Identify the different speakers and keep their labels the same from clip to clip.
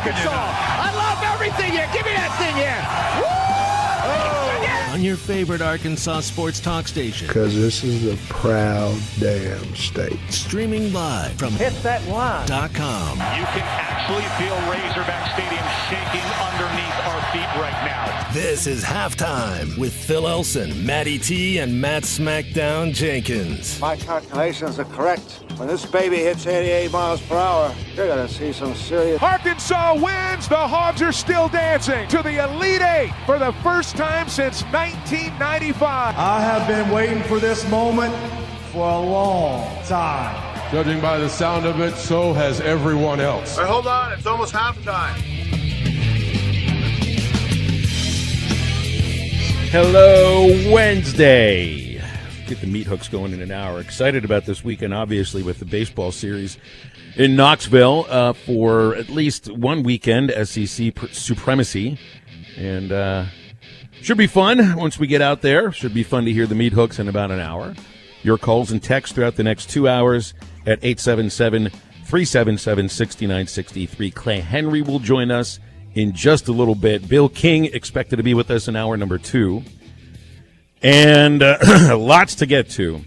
Speaker 1: Arkansas. I love everything here. Give me that thing here. Woo!
Speaker 2: On your favorite Arkansas sports talk station.
Speaker 3: Because this is a proud damn state.
Speaker 2: Streaming live from
Speaker 1: HitThatLine.com.
Speaker 4: You can actually feel Razorback Stadium shaking underneath our feet right now.
Speaker 2: This is Halftime with Phil Elson, Matty T, and Matt Smackdown Jenkins.
Speaker 5: My calculations are correct. When this baby hits 88 miles per hour, you're going to see some serious...
Speaker 6: Arkansas wins. The Hogs are still dancing to the Elite Eight for the first time since 1995.
Speaker 7: I have been waiting for this moment for a long time.
Speaker 8: Judging by the sound of it, so has everyone else.
Speaker 5: Hey, hold on. It's almost halftime.
Speaker 9: Hello, Wednesday. Get the meat hooks going in an hour. Excited about this weekend, obviously, with the baseball series in Knoxville for at least one weekend, SEC supremacy. And should be fun once we get out there. Should be fun to hear the meat hooks in about an hour. Your calls and texts throughout the next 2 hours at 877-377-6963. Clay Henry will join us in just a little bit. Bill King expected to be with us in hour number 2. And lots to get to.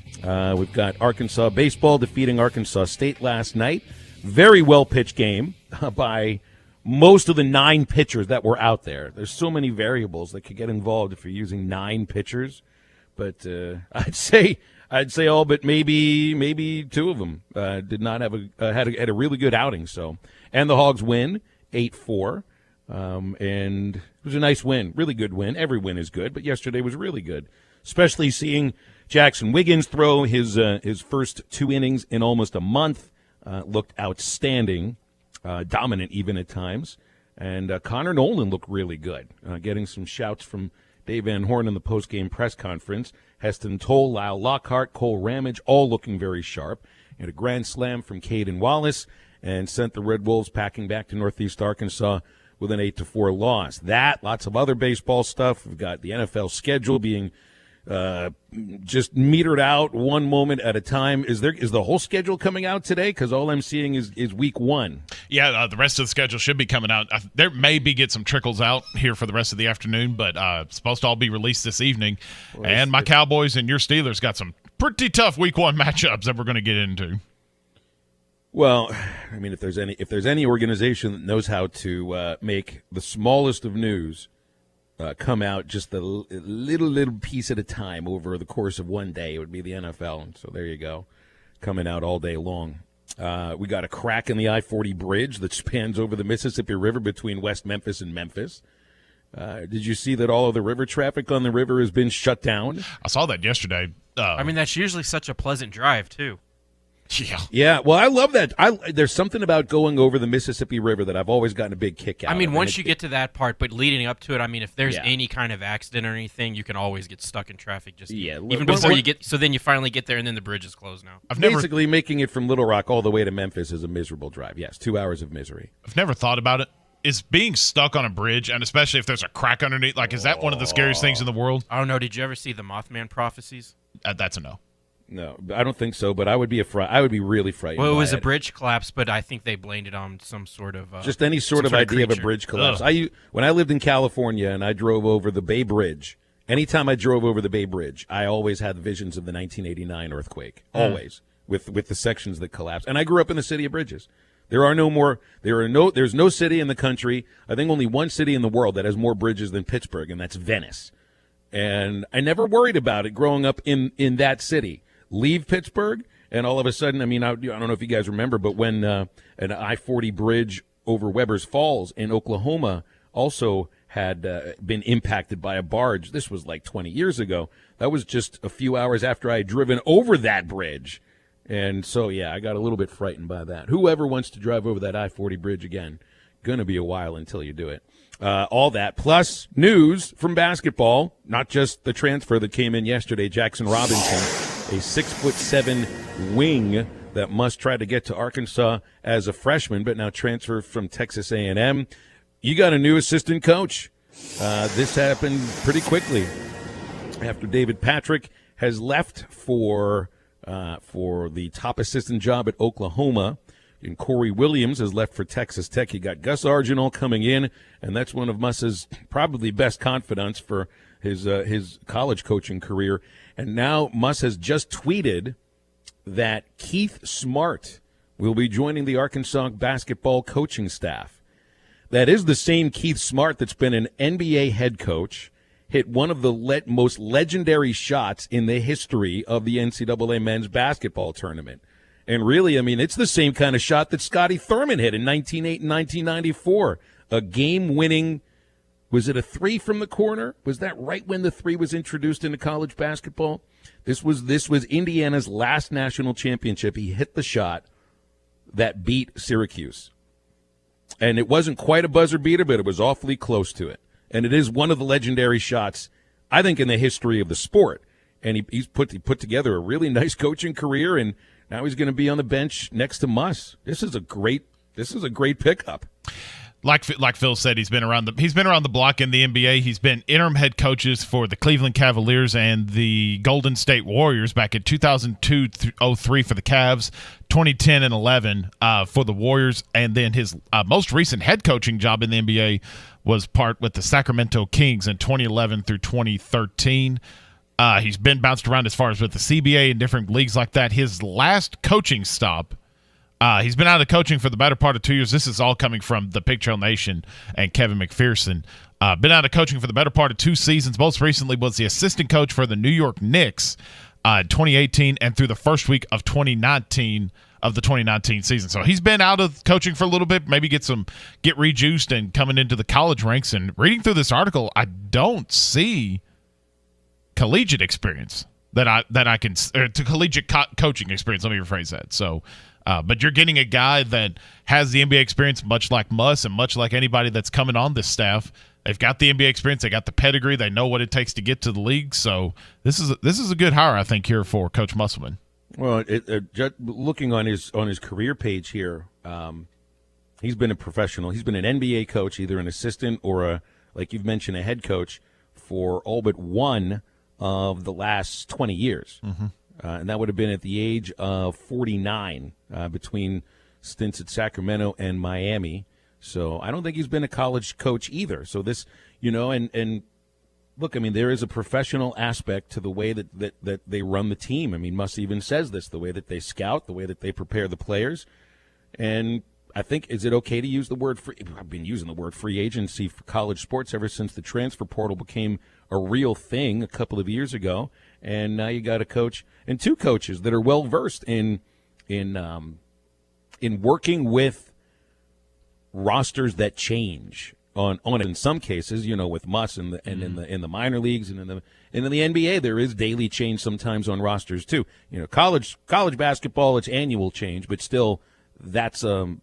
Speaker 9: We've got Arkansas baseball defeating Arkansas State last night. Very well-pitched game by most of the 9 pitchers that were out there. There's so many variables that could get involved if you're using 9 pitchers. But I'd say all but maybe 2 of them did not have had a really good outing. So, and the Hogs win 8-4. And it was a nice win, really good win. Every win is good, but yesterday was really good, especially seeing Jackson Wiggins throw his first 2 innings in almost a month. Looked outstanding, dominant even at times. And Connor Nolan looked really good, getting some shouts from Dave Van Horn in the post-game press conference. Heston Toll, Lyle Lockhart, Cole Ramage, all looking very sharp. And a grand slam from Caden Wallace, and sent the Red Wolves packing back to Northeast Arkansas with an 8-4 loss. That, lots of other baseball stuff. We've got the NFL schedule being just metered out one moment at a time. Is the whole schedule coming out today? Because all I'm seeing is week 1.
Speaker 10: Yeah, the rest of the schedule should be coming out. There may get some trickles out here for the rest of the afternoon, but it's supposed to all be released this evening. Well, and my Cowboys and your Steelers got some pretty tough week 1 matchups that we're going to get into.
Speaker 9: Well, I mean, if there's any organization that knows how to make the smallest of news come out just a little piece at a time over the course of one day, it would be the NFL. And so there you go, coming out all day long. We got a crack in the I-40 bridge that spans over the Mississippi River between West Memphis and Memphis. Did you see that all of the river traffic on the river has been shut down?
Speaker 10: I saw that yesterday.
Speaker 11: I mean, that's usually such a pleasant drive, too.
Speaker 9: Yeah. Well, I love that. There's something about going over the Mississippi River that I've always gotten a big kick out of.
Speaker 11: I mean, once you get to that part, but leading up to it, I mean, if there's any kind of accident or anything, you can always get stuck in traffic. Even before you get. So then you finally get there, and then the bridge is closed now.
Speaker 9: Basically, making it from Little Rock all the way to Memphis is a miserable drive. Yes, 2 hours of misery.
Speaker 10: I've never thought about it. Is being stuck on a bridge, and especially if there's a crack underneath, is that one of the scariest things in the world?
Speaker 11: I don't know. Did you ever see the Mothman prophecies?
Speaker 10: That's a no.
Speaker 9: No, I don't think so, but I would be really frightened.
Speaker 11: Well, it was a bridge collapse, but I think they blamed it on some sort of
Speaker 9: just any sort of idea of a bridge collapse. When I lived in California and I drove over the Bay Bridge, anytime I drove over the Bay Bridge, I always had visions of the 1989 earthquake, always, with the sections that collapsed. And I grew up in the city of bridges. There's no city in the country, I think only one city in the world that has more bridges than Pittsburgh, and that's Venice. And I never worried about it growing up in that city. Leave Pittsburgh, and all of a sudden, I mean, I don't know if you guys remember, but when an I-40 bridge over Weber's Falls in Oklahoma also had been impacted by a barge. This was like 20 years ago. That was just a few hours after I had driven over that bridge. And so, yeah, I got a little bit frightened by that. Whoever wants to drive over that I-40 bridge again, going to be a while until you do it. All that, plus news from basketball, not just the transfer that came in yesterday, Jackson Robinson, a 6'7" wing that must try to get to Arkansas as a freshman, but now transferred from Texas A&M. You got a new assistant coach. This happened pretty quickly after David Patrick has left for the top assistant job at Oklahoma. And Corey Williams has left for Texas Tech. You got Gus Argenal coming in, and that's one of Muss's probably best confidants for his college coaching career. And now Muss has just tweeted that Keith Smart will be joining the Arkansas basketball coaching staff. That is the same Keith Smart that's been an NBA head coach, hit one of the most legendary shots in the history of the NCAA men's basketball tournament. And really, I mean, it's the same kind of shot that Scotty Thurman hit in 1908 and 1994. A game-winning, was it a three from the corner? Was that right when the three was introduced into college basketball? This was Indiana's last national championship. He hit the shot that beat Syracuse. And it wasn't quite a buzzer beater, but it was awfully close to it. And it is one of the legendary shots, I think, in the history of the sport. And he put together a really nice coaching career, and now he's going to be on the bench next to Muss. This is a great pickup.
Speaker 10: Like Phil said, he's been around the block in the NBA. He's been interim head coaches for the Cleveland Cavaliers and the Golden State Warriors back in 2002-03 for the Cavs, 2010 and 11 for the Warriors, and then his most recent head coaching job in the NBA was part with the Sacramento Kings in 2011 through 2013. He's been bounced around as far as with the CBA and different leagues like that. His last coaching stop, he's been out of coaching for the better part of 2 years. This is all coming from the Pig Trail Nation and Kevin McPherson. Been out of coaching for the better part of 2 seasons. Most recently was the assistant coach for the New York Knicks in 2018 and through the first week of 2019 of the 2019 season. So he's been out of coaching for a little bit, maybe get rejuiced and coming into the college ranks. And reading through this article, I don't see collegiate experience that I can to collegiate coaching experience. Let me rephrase that. So, but you're getting a guy that has the NBA experience, much like Muss and much like anybody that's coming on this staff. They've got the NBA experience. They got the pedigree. They know what it takes to get to the league. So this is a good hire, I think, here for Coach Musselman.
Speaker 9: Well, just looking on his career page here, he's been a professional. He's been an NBA coach, either an assistant or like you've mentioned, a head coach for all but one of the last 20 years. Mm-hmm. And that would have been at the age of 49 between stints at Sacramento and Miami. So I don't think he's been a college coach either. So this, and look, I mean, there is a professional aspect to the way that they run the team. I mean, Muss even says this, the way that they scout, the way that they prepare the players. And I think, is it okay to use the word free? I've been using the word free agency for college sports ever since the transfer portal became a real thing a couple of years ago. And now you got a coach and two coaches that are well versed in working with rosters that change on in some cases, with Muss and in the minor leagues and in the NBA, there is daily change sometimes on rosters too. College basketball, it's annual change, but still it's a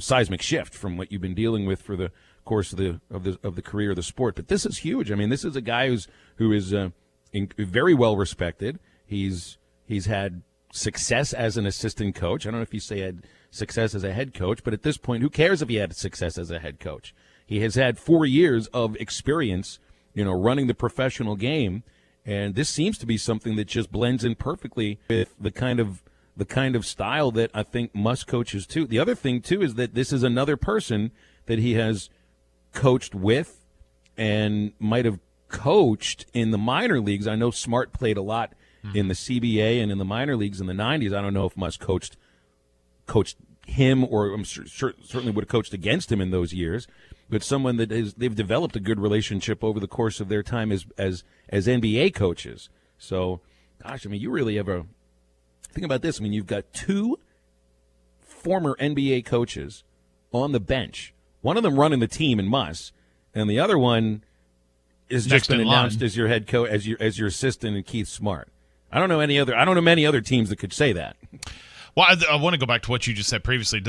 Speaker 9: seismic shift from what you've been dealing with for the course of the career of the sport. But this is huge. I mean, this is a guy who is very well respected. He's had success as an assistant coach. I don't know if you say had success as a head coach, but at this point, who cares if he had success as a head coach? He has had 4 years of experience, running the professional game, and this seems to be something that just blends in perfectly with the kind of style that I think Muss coaches too. The other thing too is that this is another person that he has coached with and might have coached in the minor leagues. I know Smart played a lot in the CBA and in the minor leagues in the 90s. I don't know if Muss coached him, or I'm certainly would have coached against him in those years, but someone that they've developed a good relationship over the course of their time as NBA coaches. So, gosh, I mean, you really have think about this. I mean, you've got 2 former NBA coaches on the bench. One of them running the team in Muss, and the other one is just been announced as your head coach, as your assistant, in Keith Smart. I don't know many other teams that could say that.
Speaker 10: Well, I want to go back to what you just said previously.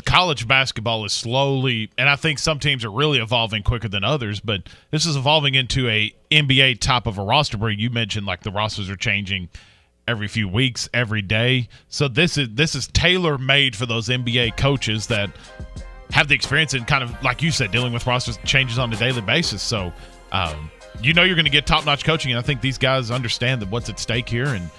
Speaker 10: College basketball is slowly, and I think some teams are really evolving quicker than others, but this is evolving into a NBA type of a roster where you mentioned like the rosters are changing every few weeks, every day. So this is tailor-made for those NBA coaches that have the experience in kind of, like you said, dealing with roster changes on a daily basis. So you're going to get top-notch coaching, and I think these guys understand that what's at stake here, and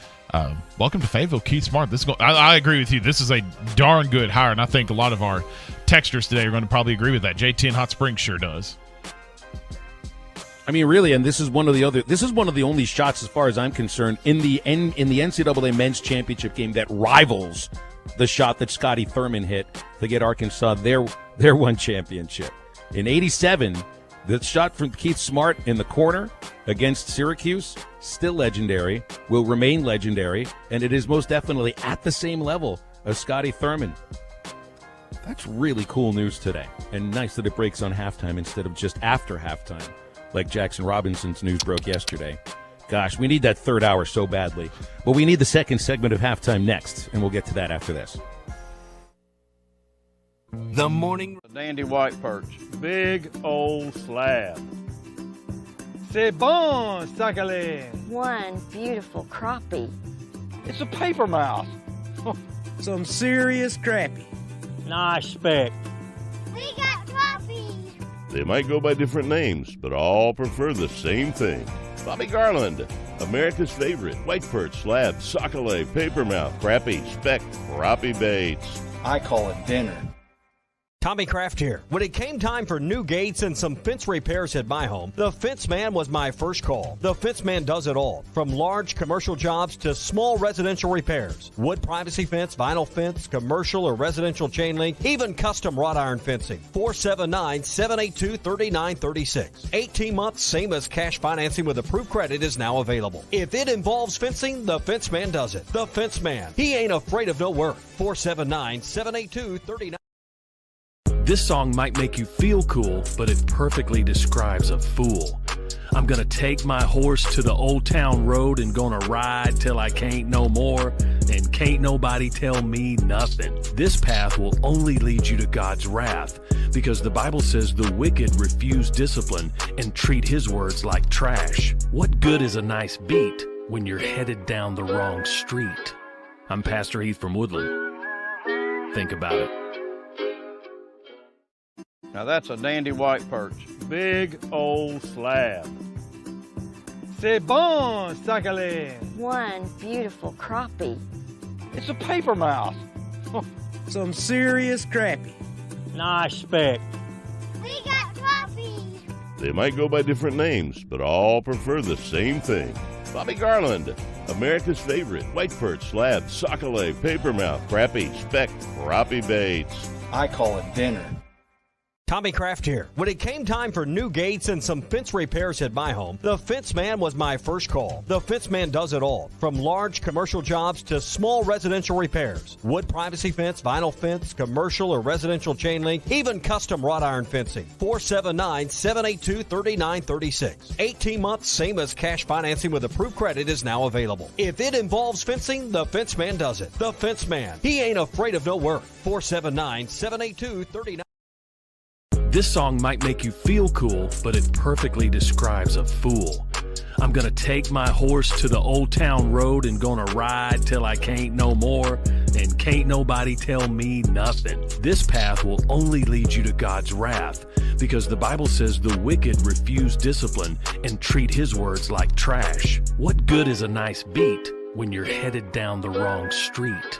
Speaker 10: welcome to Fayetteville, Keith Smart. I agree with you. This is a darn good hire, and I think a lot of our texters today are going to probably agree with that. JT in Hot Springs sure does.
Speaker 9: I mean, really, and this is one of the only shots, as far as I'm concerned, in the NCAA Men's Championship game that rivals the shot that Scotty Thurman hit to get Arkansas their one championship. In '87, the shot from Keith Smart in the corner against Syracuse, still legendary, will remain legendary, and it is most definitely at the same level as Scotty Thurman. That's really cool news today, and nice that it breaks on halftime instead of just after halftime, like Jackson Robinson's news broke yesterday. Gosh, we need that third hour so badly. But we need the second segment of halftime next, and we'll get to that after this.
Speaker 2: The morning.
Speaker 12: Dandy white perch. Big old slab. C'est bon, sacalé.
Speaker 13: One beautiful crappie.
Speaker 12: It's a paper mouse.
Speaker 14: Some serious crappie.
Speaker 12: Nice speck.
Speaker 15: We got crappie.
Speaker 16: They might go by different names, but all prefer the same thing. Bobby Garland, America's favorite white perch, slab, sockeye, papermouth, crappie, speck, crappie baits.
Speaker 17: I call it dinner.
Speaker 18: Tommy Kraft here. When it came time for new gates and some fence repairs at my home, the Fence Man was my first call. The Fence Man does it all, from large commercial jobs to small residential repairs. Wood privacy fence, vinyl fence, commercial or residential chain link, even custom wrought iron fencing. 479-782-3936. 18 months, same as cash financing with approved credit is now available. If it involves fencing, the Fence Man does it. The Fence Man. He ain't afraid of no work. 479-782-3936.
Speaker 19: This song might make you feel cool, but it perfectly describes a fool. I'm gonna take my horse to the old town road and gonna ride till I can't no more, and can't nobody tell me nothing. This path will only lead you to God's wrath, because the Bible says the wicked refuse discipline and treat his words like trash. What good is a nice beat when you're headed down the wrong street? I'm Pastor Heath from Woodland. Think about it.
Speaker 12: Now that's a dandy white perch. Big old slab. C'est bon, sacalé.
Speaker 13: One beautiful crappie.
Speaker 12: It's a paper mouse.
Speaker 14: Some serious crappie.
Speaker 12: Nice speck.
Speaker 15: We got crappie.
Speaker 16: They might go by different names, but all prefer the same thing. Bobby Garland, America's favorite white perch, slab, sockeye, papermouth, crappie, speck, crappie baits.
Speaker 17: I call it dinner.
Speaker 18: Tommy Kraft here. When it came time for new gates and some fence repairs at my home, the Fence Man was my first call. The Fence Man does it all, from large commercial jobs to small residential repairs. Wood privacy fence, vinyl fence, commercial or residential chain link, even custom wrought iron fencing. 479-782-3936. 18 months, same as cash financing with approved credit is now available. If it involves fencing, the Fence Man does it. The Fence Man. He ain't afraid of no work. 479-782-3936.
Speaker 19: This song might make you feel cool, but it perfectly describes a fool. I'm gonna take my horse to the old town road and gonna ride till I can't no more, and can't nobody tell me nothing. This path will only lead you to God's wrath, because the Bible says the wicked refuse discipline and treat his words like trash. What good is a nice beat when you're headed down the wrong street?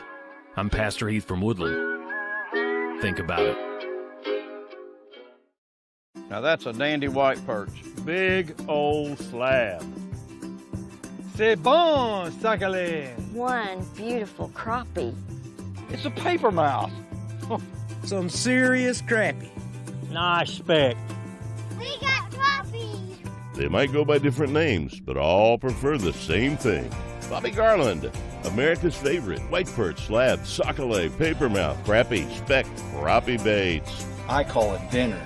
Speaker 19: I'm Pastor Heath from Woodland. Think about it.
Speaker 12: Now that's a dandy white perch. Big old slab. C'est bon, sacalé.
Speaker 13: One beautiful crappie.
Speaker 12: It's a paper mouse.
Speaker 14: Some serious crappie.
Speaker 12: Nice speck.
Speaker 15: We got crappie.
Speaker 16: They might go by different names, but all prefer the same thing. Bobby Garland, America's favorite white perch, slab, sockeye, papermouth, crappie, speck, crappie baits.
Speaker 17: I call it dinner.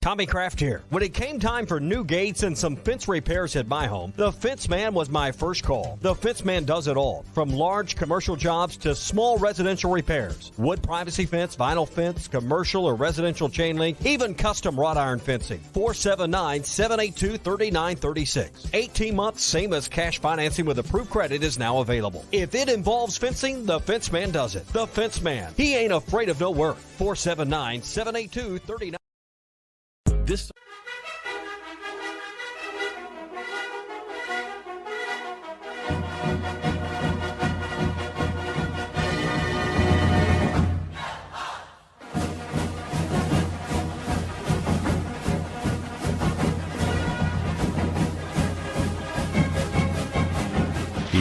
Speaker 18: Tommy Kraft here. When it came time for new gates and some fence repairs at my home, the Fence Man was my first call. The Fence Man does it all, from large commercial jobs to small residential repairs. Wood privacy fence, vinyl fence, commercial or residential chain link, even custom wrought iron fencing. 479-782-3936. 18 months, same as cash financing with approved credit is now available. If it involves fencing, the Fence Man does it. The Fence Man. He ain't afraid of no work. 479-782-3936.
Speaker 19: This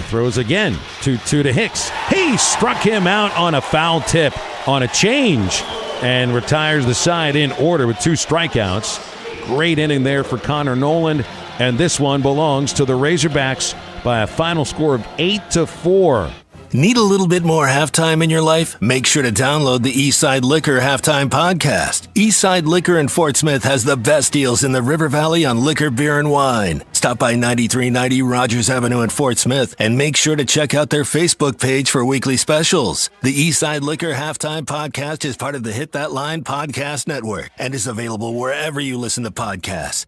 Speaker 9: throws again. 2-2 to Hicks. He struck him out on a foul tip on a change and retires the side in order with 2 strikeouts. Great inning there for Connor Noland, and this one belongs to the Razorbacks by a final score of 8-4.
Speaker 2: Need a little bit more halftime in your life? Make sure to download the Eastside Liquor Halftime Podcast. Eastside Liquor in Fort Smith has the best deals in the River Valley on liquor, beer, and wine. Stop by 9390 Rogers Avenue in Fort Smith and make sure to check out their Facebook page for weekly specials. The Eastside Liquor Halftime Podcast is part of the Hit That Line Podcast Network and is available wherever you listen to podcasts.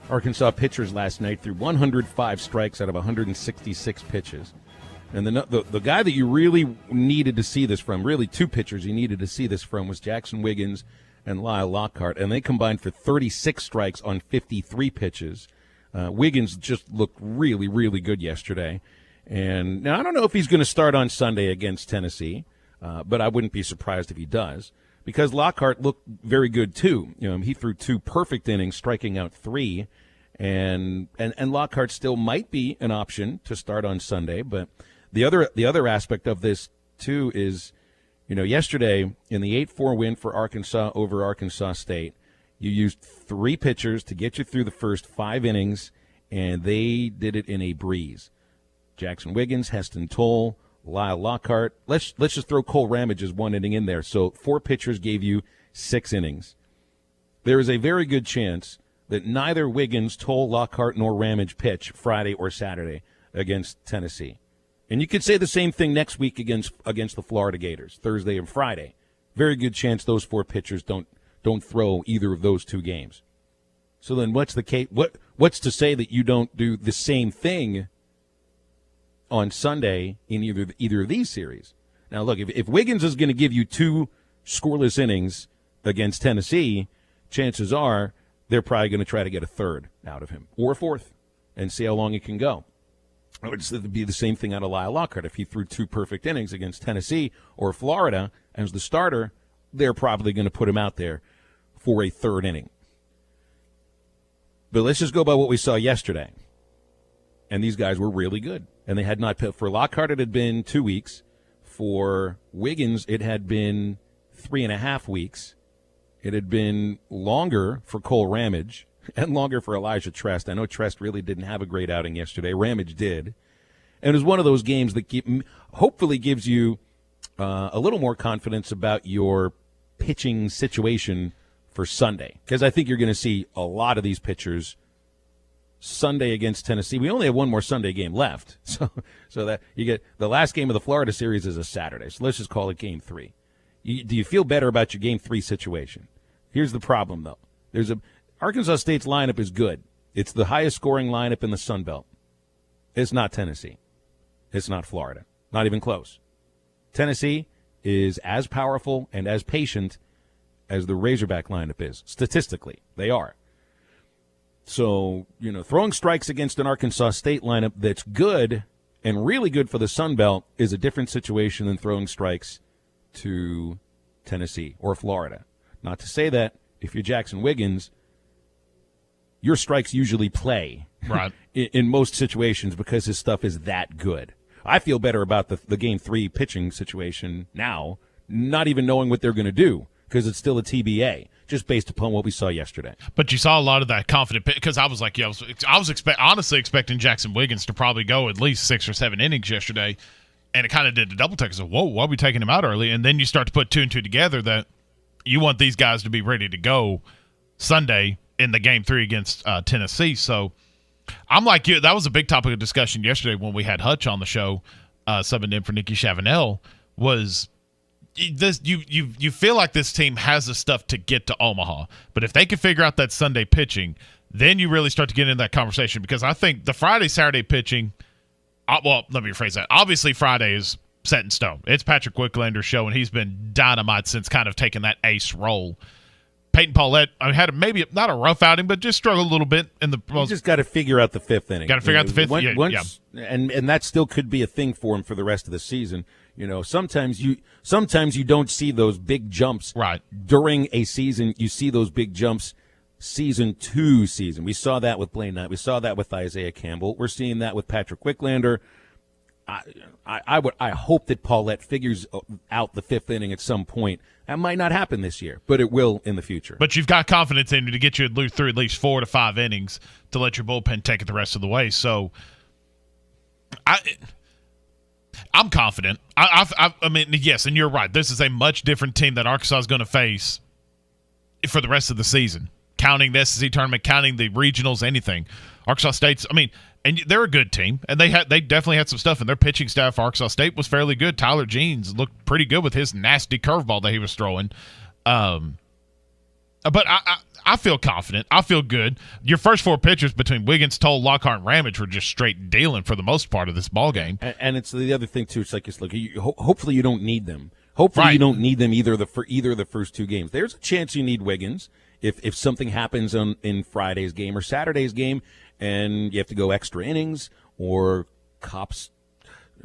Speaker 9: Arkansas pitchers last night threw 105 strikes out of 166 pitches. And the guy that you really needed to see this from, really 2 pitchers you needed to see this from, was Jackson Wiggins and Lyle Lockhart. And they combined for 36 strikes on 53 pitches. Wiggins just looked really, really good yesterday. And now I don't know if he's going to start on Sunday against Tennessee, but I wouldn't be surprised if he does, because Lockhart looked very good too. He threw 2 perfect innings, striking out 3. And Lockhart still might be an option to start on Sunday. But the other aspect of this too is, yesterday in the 8-4 win for Arkansas over Arkansas State, you used 3 pitchers to get you through the first 5 innings, and they did it in a breeze. Jackson Wiggins, Heston Toll, Lyle Lockhart. Let's just throw Cole Ramage's 1 inning in there. So 4 pitchers gave you 6 innings. There is a very good chance that neither Wiggins, Toll, Lockhart, nor Ramage pitch Friday or Saturday against Tennessee. And you could say the same thing next week against the Florida Gators, Thursday and Friday. Very good chance those 4 pitchers don't throw either of those 2 games. So then what's the case? What's to say that you don't do the same thing on Sunday in either of these series? Now, look, if Wiggins is going to give you 2 scoreless innings against Tennessee, chances are they're probably going to try to get a 3rd out of him, or a 4th, and see how long it can go. It would be the same thing out of Lyle Lockhart. If he threw 2 perfect innings against Tennessee or Florida as the starter, they're probably going to put him out there for a 3rd inning. But let's just go by what we saw yesterday. And these guys were really good. And they had not – for Lockhart, it had been 2 weeks. For Wiggins, it had been 3.5 weeks. It had been longer for Cole Ramage and longer for Elijah Trest. I know Trest really didn't have a great outing yesterday. Ramage did. And it was one of those games that hopefully gives you a little more confidence about your pitching situation for Sunday, because I think you're going to see a lot of these pitchers Sunday against Tennessee. We only have one more Sunday game left, so that you get the last game of the Florida series is a Saturday. So let's just call it Game 3. Do you feel better about your Game 3 situation? Here's the problem, though. Arkansas State's lineup is good. It's the highest scoring lineup in the Sun Belt. It's not Tennessee. It's not Florida. Not even close. Tennessee is as powerful and as patient as the Razorback lineup is. Statistically, they are. So, throwing strikes against an Arkansas State lineup that's good and really good for the Sun Belt is a different situation than throwing strikes to Tennessee or Florida. Not to say that if you're Jackson Wiggins, your strikes usually play
Speaker 10: right
Speaker 9: in most situations because his stuff is that good. I feel better about the Game 3 pitching situation now, not even knowing what they're going to do, because it's still a TBA, just based upon what we saw yesterday.
Speaker 10: But you saw a lot of that confident because I was like, I was honestly expecting Jackson Wiggins to probably go at least 6 or 7 innings yesterday, and it kind of did a double take. So, whoa, why are we taking him out early? And then you start to put 2 and 2 together that you want these guys to be ready to go Sunday in the Game 3 against Tennessee. So I'm like you. That was a big topic of discussion yesterday when we had Hutch on the show, subbing in for Nikki Chavanel, was this, you feel like this team has the stuff to get to Omaha. But if they can figure out that Sunday pitching, then you really start to get into that conversation, because I think the Friday, Saturday pitching, well, let me rephrase that. Obviously, Friday is set in stone. It's Patrick Wicklander's show, and he's been dynamite since kind of taking that ace role. Peyton Paulette had maybe not a rough outing, but just struggled a little bit in the.
Speaker 9: You just got to figure out the 5th inning.
Speaker 10: Got to figure out the 5th.
Speaker 9: Yeah. And that still could be a thing for him for the rest of the season. Sometimes you don't see those big jumps
Speaker 10: right
Speaker 9: during a season. You see those big jumps season 2 season. We saw that with Blaine Knight. We saw that with Isaiah Campbell. We're seeing that with Patrick Wicklander. I hope that Paulette figures out the 5th inning at some point. That might not happen this year, but it will in the future.
Speaker 10: But you've got confidence in you to get you through at least 4 to 5 innings to let your bullpen take it the rest of the way. So I'm confident. I mean, yes, and you're right. This is a much different team that Arkansas is going to face for the rest of the season, counting the SEC tournament, counting the regionals, anything. Arkansas State's, I mean, and they're a good team, and they definitely had some stuff, and their pitching staff for Arkansas State was fairly good. Tyler Jeans looked pretty good with his nasty curveball that he was throwing. But I feel confident. I feel good. Your first 4 pitchers between Wiggins, Toll, Lockhart, and Ramage were just straight dealing for the most part of this ball game.
Speaker 9: And it's the other thing too. It's like hopefully you don't need them. Hopefully you don't need them either of the first 2 games. There's a chance you need Wiggins if something happens in Friday's game or Saturday's game, and you have to go extra innings, or Cops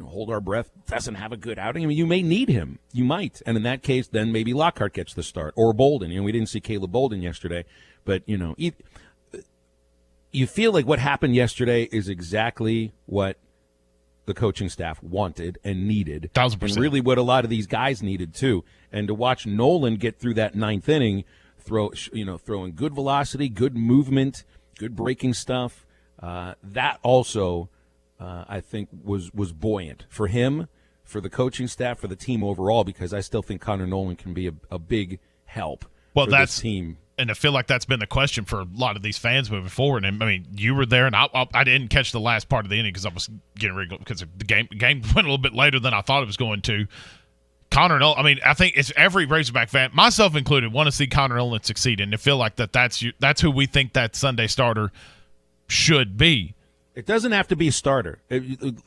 Speaker 9: hold our breath, doesn't have a good outing. I mean, you may need him. You might. And in that case, then maybe Lockhart gets the start, or Bolden. We didn't see Caleb Bolden yesterday, but, you feel like what happened yesterday is exactly what the coaching staff wanted and needed.
Speaker 10: 1,000%.
Speaker 9: And really what a lot of these guys needed, too. And to watch Nolan get through that 9th inning, throwing good velocity, good movement, good breaking stuff, that also I think was buoyant for him, for the coaching staff, for the team overall, because I still think Connor Nolan can be a big help for this team.
Speaker 10: And I feel like that's been the question for a lot of these fans moving forward. And I mean, you were there, and I didn't catch the last part of the inning because I was getting ready because the game went a little bit later than I thought it was going to. Connor Nolan, I mean, I think it's every Razorback fan, myself included, want to see Connor Nolan succeed, and to feel like that's who we think that Sunday starter should be.
Speaker 9: It doesn't have to be a starter.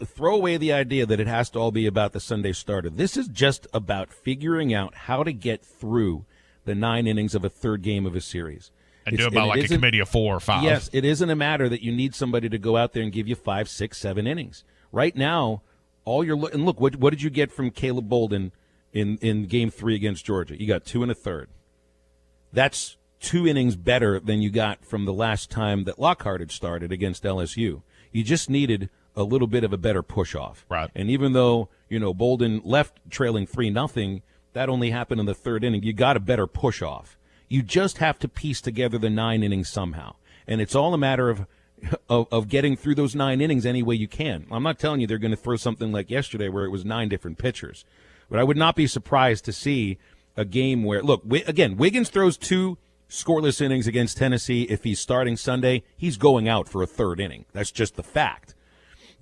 Speaker 9: Throw away the idea that it has to all be about the Sunday starter. This is just about figuring out how to get through the 9 innings of a 3rd game of a series.
Speaker 10: And do it about like a committee of 4 or 5.
Speaker 9: Yes, it isn't a matter that you need somebody to go out there and give you 5, 6, 7 innings. Right now, and look, what did you get from Caleb Bolden in Game 3 against Georgia? You got 2 1/3. That's 2 innings better than you got from the last time that Lockhart had started against LSU. You just needed a little bit of a better push-off.
Speaker 10: Right.
Speaker 9: And even though, Bolden left trailing 3-0, that only happened in the 3rd inning. You got a better push-off. You just have to piece together the 9 innings somehow. And it's all a matter of getting through those 9 innings any way you can. I'm not telling you they're going to throw something like yesterday where it was 9 different pitchers. But I would not be surprised to see a game where, look, again, Wiggins throws 2 scoreless innings against Tennessee. If he's starting Sunday, he's going out for a 3rd inning. That's just the fact.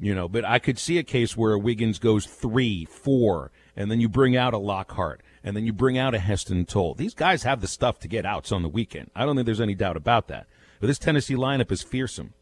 Speaker 9: But I could see a case where Wiggins goes 3, 4, and then you bring out a Lockhart, and then you bring out a Heston Toll. These guys have the stuff to get outs on the weekend. I don't think there's any doubt about that. But this Tennessee lineup is fearsome.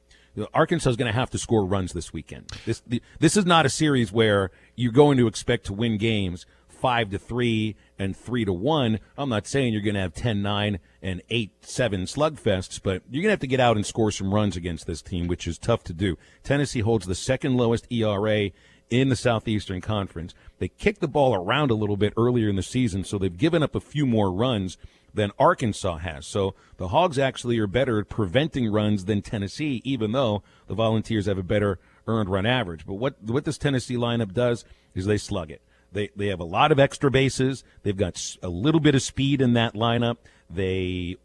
Speaker 9: Arkansas is going to have to score runs this weekend. This is not a series where you're going to expect to win games 5-3 and 3-1. I'm not saying you're going to have 10-9 and 8-7 slugfests, but you're going to have to get out and score some runs against this team, which is tough to do. Tennessee holds the 2nd lowest ERA in the Southeastern Conference. They kicked the ball around a little bit earlier in the season, so they've given up a few more runs than Arkansas has. So the Hogs actually are better at preventing runs than Tennessee, even though the Volunteers have a better earned run average. But what this Tennessee lineup does is they slug it. They have a lot of extra bases. They've got a little bit of speed in that lineup. They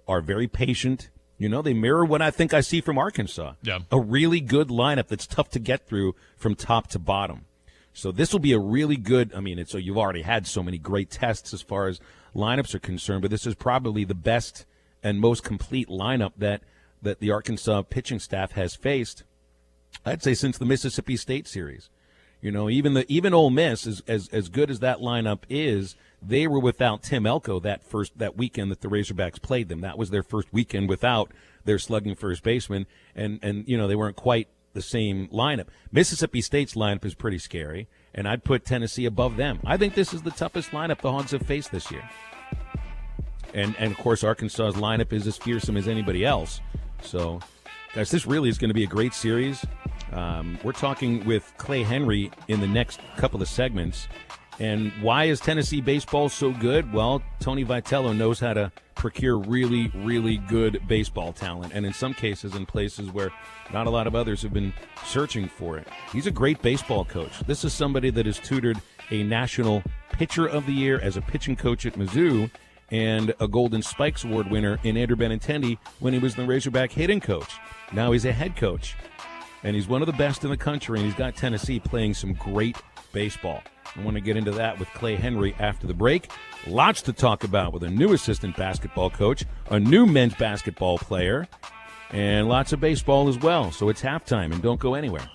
Speaker 9: are very patient. They mirror what I think I see from Arkansas.
Speaker 10: Yeah.
Speaker 9: A really good lineup that's tough to get through from top to bottom. So this will be a really good, so you've already had so many great tests as far as lineups are concerned, but this is probably the best and most complete lineup that the Arkansas pitching staff has faced, I'd say, since the Mississippi State series. Even Ole Miss, as good as that lineup is, they were without Tim Elko that weekend that the Razorbacks played them. That was their first weekend without their slugging first baseman, and they weren't quite the same lineup. Mississippi State's lineup is pretty scary, and I'd put Tennessee above them. I think this is the toughest lineup the Hogs have faced this year. And of course, Arkansas's lineup is as fearsome as anybody else. So, guys, this really is going to be a great series. We're talking with Clay Henry in the next couple of segments, And why is Tennessee baseball so good? Well, Tony Vitello knows how to procure really, really good baseball talent, and in some cases in places where not a lot of others have been searching for it. He's a great baseball coach. This is somebody that has tutored a National Pitcher of the Year as a pitching coach at Mizzou and a Golden Spikes Award winner in Andrew Benintendi when he was the Razorback hitting coach. Now he's a head coach, and he's one of the best in the country, and he's got Tennessee playing some great baseball. I want to get into that with Clay Henry after the break. Lots to talk about with a new assistant basketball coach, a new men's basketball player, and lots of baseball as well. So it's halftime, and don't go anywhere.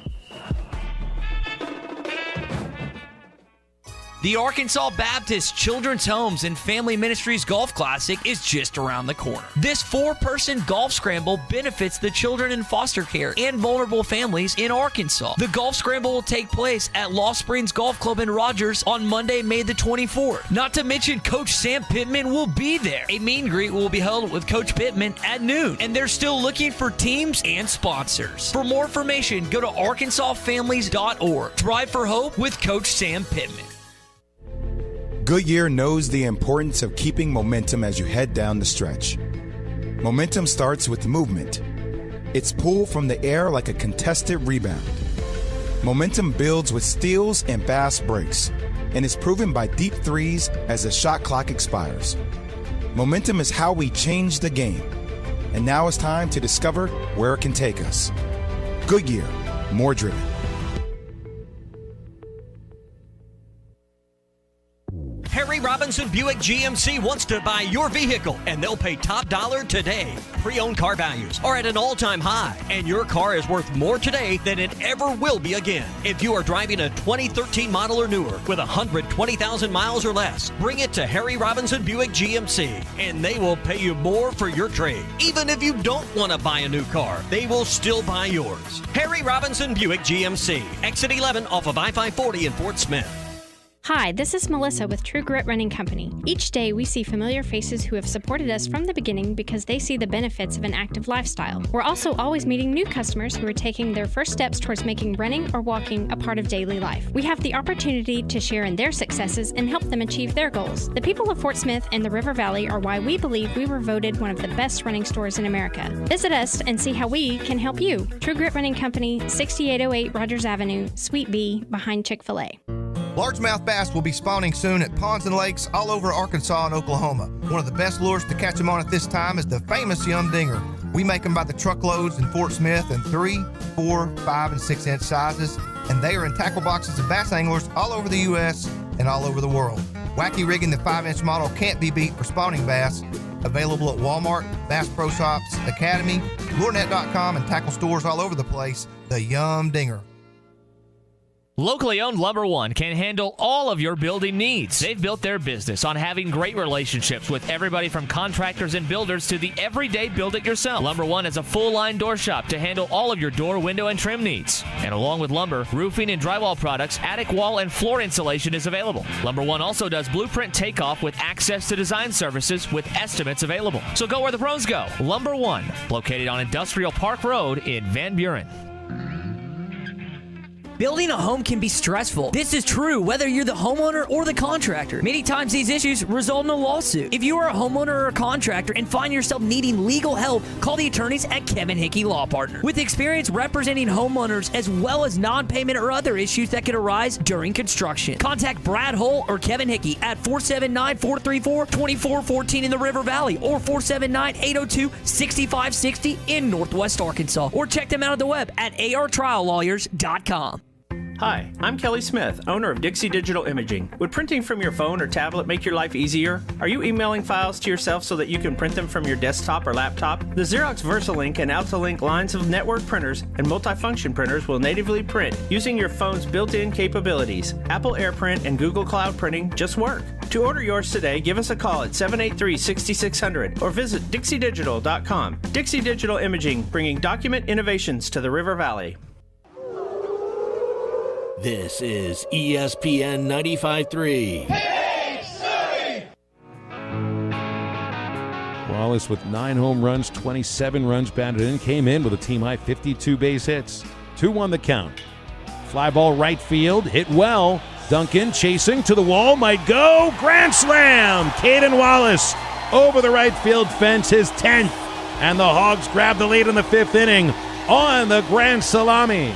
Speaker 20: The Arkansas Baptist Children's Homes and Family Ministries Golf Classic is just around the corner. This 4-person golf scramble benefits the children in foster care and vulnerable families in Arkansas. The golf scramble will take place at Lost Springs Golf Club in Rogers on Monday, May the 24th. Not to mention Coach Sam Pittman will be there. A meet and greet will be held with Coach Pittman at noon, and they're still looking for teams and sponsors. For more information, go to arkansasfamilies.org. Drive for Hope with Coach Sam Pittman.
Speaker 21: Goodyear knows the importance of keeping momentum as you head down the stretch. Momentum starts with movement. It's pulled from the air like a contested rebound. Momentum builds with steals and fast breaks, and is proven by deep threes as the shot clock expires. Momentum is how we change the game, and now it's time to discover where it can take us. Goodyear, more driven.
Speaker 18: Harry Robinson Buick GMC wants to buy your vehicle, and they'll pay top dollar today. Pre-owned car values are at an all-time high, and your car is worth more today than it ever will be again. If you are driving a 2013 model or newer with 120,000 miles or less, bring it to Harry Robinson Buick GMC, and they will pay you more for your trade. Even if you don't want to buy a new car, they will still buy yours. Harry Robinson Buick GMC, exit 11 off of I-540 in Fort Smith.
Speaker 22: Hi, this is Melissa with True Grit Running Company. Each day we see familiar faces who have supported us from the beginning because they see the benefits of an active lifestyle. We're also always meeting new customers who are taking their first steps towards making running or walking a part of daily life. We have the opportunity to share in their successes and help them achieve their goals. The people of Fort Smith and the River Valley are why we believe we were voted one of the best running stores in America. Visit us and see how we can help you. True Grit Running Company, 6808 Rogers Avenue, Suite B, behind Chick-fil-A.
Speaker 23: Largemouth bass will be spawning soon at ponds and lakes all over Arkansas and Oklahoma. One of the best lures to catch them on at this time is the famous Yum Dinger. We make them by the truckloads in Fort Smith in 3, 4, 5, and 6 inch sizes, and they are in tackle boxes of bass anglers all over the U.S. and all over the world. Wacky rigging the 5-inch model can't be beat for spawning bass. Available at Walmart, Bass Pro Shops, Academy, LureNet.com, and tackle stores all over the place. The Yum Dinger.
Speaker 24: Locally owned Lumber One can handle all of your building needs. They've built their business on having great relationships with everybody from contractors and builders to the everyday build-it-yourself. Lumber One is a full-line door shop to handle all of your door, window, and trim needs. And along with lumber, roofing and drywall products, attic wall and floor insulation is available. Lumber One also does blueprint takeoff with access to design services with estimates available. So go where the pros go. Lumber One, located on Industrial Park Road in Van Buren.
Speaker 20: Building a home can be stressful. This is true whether you're the homeowner or the contractor. Many times these issues result in a lawsuit. If you are a homeowner or a contractor and find yourself needing legal help, call the attorneys at Kevin Hickey Law Partner. With experience representing homeowners as well as non-payment or other issues that could arise during construction. Contact Brad Hull or Kevin Hickey at 479-434-2414 in the River Valley or 479-802-6560 in Northwest Arkansas. Or check them out on the web at artriallawyers.com.
Speaker 25: Hi, I'm Kelly Smith, owner of Dixie Digital Imaging. Would printing from your phone or tablet make your life easier? Are you emailing files to yourself so that you can print them from your desktop or laptop? The Xerox VersaLink and AltaLink lines of network printers and multifunction printers will natively print using your phone's built-in capabilities. Apple AirPrint and Google Cloud Printing just work. To order yours today, give us a call at 783-6600 or visit dixiedigital.com. Dixie Digital Imaging, bringing document innovations to the River Valley.
Speaker 2: This is ESPN 95.3.
Speaker 9: Wallace with 9 home runs, 27 runs batted in, came in with a team-high 52 base hits. 2-1 the count. Fly ball right field, hit well. Duncan chasing to the wall, might go. Grand slam! Caden Wallace over the right field fence, his 10th. And the Hogs grab the lead in the 5th inning on the grand salami.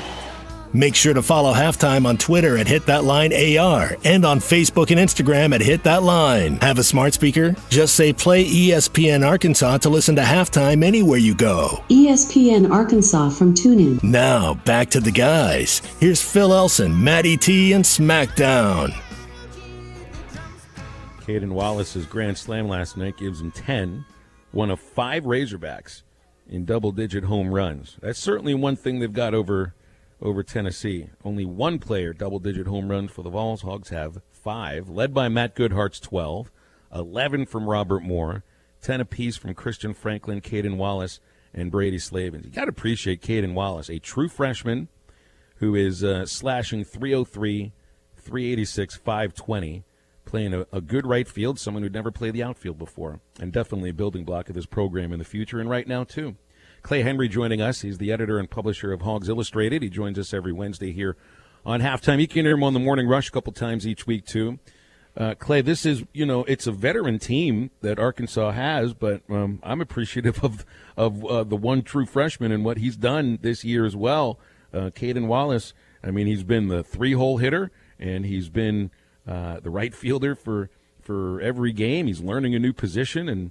Speaker 2: Make sure to follow Halftime on Twitter at HitThatLineAR and on Facebook and Instagram at HitThatLine. Have a smart speaker? Just say play ESPN Arkansas to listen to Halftime anywhere you go.
Speaker 1: ESPN Arkansas from TuneIn.
Speaker 2: Now, back to the guys. Here's Phil Elson, Matty T, and SmackDown.
Speaker 9: Caden Wallace's grand slam last night gives him 10, one of 5 Razorbacks in double-digit home runs. That's certainly one thing they've got over Tennessee. Only one player double-digit home runs for the Vols. Hogs have 5, led by Matt Goodhart's 12, 11 from Robert Moore, 10 apiece from Christian Franklin, Caden Wallace, and Brady Slavens. You got to appreciate Caden Wallace, a true freshman who is slashing .303, .386, .520, playing a good right field, someone who'd never played the outfield before, and definitely a building block of this program in the future and right now, too. Clay Henry joining us. He's the editor and publisher of Hogs Illustrated. He joins us every Wednesday here on Halftime. You can hear him on the Morning Rush a couple times each week, too. Clay, this is, it's a veteran team that Arkansas has, but I'm appreciative of the one true freshman and what he's done this year as well. Caden Wallace, I mean, he's been the 3-hole hitter, and he's been the right fielder for every game. He's learning a new position, and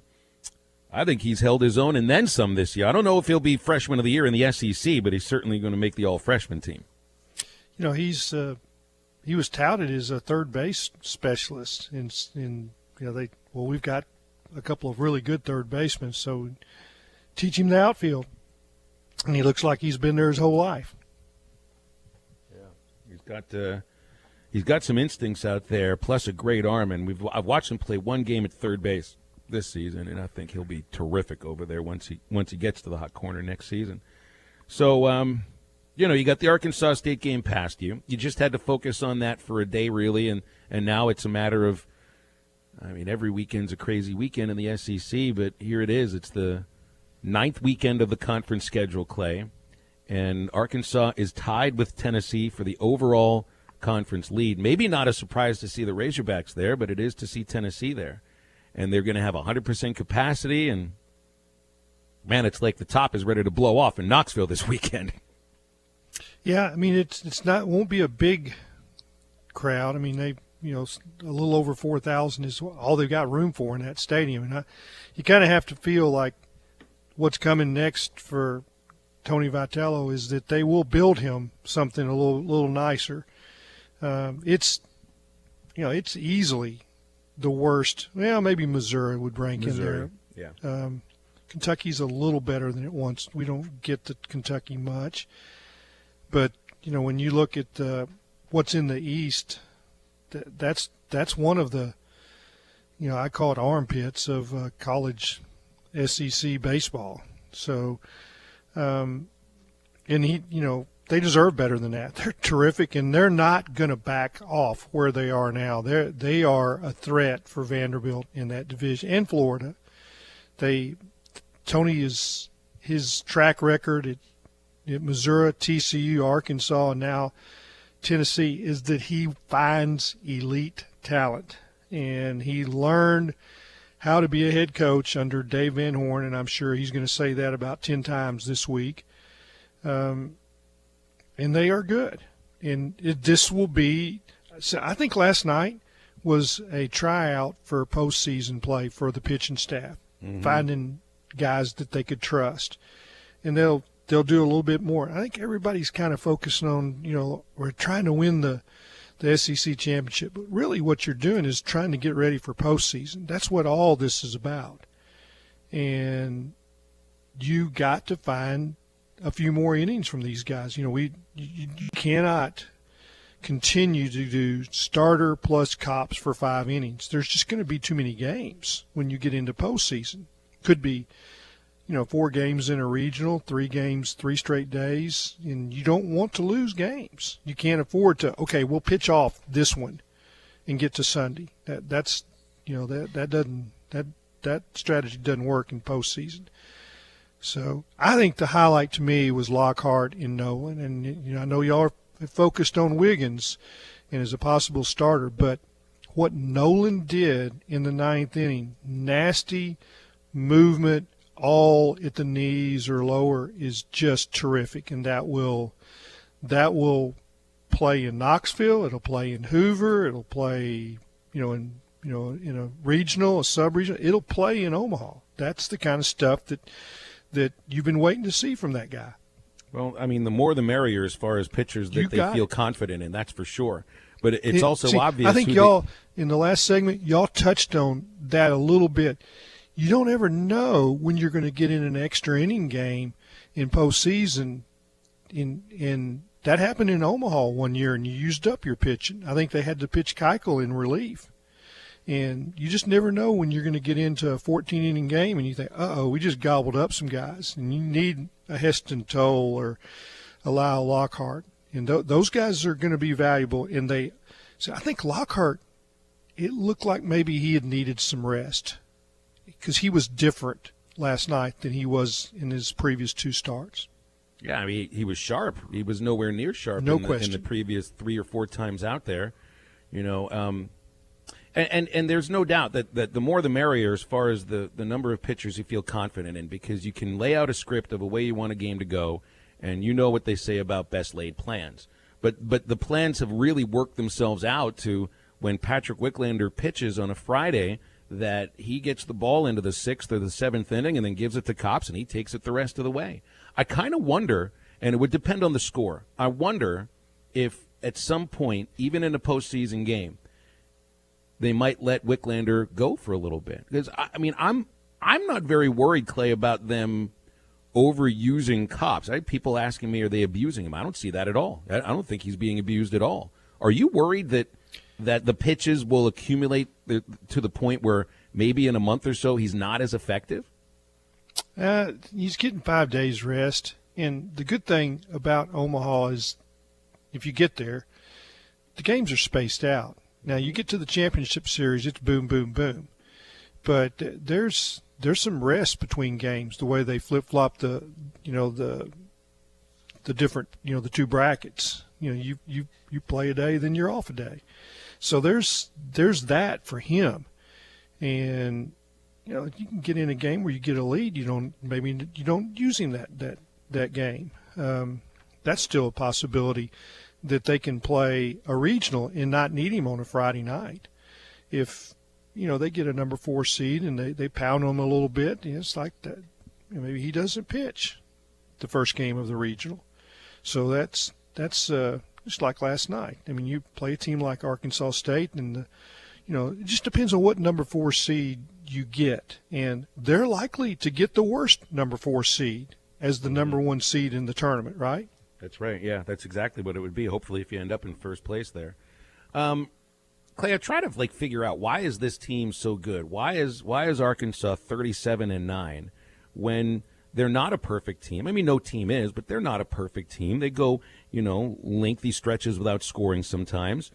Speaker 9: I think he's held his own and then some this year. I don't know if he'll be freshman of the year in the SEC, but he's certainly going to make the all-freshman team.
Speaker 3: He was touted as a third base specialist, we've got a couple of really good third basemen, so teach him the outfield, and he looks like he's been there his whole life.
Speaker 9: Yeah, he's got some instincts out there, plus a great arm, and I've watched him play one game at third base this season, and I think he'll be terrific over there once he gets to the hot corner next season. So, you got the Arkansas State game past you. You just had to focus on that for a day, really, and now it's a matter of, every weekend's a crazy weekend in the SEC, but here it is. It's the 9th weekend of the conference schedule, Clay, and Arkansas is tied with Tennessee for the overall conference lead. Maybe not a surprise to see the Razorbacks there, but it is to see Tennessee there. And they're going to have 100% capacity, and, man, it's like the top is ready to blow off in Knoxville this weekend.
Speaker 3: Yeah, won't be a big crowd. They, a little over 4,000 is all they've got room for in that stadium. And you kind of have to feel like what's coming next for Tony Vitello is that they will build him something a little nicer. It's easily the worst. Well, maybe Missouri would rank in there.
Speaker 9: Yeah.
Speaker 3: Kentucky's a little better than it once. We don't get to Kentucky much. But, when you look at what's in the East, that's one of the, I call it armpits of college SEC baseball. So, and they deserve better than that. They're terrific, and they're not going to back off where they are now. They are a threat for Vanderbilt in that division and Florida. Tony is his track record at Missouri, TCU, Arkansas, and now Tennessee is that he finds elite talent, and he learned how to be a head coach under Dave Van Horn, and I'm sure he's going to say that about 10 times this week. And they are good. And this will be – I think last night was a tryout for postseason play for the pitching staff, finding guys that they could trust. And they'll do a little bit more. I think everybody's kind of focusing on, we're trying to win the SEC championship. But really what you're doing is trying to get ready for postseason. That's what all this is about. And you got to find a few more innings from these guys. You cannot continue to do starter plus cops for 5 innings. There's just going to be too many games when you get into postseason. Could be, 4 games in a regional, 3 games, 3 straight days, and you don't want to lose games. You can't afford to, we'll pitch off this one and get to Sunday. That strategy doesn't work in postseason. So I think the highlight to me was Lockhart in Nolan, and I know y'all are focused on Wiggins, and is a possible starter. But what Nolan did in the 9th inning, nasty movement, all at the knees or lower, is just terrific, and that will play in Knoxville. It'll play in Hoover. It'll play, in a regional, a sub-regional. It'll play in Omaha. That's the kind of stuff that you've been waiting to see from that guy.
Speaker 9: Well, I mean, the more the merrier as far as pitchers that they feel confident in, that's for sure. But it's also obvious.
Speaker 3: I think y'all, in the last segment, y'all touched on that a little bit. You don't ever know when you're going to get in an extra inning game in postseason. In that happened in Omaha one year, and you used up your pitching. I think they had to pitch Keuchel in relief. And you just never know when you're going to get into a 14-inning game and you think, we just gobbled up some guys. And you need a Heston Toll or a Lyle Lockhart. And those guys are going to be valuable. And I think Lockhart, it looked like maybe he had needed some rest because he was different last night than he was in his previous 2 starts.
Speaker 9: Yeah, I mean, he was sharp. He was nowhere near sharp in the previous 3 or 4 times out there. And there's no doubt that the more the merrier as far as the number of pitchers you feel confident in, because you can lay out a script of a way you want a game to go, and you know what they say about best laid plans. But the plans have really worked themselves out to when Patrick Wicklander pitches on a Friday that he gets the ball into the 6th or the 7th inning and then gives it to Kopps and he takes it the rest of the way. I kind of wonder, and it would depend on the score, I wonder if at some point, even in a postseason game, they might let Wicklander go for a little bit. Because, I mean, I'm not very worried, Clay, about them overusing Kopps. I have people asking me, are they abusing him? I don't see that at all. I don't think he's being abused at all. Are you worried that the pitches will accumulate to the point where maybe in a month or so he's not as effective?
Speaker 3: He's getting 5 days rest. And the good thing about Omaha is if you get there, the games are spaced out. Now, you get to the championship series, it's boom, boom, boom. But there's some rest between games, the way they flip-flop the different, the 2 brackets. You play a day, then you're off a day. So there's that for him. And, you can get in a game where you get a lead, you don't use him that game. That's still a possibility that they can play a regional and not need him on a Friday night. If, they get a number 4 seed and they pound him a little bit, it's like that. Maybe he doesn't pitch the first game of the regional. So that's just like last night. I mean, you play a team like Arkansas State and, it just depends on what number 4 seed you get. And they're likely to get the worst number 4 seed as the number 1 seed in the tournament, right?
Speaker 9: That's right. Yeah, that's exactly what it would be. Hopefully, if you end up in first place there, Clay, I try to figure out why is this team so good? Why is Arkansas 37-9 when they're not a perfect team? I mean, no team is, but they're not a perfect team. They go, lengthy stretches without scoring sometimes.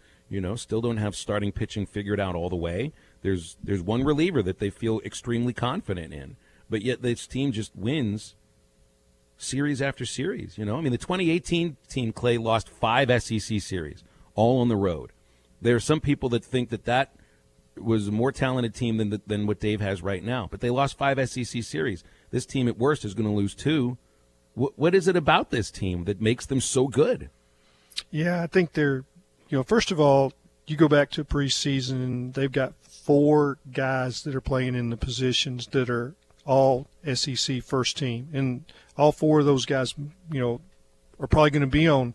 Speaker 9: Still don't have starting pitching figured out all the way. There's one reliever that they feel extremely confident in, but yet this team just wins series after series. I mean, the 2018 team, Clay, lost 5 SEC series, all on the road. There are some people that think that was a more talented team than what Dave has right now, but they lost 5 SEC series. This team, at worst, is going to lose 2. What is it about this team that makes them so good?
Speaker 3: Yeah, I think they're, first of all, you go back to preseason, and they've got 4 guys that are playing in the positions that are all SEC first team. And all 4 of those guys, are probably going to be on,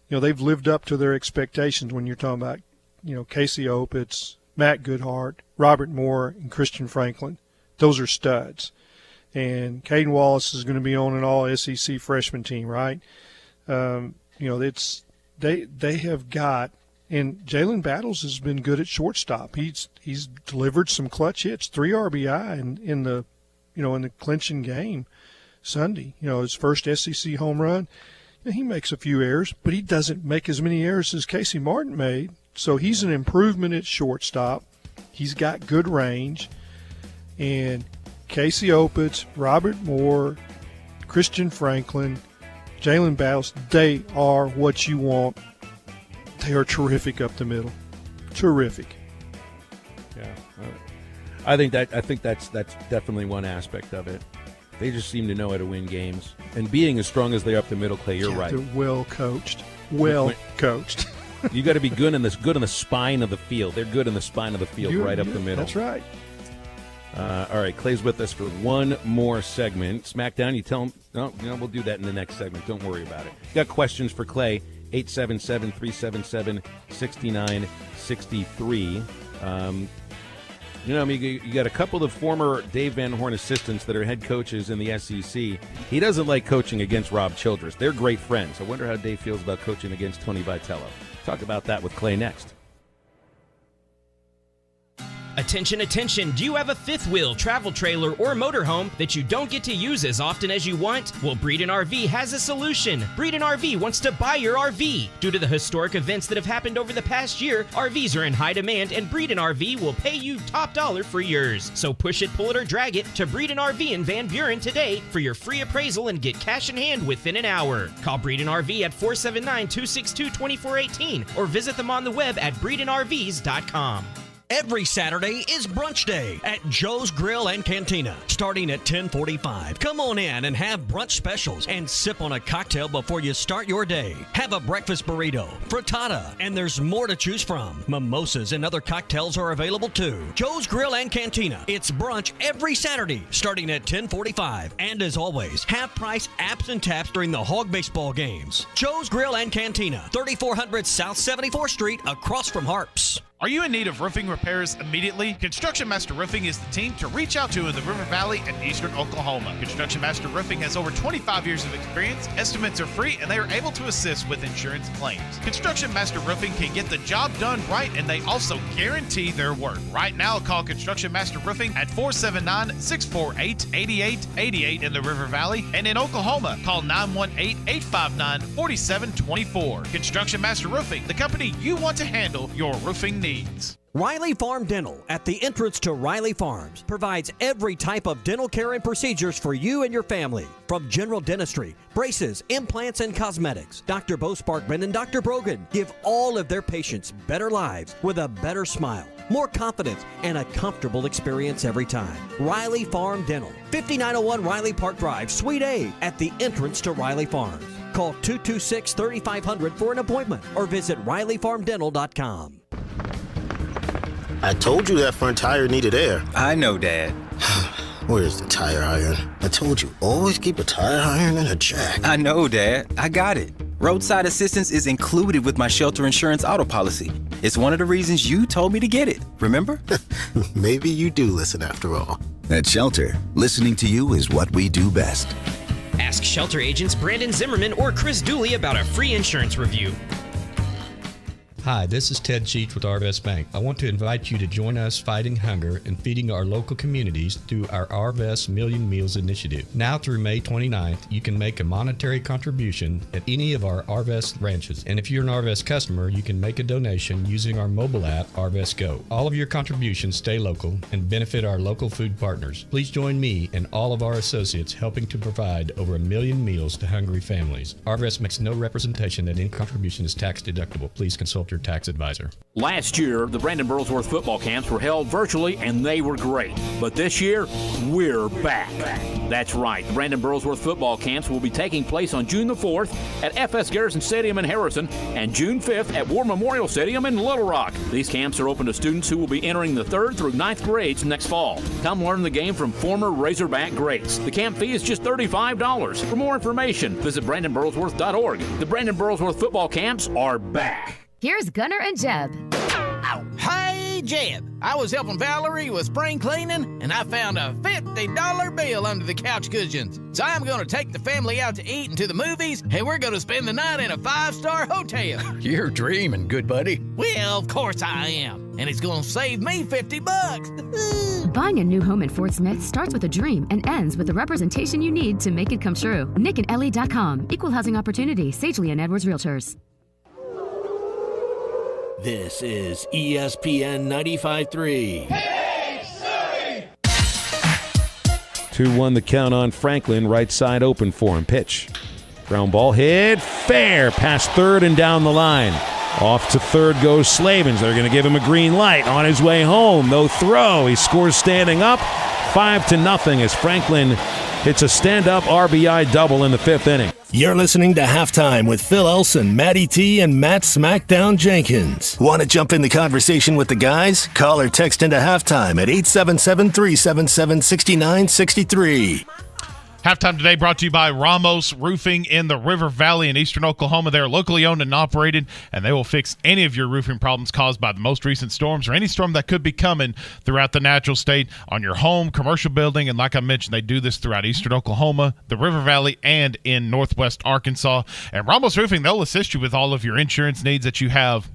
Speaker 3: they've lived up to their expectations when you're talking about, Casey Opitz, Matt Goodhart, Robert Moore, and Christian Franklin. Those are studs. And Caden Wallace is going to be on an all SEC freshman team, right? It's they have got, and Jalen Battles has been good at shortstop. He's delivered some clutch hits, 3 RBI in the clinching game Sunday. His first SEC home run. And he makes a few errors, but he doesn't make as many errors as Casey Martin made. So he's an improvement at shortstop. He's got good range. And Casey Opitz, Robert Moore, Christian Franklin, Jalen Battles, they are what you want They are terrific up the middle. Terrific.
Speaker 9: Yeah. I think that's definitely one aspect of it. They just seem to know how to win games. And being as strong as they are up the middle, Clay, you're right.
Speaker 3: They're well coached. Well coached.
Speaker 9: You got to be good in the spine of the field. They're good in the spine of the field, right up the middle.
Speaker 3: That's right.
Speaker 9: All right, Clay's with us for one more segment. SmackDown, you tell him. No, we'll do that in the next segment. Don't worry about it. You got questions for Clay? 877-377-6963. You got a couple of former Dave Van Horn assistants that are head coaches in the SEC. He doesn't like coaching against Rob Childress. They're great friends. I wonder how Dave feels about coaching against Tony Vitello. Talk about that with Clay next.
Speaker 4: Attention, attention. Do you have a fifth wheel, travel trailer, or motorhome that you don't get to use as often as you want? Well, Breeden RV has a solution. Breeden RV wants to buy your RV. Due to the historic events that have happened over the past year, RVs are in high demand, and Breeden RV will pay you top dollar for yours. So push it, pull it, or drag it to Breeden RV in Van Buren today for your free appraisal and get cash in hand within an hour. Call Breeden RV at 479-262-2418 or visit them on the web at breedenrvs.com.
Speaker 18: Every Saturday is brunch day at Joe's Grill and Cantina, starting at 10:45. Come on in and have brunch specials and sip on a cocktail before you start your day. Have a breakfast burrito, frittata, and there's more to choose from. Mimosas and other cocktails are available too. Joe's Grill and Cantina. It's brunch every Saturday, starting at 10:45. And as always, half price apps and taps during the Hawg baseball games. Joe's Grill and Cantina, 3400 South 74th Street, across from Harps.
Speaker 10: Are you in need of roofing repairs immediately? Construction Master Roofing is the team to reach out to in the River Valley and Eastern Oklahoma. Construction Master Roofing has over 25 years of experience. Estimates are free, and they are able to assist with insurance claims. Construction Master Roofing can get the job done right, and they also guarantee their work. Right now, call Construction Master Roofing at 479-648-8888 in the River Valley, and in Oklahoma, call 918-859-4724. Construction Master Roofing, the company you want to handle your roofing needs.
Speaker 18: Riley Farm Dental, at the entrance to Riley Farms, provides every type of dental care and procedures for you and your family. From general dentistry, braces, implants, and cosmetics, Dr. Bo Sparkman and Dr. Brogan give all of their patients better lives with a better smile, more confidence, and a comfortable experience every time. Riley Farm Dental, 5901 Riley Park Drive, Suite A, at the entrance to Riley Farms. Call 226-3500 for an appointment or visit RileyFarmDental.com.
Speaker 5: I told you that front tire needed air.
Speaker 6: I know, Dad.
Speaker 5: Where's the tire iron? I told you, always keep a tire iron and a jack.
Speaker 6: I know, Dad. I got it. Roadside assistance is included with my shelter insurance auto policy. It's one of the reasons you told me to get it, remember?
Speaker 5: Maybe you do listen after all.
Speaker 7: At Shelter, listening to you is what we do best.
Speaker 4: Ask Shelter agents Brandon Zimmerman or Chris Dooley about a free insurance review.
Speaker 8: Hi, this is Ted Cheech with Arvest Bank. I want to invite you to join us fighting hunger and feeding our local communities through our Arvest Million Meals Initiative. Now through May 29th, you can make a monetary contribution at any of our Arvest ranches. And if you're an Arvest customer, you can make a donation using our mobile app, Arvest Go. All of your contributions stay local and benefit our local food partners. Please join me and all of our associates helping to provide over 1 million meals to hungry families. Arvest makes no representation that any contribution is tax deductible. Please consult your tax advisor.
Speaker 26: Last year, the Brandon Burlsworth football camps were held virtually, and they were great. But this year, we're back. That's right. The Brandon Burlsworth football camps will be taking place on June the 4th at FS Garrison Stadium in Harrison and June 5th at War Memorial Stadium in Little Rock. These camps are open to students who will be entering the 3rd through 9th grades next fall. Come learn the game from former Razorback greats. The camp fee is just $35. For more information, visit BrandonBurlsworth.org. The Brandon Burlsworth football camps are back.
Speaker 27: Here's Gunner and Jeb.
Speaker 14: Hey, Jeb. I was helping Valerie with spring cleaning, and I found a $50 bill under the couch cushions. So I'm going to take the family out to eat and to the movies, and we're going to spend the night in a 5-star hotel.
Speaker 28: You're dreaming, good buddy.
Speaker 14: Well, of course I am. And it's going to save me $50.
Speaker 27: Buying a new home in Fort Smith starts with a dream and ends with the representation you need to make it come true. NickandEllie.com. Equal housing opportunity. Sagely and Edwards Realtors.
Speaker 2: This is ESPN 95.3.
Speaker 9: 2-1 the count on Franklin. Right side open for him. Pitch. Ground ball hit. Fair. Past third and down the line. Off to third goes Slavens. They're going to give him a green light on his way home. No throw. He scores standing up 5-0 as Franklin hits a stand-up RBI double in the 5th inning.
Speaker 2: You're listening to Halftime with Phil Elson, Matty T, and Matt Smackdown Jenkins. Want to jump in the conversation with the guys? Call or text into Halftime at 877-377-6963.
Speaker 10: Halftime today brought to you by Ramos Roofing in the River Valley in eastern Oklahoma. They're locally owned and operated, and they will fix any of your roofing problems caused by the most recent storms or any storm that could be coming throughout the natural state on your home, commercial building. And like I mentioned, they do this throughout eastern Oklahoma, the River Valley, and in northwest Arkansas. And Ramos Roofing, they'll assist you with all of your insurance needs that you have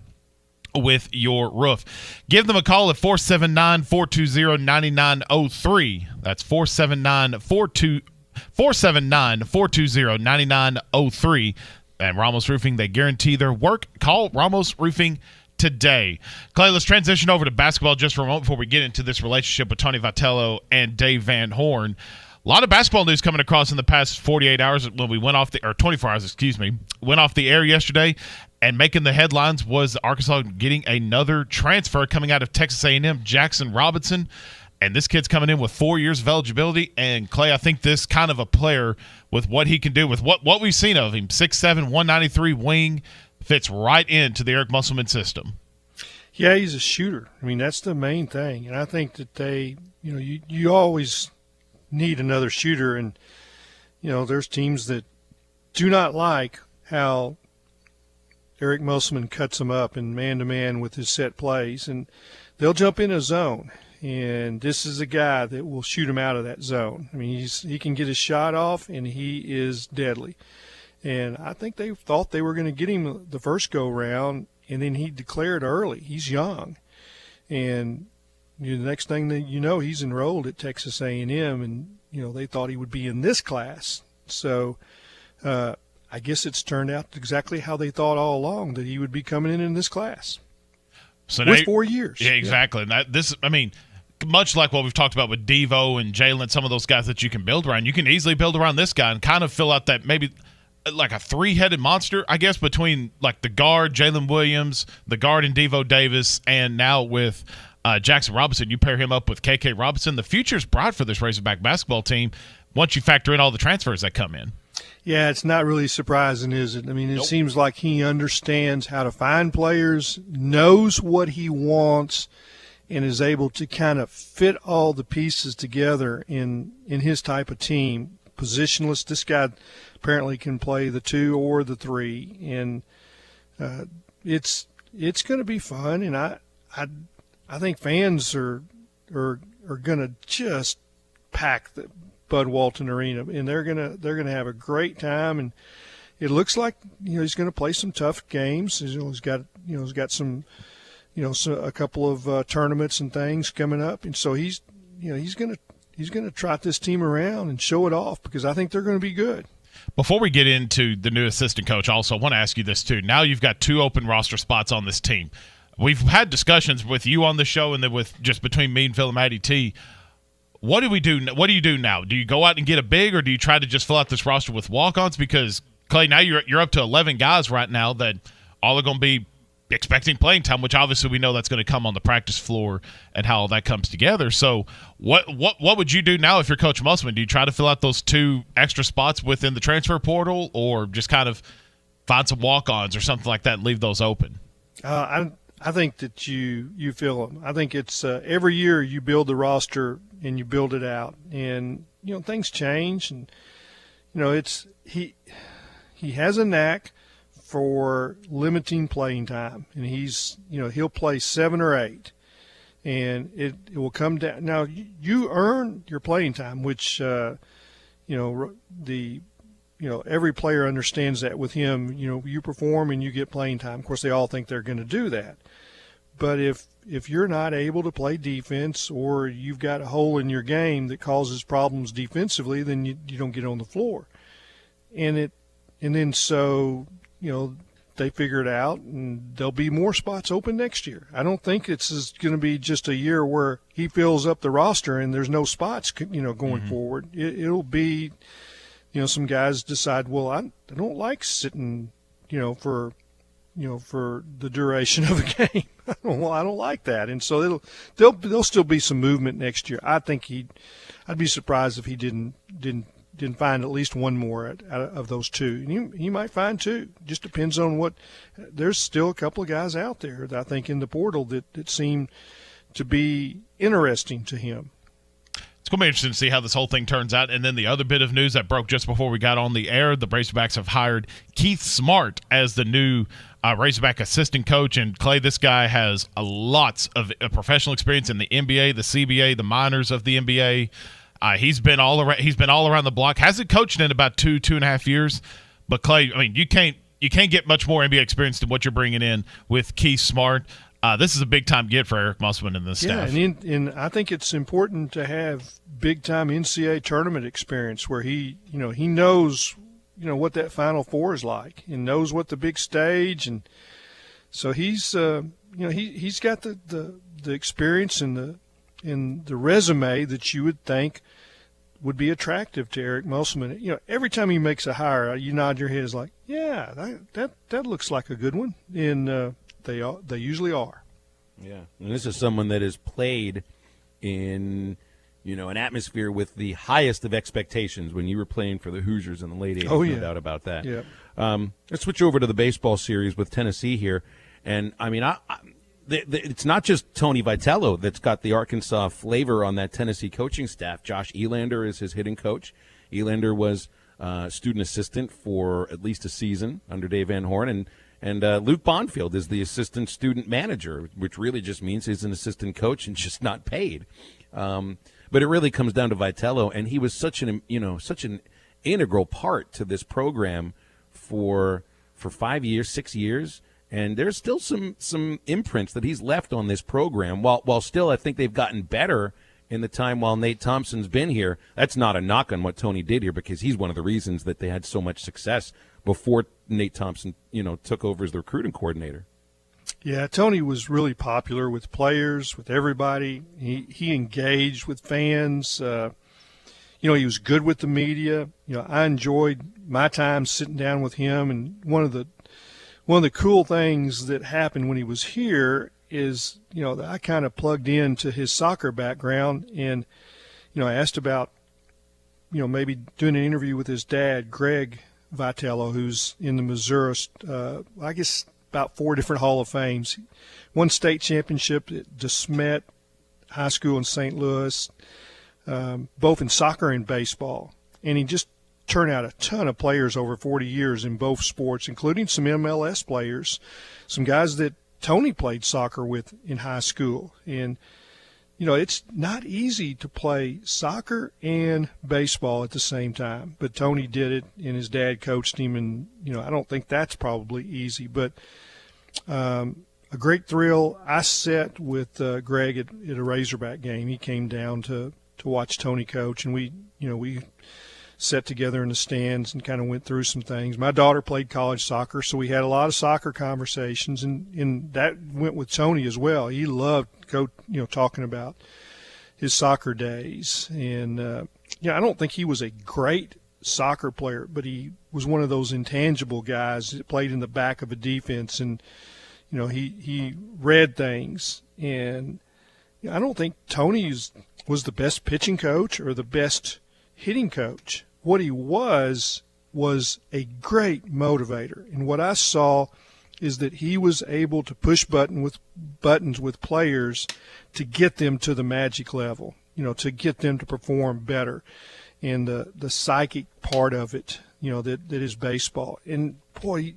Speaker 10: with your roof. Give them a call at 479-420-9903. That's 479-420-9903. And Ramos Roofing, they guarantee their work. Call Ramos Roofing today. Clay, let's transition over to basketball just for a moment before we get into this relationship with Tony Vitello and Dave Van Horn. A lot of basketball news coming across in the past 48 hours when we went off the, or 24 hours, excuse me, went off the air yesterday, and making the headlines was Arkansas getting another transfer coming out of Texas A&M, Jackson Robinson. And this kid's coming in with 4 years of eligibility. And, Clay, I think this kind of a player with what he can do, with what we've seen of him, 6'7", 193 wing, fits right into the Eric Musselman system.
Speaker 3: Yeah, he's a shooter. I mean, that's the main thing. And I think that they, you always need another shooter. And, there's teams that do not like how Eric Musselman cuts them up in man-to-man with his set plays. And they'll jump in a zone. And this is a guy that will shoot him out of that zone. I mean, he can get his shot off, and he is deadly. And I think they thought they were going to get him the first go-round, and then he declared early. He's young. And the next thing that he's enrolled at Texas A&M, and, they thought he would be in this class. So I guess it's turned out exactly how they thought all along, that he would be coming in this class.
Speaker 10: So
Speaker 3: with 4 years.
Speaker 10: Yeah, exactly. Yeah. And much like what we've talked about with Devo and Jalen, some of those guys that you can build around, you can easily build around this guy and kind of fill out that maybe like a three-headed monster, I guess, between like the guard, Jalen Williams, the guard and Devo Davis, and now with Jackson Robinson. You pair him up with KK Robinson. The future's bright for this Razorback basketball team once you factor in all the transfers that come in.
Speaker 3: Yeah, it's not really surprising, is it? I mean, it seems like he understands how to find players, knows what he wants, and is able to kind of fit all the pieces together in his type of team. Positionless. This guy apparently can play the 2 or the 3, and it's going to be fun. And I think fans are going to just pack the Bud Walton Arena, and they're gonna have a great time. And it looks like he's going to play some tough games. He's got some a couple of tournaments and things coming up, and so he's going to trot this team around and show it off, because I think they're going to be good.
Speaker 10: Before we get into the new assistant coach, also I want to ask you this too. Now you've got 2 open roster spots on this team. We've had discussions with you on the show and then with just between me and Phil and Matty T. What do we do? What do you do now? Do you go out and get a big, or do you try to just fill out this roster with walk-ons? Because, Clay, now you're up to 11 guys right now that all are going to be expecting playing time, which obviously we know that's going to come on the practice floor and how all that comes together. So what would you do now if you're Coach Musselman? Do you try to fill out those 2 extra spots within the transfer portal, or just kind of find some walk-ons or something like that and leave those open?
Speaker 3: I think that you fill them. I think it's every year you build the roster and you build it out, and things change, and it's he has a knack for limiting playing time, and he'll play 7 or 8, and it will come down. Now you earn your playing time, which every player understands that with him. You perform and you get playing time. Of course, they all think they're going to do that. But if you're not able to play defense, or you've got a hole in your game that causes problems defensively, then you don't get on the floor. And then they figure it out, and there'll be more spots open next year. I don't think it's going to be just a year where he fills up the roster and there's no spots, going forward. It'll be, some guys decide, well, I don't like sitting, for for the duration of a game. I don't like that, and so there'll still be some movement next year. I think I'd be surprised if he didn't find at least one more out of those two. And he might find two. Just depends on what. There's still a couple of guys out there that I think in the portal that seem to be interesting to him.
Speaker 10: It's going to be interesting to see how this whole thing turns out. And then the other bit of news that broke just before we got on the air, the Razorbacks have hired Keith Smart as the new Razorback assistant coach. And, Clay, this guy has lots of professional experience in the NBA, the CBA, the minors of the NBA. He's been all around. He's been all around the block. Hasn't coached in about 2.5 years. But, Clay, I mean, you can't get much more NBA experience than what you're bringing in with Keith Smart. This is a big-time get for Eric Musselman and the staff.
Speaker 3: Yeah, and I think it's important to have big-time NCAA tournament experience where he knows, what that Final Four is like and knows what the big stage. And so he's got the experience and the resume that you would think would be attractive to Eric Musselman. Every time he makes a hire, you nod your head is like, yeah, that looks like a good one. And they usually are.
Speaker 9: Yeah, and this is someone that has played in, an atmosphere with the highest of expectations when you were playing for the Hoosiers in the late 80s.
Speaker 3: Oh, yeah.
Speaker 9: No doubt about that.
Speaker 3: Yeah.
Speaker 9: Let's switch over to the baseball series with Tennessee here. And, I mean, it's not just Tony Vitello that's got the Arkansas flavor on that Tennessee coaching staff. Josh Elander is his hitting coach. Elander was student assistant for at least a season under Dave Van Horn, and Luke Bonfield is the assistant student manager, which really just means he's an assistant coach and just not paid. But it really comes down to Vitello, and he was such an integral part to this program for 5 years, 6 years. And there's still some imprints that he's left on this program. While still, I think they've gotten better in the time while Nate Thompson's been here. That's not a knock on what Tony did here, because he's one of the reasons that they had so much success before Nate Thompson, took over as the recruiting coordinator.
Speaker 3: Yeah, Tony was really popular with players, with everybody. He engaged with fans. He was good with the media. I enjoyed my time sitting down with him. And one of the cool things that happened when he was here is, that I kind of plugged into his soccer background, and, I asked about, maybe doing an interview with his dad, Greg Vitello, who's in the Missouri, I guess about 4 different Hall of Fames. Won state championship at DeSmet High School in St. Louis, both in soccer and baseball. And he just turned out a ton of players over 40 years in both sports, including some MLS players, some guys that Tony played soccer with in high school. And, it's not easy to play soccer and baseball at the same time, but Tony did it, and his dad coached him, and, I don't think that's probably easy. But a great thrill. I sat with Greg at a Razorback game. He came down to watch Tony coach, and we sat together in the stands and kind of went through some things. My daughter played college soccer, so we had a lot of soccer conversations, and that went with Tony as well. He loved talking about his soccer days. And, I don't think he was a great soccer player, but he was one of those intangible guys that played in the back of a defense, and, he read things. And I don't think Tony was the best pitching coach or the best hitting coach. What he was a great motivator. And what I saw is that he was able to push buttons with players to get them to the magic level, to get them to perform better. And the psychic part of it, that is baseball. And, boy,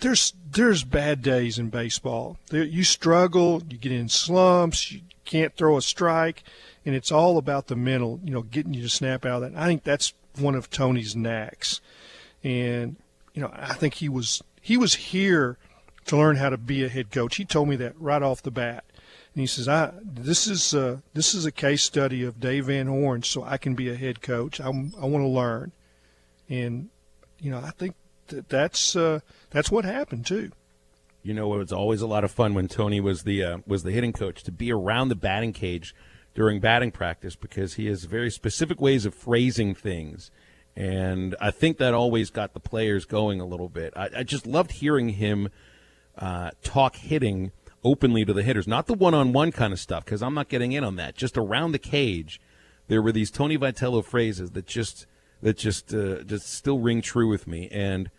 Speaker 3: there's bad days in baseball. You struggle, you get in slumps, you can't throw a strike, and it's all about the mental, getting you to snap out of that. I think that's one of Tony's knacks. And, I think he was here to learn how to be a head coach. He told me that right off the bat. And he says, this is a case study of Dave Van Horn, so I can be a head coach. I want to learn. And, I think that's what happened too.
Speaker 9: It was always a lot of fun when Tony was the hitting coach, to be around the batting cage during batting practice, because he has very specific ways of phrasing things. And I think that always got the players going a little bit. I just loved hearing him talk hitting openly to the hitters, not the one-on-one kind of stuff, because I'm not getting in on that. Just around the cage, there were these Tony Vitello phrases that just still ring true with me. And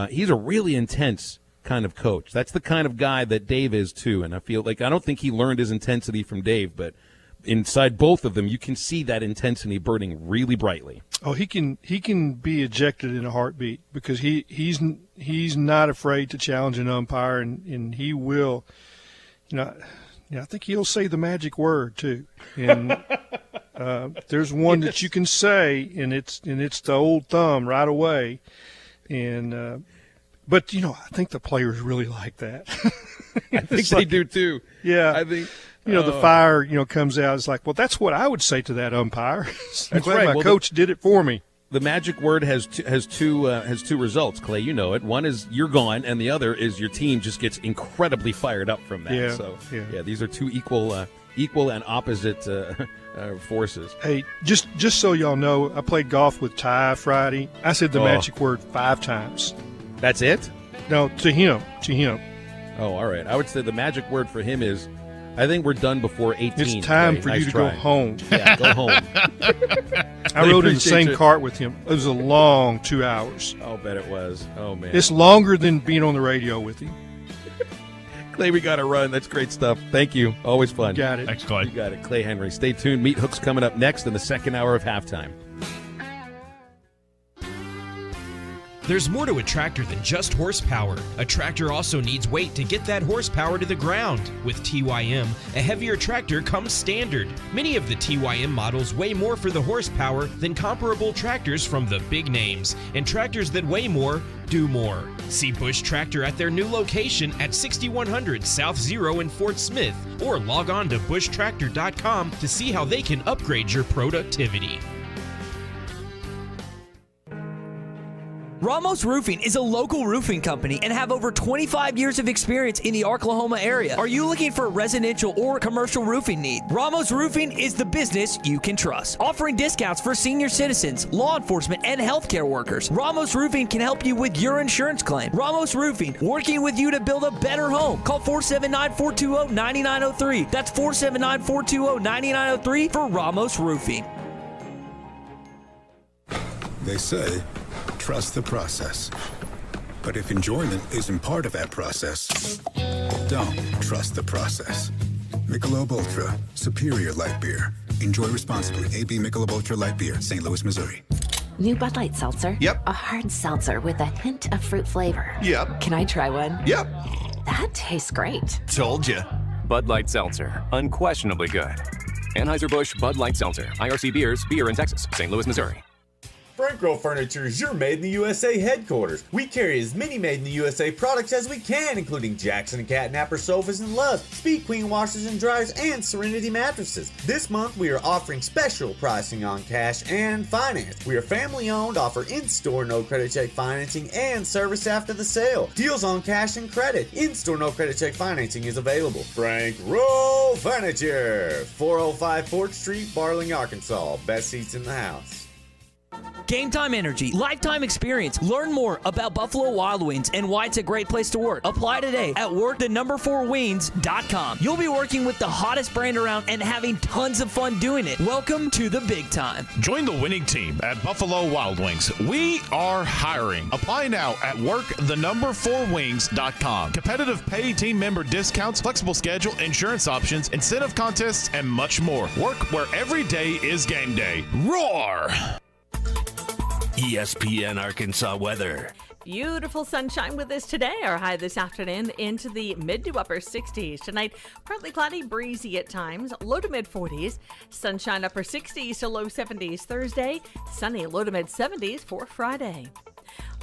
Speaker 9: he's a really intense kind of coach. That's the kind of guy that Dave is too. And I feel like I don't think he learned his intensity from Dave, but inside both of them, you can see that intensity burning really brightly.
Speaker 3: Oh, he can be ejected in a heartbeat because he's not afraid to challenge an umpire, and he will. I think he'll say the magic word too. And there's one that you can say, and it's the old thumb right away. And but I think the players really like that.
Speaker 9: I think they do too.
Speaker 3: Yeah,
Speaker 9: I think.
Speaker 3: The fire, comes out. It's like, well, that's what I would say to that umpire. I'm glad
Speaker 9: right.
Speaker 3: my coach did it for me.
Speaker 9: The magic word has two results, Clay. You know it. One is you're gone, and the other is your team just gets incredibly fired up from that.
Speaker 3: Yeah,
Speaker 9: so
Speaker 3: yeah.
Speaker 9: These are two equal and opposite forces.
Speaker 3: Hey, just so y'all know, I played golf with Ty Friday. I said the magic word 5 times.
Speaker 9: That's it?
Speaker 3: No, to him.
Speaker 9: Oh, all right. I would say the magic word for him is, I think we're done before 18.
Speaker 3: It's time for you to go home.
Speaker 9: Yeah, go home.
Speaker 3: I rode in the same cart with him. It was a long 2 hours.
Speaker 9: I'll bet it was. Oh, man.
Speaker 3: It's longer than being on the radio with him.
Speaker 9: Clay, we got to run. That's great stuff. Thank you. Always fun.
Speaker 3: You got it.
Speaker 10: Thanks, Clay.
Speaker 9: You got it. Clay Henry. Stay tuned. Meet Hooks coming up next in the second hour of halftime.
Speaker 4: There's more to a tractor than just horsepower. A tractor also needs weight to get that horsepower to the ground. With TYM, a heavier tractor comes standard. Many of the TYM models weigh more for the horsepower than comparable tractors from the big names, and tractors that weigh more do more. See Bush Tractor at their new location at 6100 South Zero in Fort Smith, or log on to bushtractor.com to see how they can upgrade your productivity.
Speaker 20: Ramos Roofing is a local roofing company and have over 25 years of experience in the Oklahoma area. Are you looking for a residential or commercial roofing need? Ramos Roofing is the business you can trust, offering discounts for senior citizens, law enforcement, and healthcare workers. Ramos Roofing can help you with your insurance claim. Ramos Roofing, working with you to build a better home. Call 479-420-9903. That's 479-420-9903 for Ramos Roofing.
Speaker 11: They say, trust the process. But if enjoyment isn't part of that process, don't trust the process. Michelob Ultra, superior light beer. Enjoy responsibly. AB Michelob Ultra Light Beer, St. Louis, Missouri.
Speaker 12: New Bud Light Seltzer?
Speaker 11: Yep.
Speaker 12: A hard seltzer with a hint of fruit flavor.
Speaker 11: Yep.
Speaker 12: Can I try one?
Speaker 11: Yep.
Speaker 12: That tastes great.
Speaker 13: Told ya. Bud Light Seltzer. Unquestionably good. Anheuser-Busch Bud Light Seltzer. IRC Beers. Beer in Texas. St. Louis, Missouri.
Speaker 15: Franco Furniture is your Made in the USA headquarters. We carry as many Made in the USA products as we can, including Jackson and Catnapper sofas and Love, Speed Queen washers and dryers, and Serenity mattresses. This month we are offering special pricing on cash and finance. We are family owned, offer in-store no credit check financing and service after the sale. Deals on cash and credit. In-store no credit check financing is available. Franco Furniture, 405 4th Street, Barling, Arkansas. Best seats in the house.
Speaker 20: Game Time Energy, lifetime experience. Learn more about Buffalo Wild Wings and why it's a great place to work. Apply today at workthe4wings.com. You'll be working with the hottest brand around and having tons of fun doing it. Welcome to the big time.
Speaker 10: Join the winning team at Buffalo Wild Wings. We are hiring. Apply now at workthe4wings.com. Competitive pay, team member discounts, flexible schedule, insurance options, incentive contests, and much more. Work where every day is game day. Roar!
Speaker 2: ESPN Arkansas weather.
Speaker 16: Beautiful sunshine with us today. Our high this afternoon into the mid to upper 60s. Tonight, partly cloudy, breezy at times, low to mid 40s. Sunshine upper 60s to low 70s Thursday. Sunny, low to mid 70s for Friday.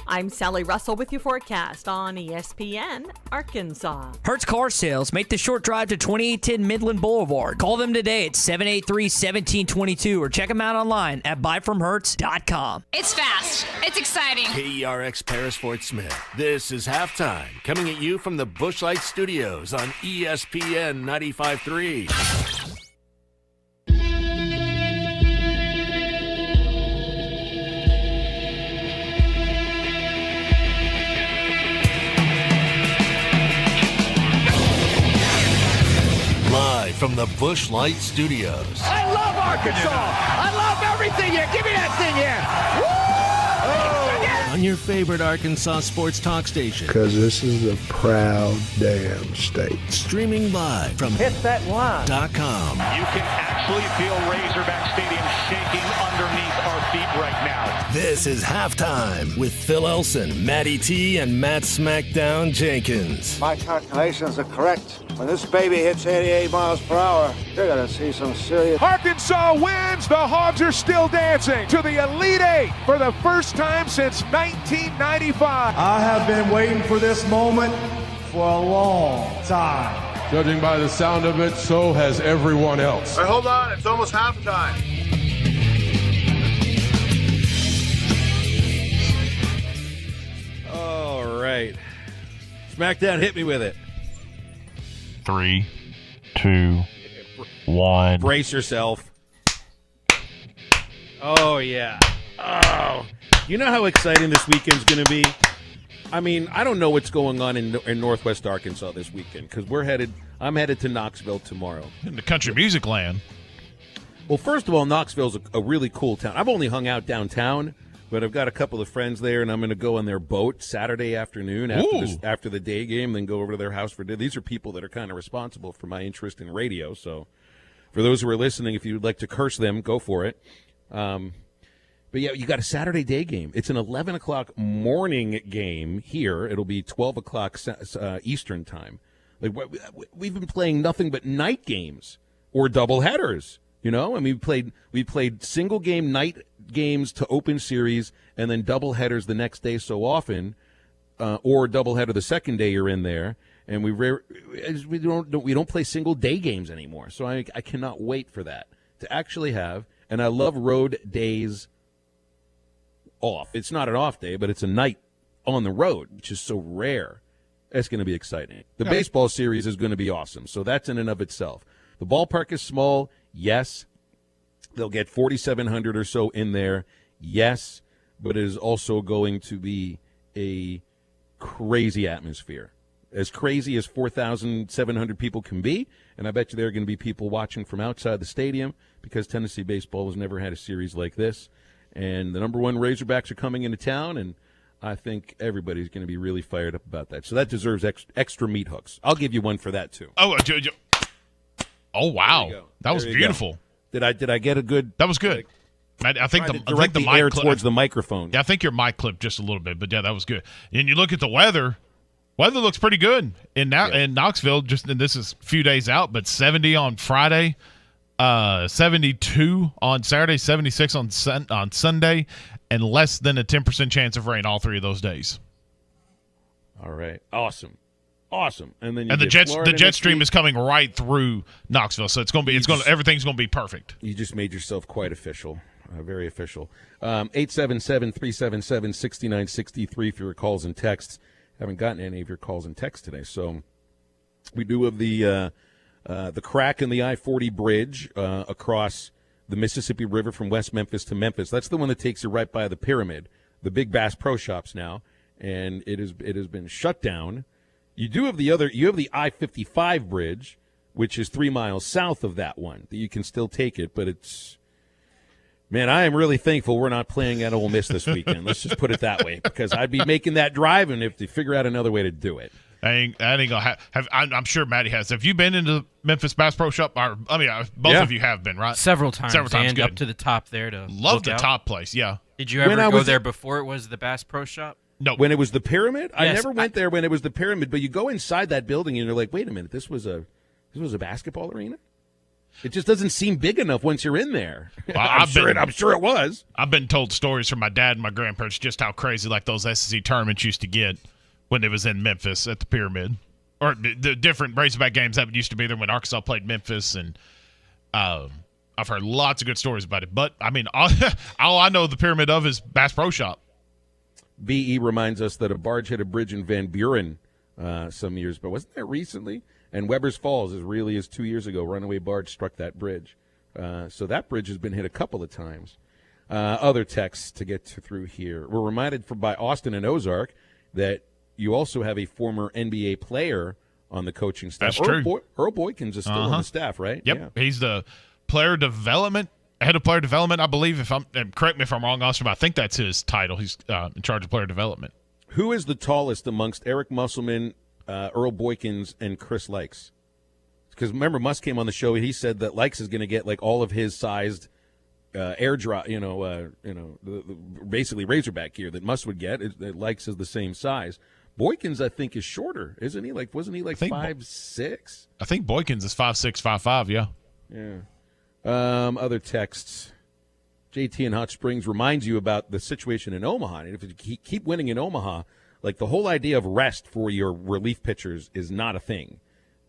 Speaker 16: I'm Sally Russell with your forecast on ESPN Arkansas.
Speaker 20: Hertz Car Sales. Make the short drive to 2810 Midland Boulevard. Call them today at 783-1722 or check them out online at buyfromhertz.com.
Speaker 17: It's fast. It's exciting.
Speaker 2: KERX Paris Fort Smith. This is halftime. Coming at you from the Busch Light Studios on ESPN 95.3. Busch Light Studios.
Speaker 1: I love Arkansas. I love everything here. Give me that thing here. Woo!
Speaker 2: On your favorite Arkansas sports talk station.
Speaker 18: Because this is a proud damn state.
Speaker 2: Streaming live from
Speaker 1: HitThatLine.com.
Speaker 19: You can actually feel Razorback Stadium shaking underneath our feet right now.
Speaker 2: This is Halftime with Phil Elson, Matty T, and Matt Smackdown Jenkins.
Speaker 21: My calculations are correct. When this baby hits 88 miles per hour, you're going to see some serious...
Speaker 22: Arkansas wins. The Hogs are still dancing to the Elite Eight for the first time since 1995.
Speaker 23: I have been waiting for this moment for a long time.
Speaker 24: Judging by the sound of it, so has everyone else.
Speaker 21: All right, hold on. It's almost halftime.
Speaker 9: All right. SmackDown, hit me with it.
Speaker 10: 3, 2, 1.
Speaker 9: Brace yourself. Oh, yeah. Oh. You know how exciting this weekend's going to be? I mean, I don't know what's going on in Northwest Arkansas this weekend because I'm headed to Knoxville tomorrow.
Speaker 10: In the country music land.
Speaker 9: Well, first of all, Knoxville's a really cool town. I've only hung out downtown, but I've got a couple of friends there, and I'm going to go on their boat Saturday afternoon after the day game, then go over to their house for dinner. These are people that are kind of responsible for my interest in radio. So for those who are listening, if you'd like to curse them, go for it. But, yeah, you got a Saturday day game. It's an 11 o'clock morning game here. It'll be 12 o'clock Eastern time. Like we've been playing nothing but night games or double headers. You know, I mean, we played single game night games to open series and then double headers the next day so often, or double header the second day you're in there. And we don't play single day games anymore. So I cannot wait for that to actually have. And I love road days off. It's not an off day, but it's a night on the road, which is so rare. It's going to be exciting. The baseball series is going to be awesome. So that's in and of itself. The ballpark is small. Yes. They'll get 4,700 or so in there. Yes. But it is also going to be a crazy atmosphere. As crazy as 4,700 people can be. And I bet you there are going to be people watching from outside the stadium because Tennessee baseball has never had a series like this. And the number one Razorbacks are coming into town, and I think everybody's going to be really fired up about that. So that deserves extra meat hooks. I'll give you one for that, too.
Speaker 10: Oh, wow. That was beautiful.
Speaker 9: Did I get a good?
Speaker 10: That was good. I think the mic
Speaker 9: air towards the microphone.
Speaker 10: Yeah, I think your mic clipped just a little bit, but yeah, that was good. And you look at the weather. Weather looks pretty good in Knoxville. And this is a few days out, but 70 on Friday, 72 on Saturday, 76 on Sunday, and less than a 10% chance of rain all three of those days.
Speaker 9: All right, awesome. And then
Speaker 10: the jet stream is coming right through Knoxville, so everything's going to be perfect.
Speaker 9: You just made yourself quite official. Very official. 877-377-6963 for your calls and texts. Haven't gotten any of your calls and texts today. So we do have the crack in the I-40 bridge across the Mississippi River from West Memphis to Memphis. That's the one that takes you right by the pyramid, the big Bass Pro Shops now, and it has been shut down. You have the I-55 bridge, which is 3 miles south of that one. You can still take it, but it's... Man, I am really thankful we're not playing at Ole Miss this weekend. Let's just put it that way, because I'd be making that drive and have to figure out another way to do it.
Speaker 10: I ain't gonna have. I'm sure Maddie has. Have you been into Memphis Bass Pro Shop? Both of you have been, right?
Speaker 25: Several times.
Speaker 10: And
Speaker 25: good. Up to the top there to
Speaker 10: love the
Speaker 25: out.
Speaker 10: top place. Yeah.
Speaker 25: Did you ever go there before it was the Bass Pro Shop?
Speaker 10: No.
Speaker 9: When it was the pyramid,
Speaker 25: yes,
Speaker 9: I never went there when it was the pyramid. But you go inside that building and you're like, wait a minute, this was a basketball arena. It just doesn't seem big enough once you're in there.
Speaker 10: Well,
Speaker 9: I'm sure it was.
Speaker 10: I've been told stories from my dad and my grandparents just how crazy like those SEC tournaments used to get when it was in Memphis at the pyramid. Or the different Razorback games that used to be there when Arkansas played Memphis, and I've heard lots of good stories about it. But, I mean, all I know the pyramid of is Bass Pro Shop.
Speaker 9: BE reminds us that a barge hit a bridge in Van Buren some years, but wasn't that recently? And Weber's Falls, as really as 2 years ago, runaway barge struck that bridge. So that bridge has been hit a couple of times. Other texts to get through here. We're reminded by Austin and Ozark that you also have a former NBA player on the coaching staff.
Speaker 10: That's true.
Speaker 9: Earl Boykins is still on the staff, right?
Speaker 10: Yep.
Speaker 9: Yeah.
Speaker 10: He's the player development, head of player development, I believe. Correct me if I'm wrong, Austin, but I think that's his title. He's in charge of player development.
Speaker 9: Who is the tallest amongst Eric Musselman, Earl Boykins, and Chris Likes? Because remember, Muss came on the show and he said that Likes is going to get like all of his sized air drop, basically Razorback gear that Muss would get. That Likes is the same size. Boykins, I think, is shorter, isn't he? Wasn't he 5'6"?
Speaker 10: I think Boykins is 5'6", 5'5", yeah.
Speaker 9: Yeah. Other texts. JT in Hot Springs reminds you about the situation in Omaha. And if you keep winning in Omaha, like the whole idea of rest for your relief pitchers is not a thing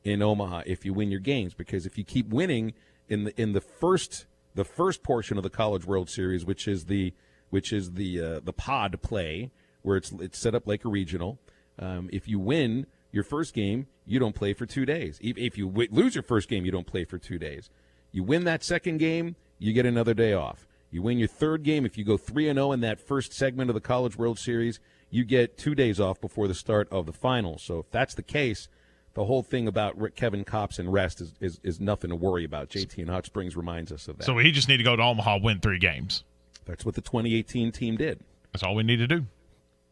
Speaker 9: in Omaha if you win your games, because if you keep winning in the first portion of the College World Series, which is the pod play where it's set up like a regional, if you win your first game, you don't play for 2 days. If you lose your first game, you don't play for 2 days. You win that second game, you get another day off. You win your third game, if you go 3-0 in that first segment of the College World Series, you get 2 days off before the start of the finals. So if that's the case, the whole thing about Kevin Kopps and rest is nothing to worry about. JT in Hot Springs reminds us of that.
Speaker 10: So we just need to go to Omaha, win 3 games.
Speaker 9: That's what the 2018 team did.
Speaker 10: That's all we need to do.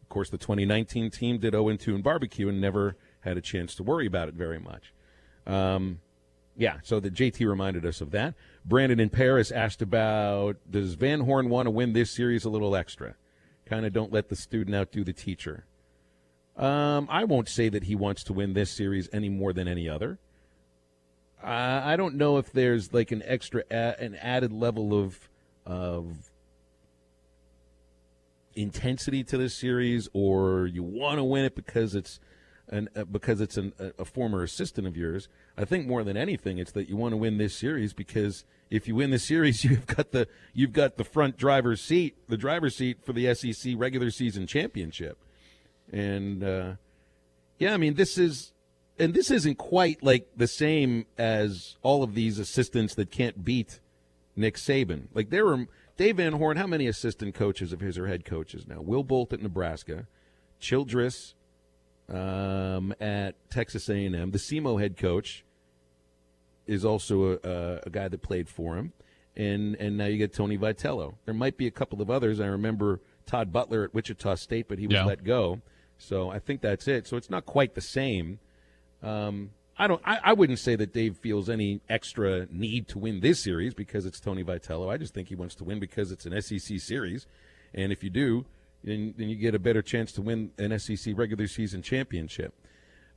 Speaker 9: Of course, the 2019 team did 0-2 in barbecue and never had a chance to worry about it very much. So the JT reminded us of that. Brandon in Paris asked about, does Van Horn want to win this series a little extra? Kind of don't let the student outdo the teacher. I won't say that he wants to win this series any more than any other. I don't know if there's like an added level of intensity to this series, or you want to win it because it's a former assistant of yours. I think more than anything, it's that you want to win this series because if you win the series, you've got the front driver's seat for the SEC regular season championship. And this isn't quite like the same as all of these assistants that can't beat Nick Saban. Like there were Dave Van Horn. How many assistant coaches of his are head coaches now? Will Bolt at Nebraska, Childress at Texas A&M. The SEMO head coach is also a guy that played for him, and now you get Tony Vitello. There might be a couple of others. I remember Todd Butler at Wichita State, but he was let go. So I think that's it. So it's not quite the same. I wouldn't say that Dave feels any extra need to win this series because it's Tony Vitello. I just think he wants to win because it's an SEC series, and if you do, then you get a better chance to win an SEC regular season championship.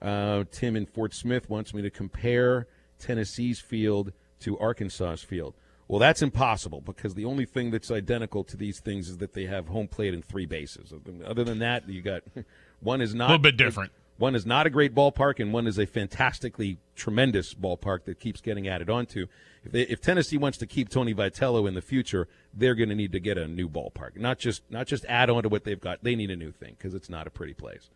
Speaker 9: Tim in Fort Smith wants me to compare Tennessee's field to Arkansas's field. Well, that's impossible because the only thing that's identical to these things is that they have home plate and 3 bases. Other than that, you got one is not
Speaker 10: a little bit different.
Speaker 9: One is not a great ballpark, and one is a fantastically tremendous ballpark that keeps getting added onto. If Tennessee wants to keep Tony Vitello in the future, they're going to need to get a new ballpark, not just add on to what they've got. They need a new thing because it's not a pretty place.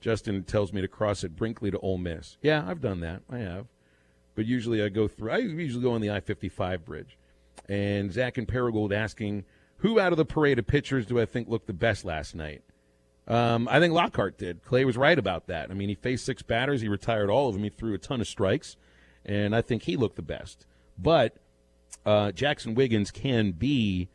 Speaker 9: Justin tells me to cross at Brinkley to Ole Miss. Yeah, I've done that. I have. But usually I usually go on the I-55 bridge. And Zach and Paragould asking, who out of the parade of pitchers do I think looked the best last night? I think Lockhart did. Clay was right about that. I mean, he faced 6 batters. He retired all of them. He threw a ton of strikes. And I think he looked the best. But Jackson Wiggins can be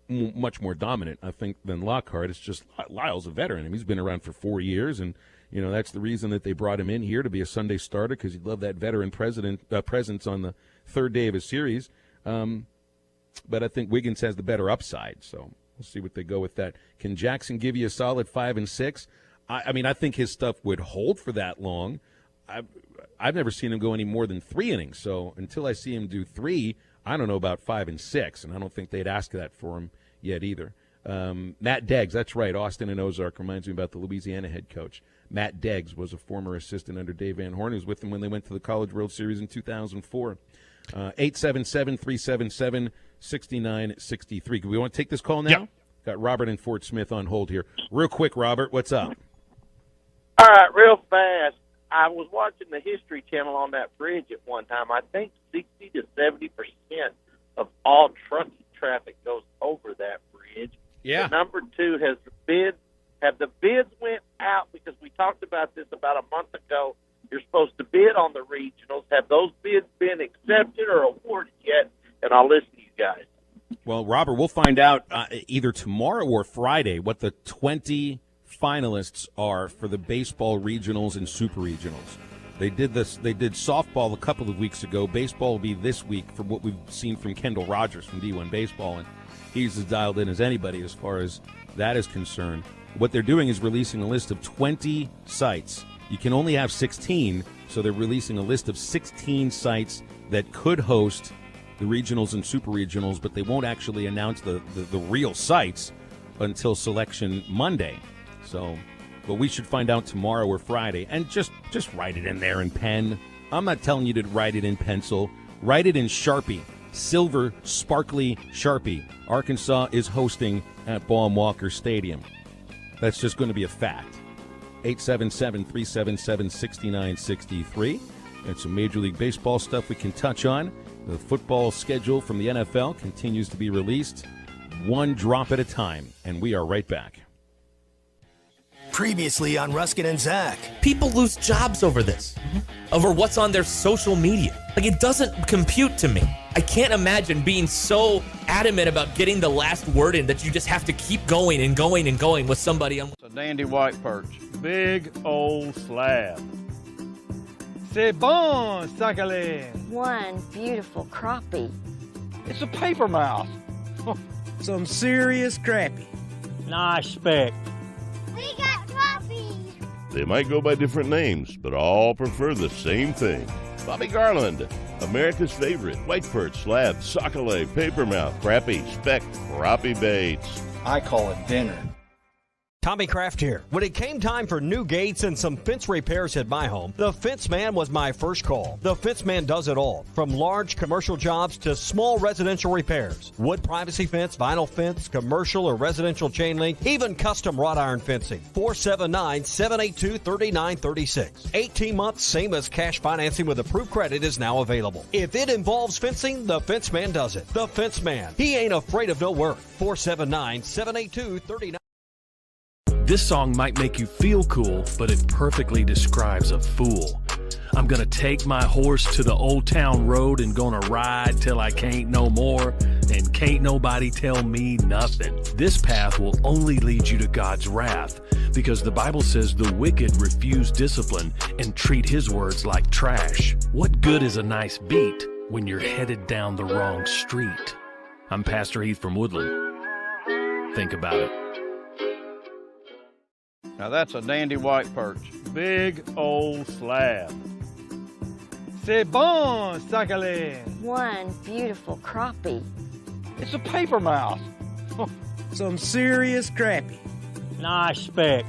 Speaker 9: much more dominant, I think, than Lockhart. It's just Lyle's a veteran. I mean, he's been around for 4 years, and that's the reason that they brought him in here to be a Sunday starter because he'd love that veteran presence on the third day of his series. But I think Wiggins has the better upside, so we'll see what they go with that. Can Jackson give you a solid 5 and 6? I mean, I think his stuff would hold for that long. I've never seen him go any more than 3 innings, so until I see him do 3, I don't know about 5 and 6, and I don't think they'd ask that for him yet either. Matt Deggs, that's right, Austin and Ozark reminds me about the Louisiana head coach. Matt Deggs was a former assistant under Dave Van Horn. He was with them when they went to the College World Series in 2004. 877-377-6963. Do we want to take this call now?
Speaker 10: Yep.
Speaker 9: Got Robert in Fort Smith on hold here. Real quick, Robert, what's up?
Speaker 5: All right, real fast. I was watching the History Channel on that bridge at one time. I think 60 to 70% of all trucking traffic goes over that bridge.
Speaker 9: Yeah.
Speaker 5: And number 2, have the bids went out? Because we talked about this about a month ago. You're Have those bids been accepted or awarded yet? And I'll listen to you guys.
Speaker 9: Well, Robert, we'll find out either tomorrow or Friday what the 20 finalists are for the baseball regionals and super regionals. They did softball a couple of weeks ago. Baseball will be this week from what we've seen from Kendall Rogers from D1 Baseball, and he's as dialed in as anybody as far as that is concerned. What they're doing is releasing a list of 20 sites. You can only have 16, so they're releasing a list of 16 sites that could host the regionals and super regionals, but they won't actually announce the real sites until selection Monday. So, but we should find out tomorrow or Friday, and just write it in there in pen. I'm not telling you to write it in pencil. Write it in Sharpie, silver, sparkly Sharpie. Arkansas is hosting at Baum-Walker Stadium. That's just going to be a fact. 877-377-6963. And some Major League Baseball stuff we can touch on. The football schedule from the NFL continues to be released one drop at a time, and we are right back.
Speaker 2: Previously on Ruskin and Zach.
Speaker 3: People lose jobs over this, over what's on their social media. Like, it doesn't compute to me. I can't imagine being so adamant about getting the last word in that you just have to keep going and going and going with somebody.
Speaker 6: It's a dandy white perch. Big old slab. C'est bon, sacalé.
Speaker 7: One beautiful crappie.
Speaker 6: It's a paper mouse.
Speaker 8: Some serious crappie.
Speaker 6: Nice speck.
Speaker 7: We got crappies.
Speaker 14: They might go by different names, but all prefer the same thing. Bobby Garland, America's favorite white perch, slab, sockeye, papermouth, crappie, speck, crappie baits.
Speaker 8: I call it dinner.
Speaker 26: Tommy Kraft here. When it came time for new gates and some fence repairs at my home, the Fence Man was my first call. The Fence Man does it all, from large commercial jobs to small residential repairs. Wood privacy fence, vinyl fence, commercial or residential chain link, even custom wrought iron fencing. 479-782-3936. 18 months, same as cash financing with approved credit is now available. If it involves fencing, the Fence Man does it. The Fence Man. He ain't afraid of no work. 479-782-3936.
Speaker 27: This song might make you feel cool, but it perfectly describes a fool. I'm gonna take my horse to the old town road and gonna ride till I can't no more, and can't nobody tell me nothing. This path will only lead you to God's wrath, because the Bible says the wicked refuse discipline and treat his words like trash. What good is a nice beat when you're headed down the wrong street? I'm Pastor Heath from Woodland. Think about it.
Speaker 6: Now that's a dandy white perch. Big old slab. C'est bon, sacalé.
Speaker 7: One beautiful crappie.
Speaker 6: It's a paper mouse.
Speaker 8: Some serious crappie.
Speaker 6: Nice speck.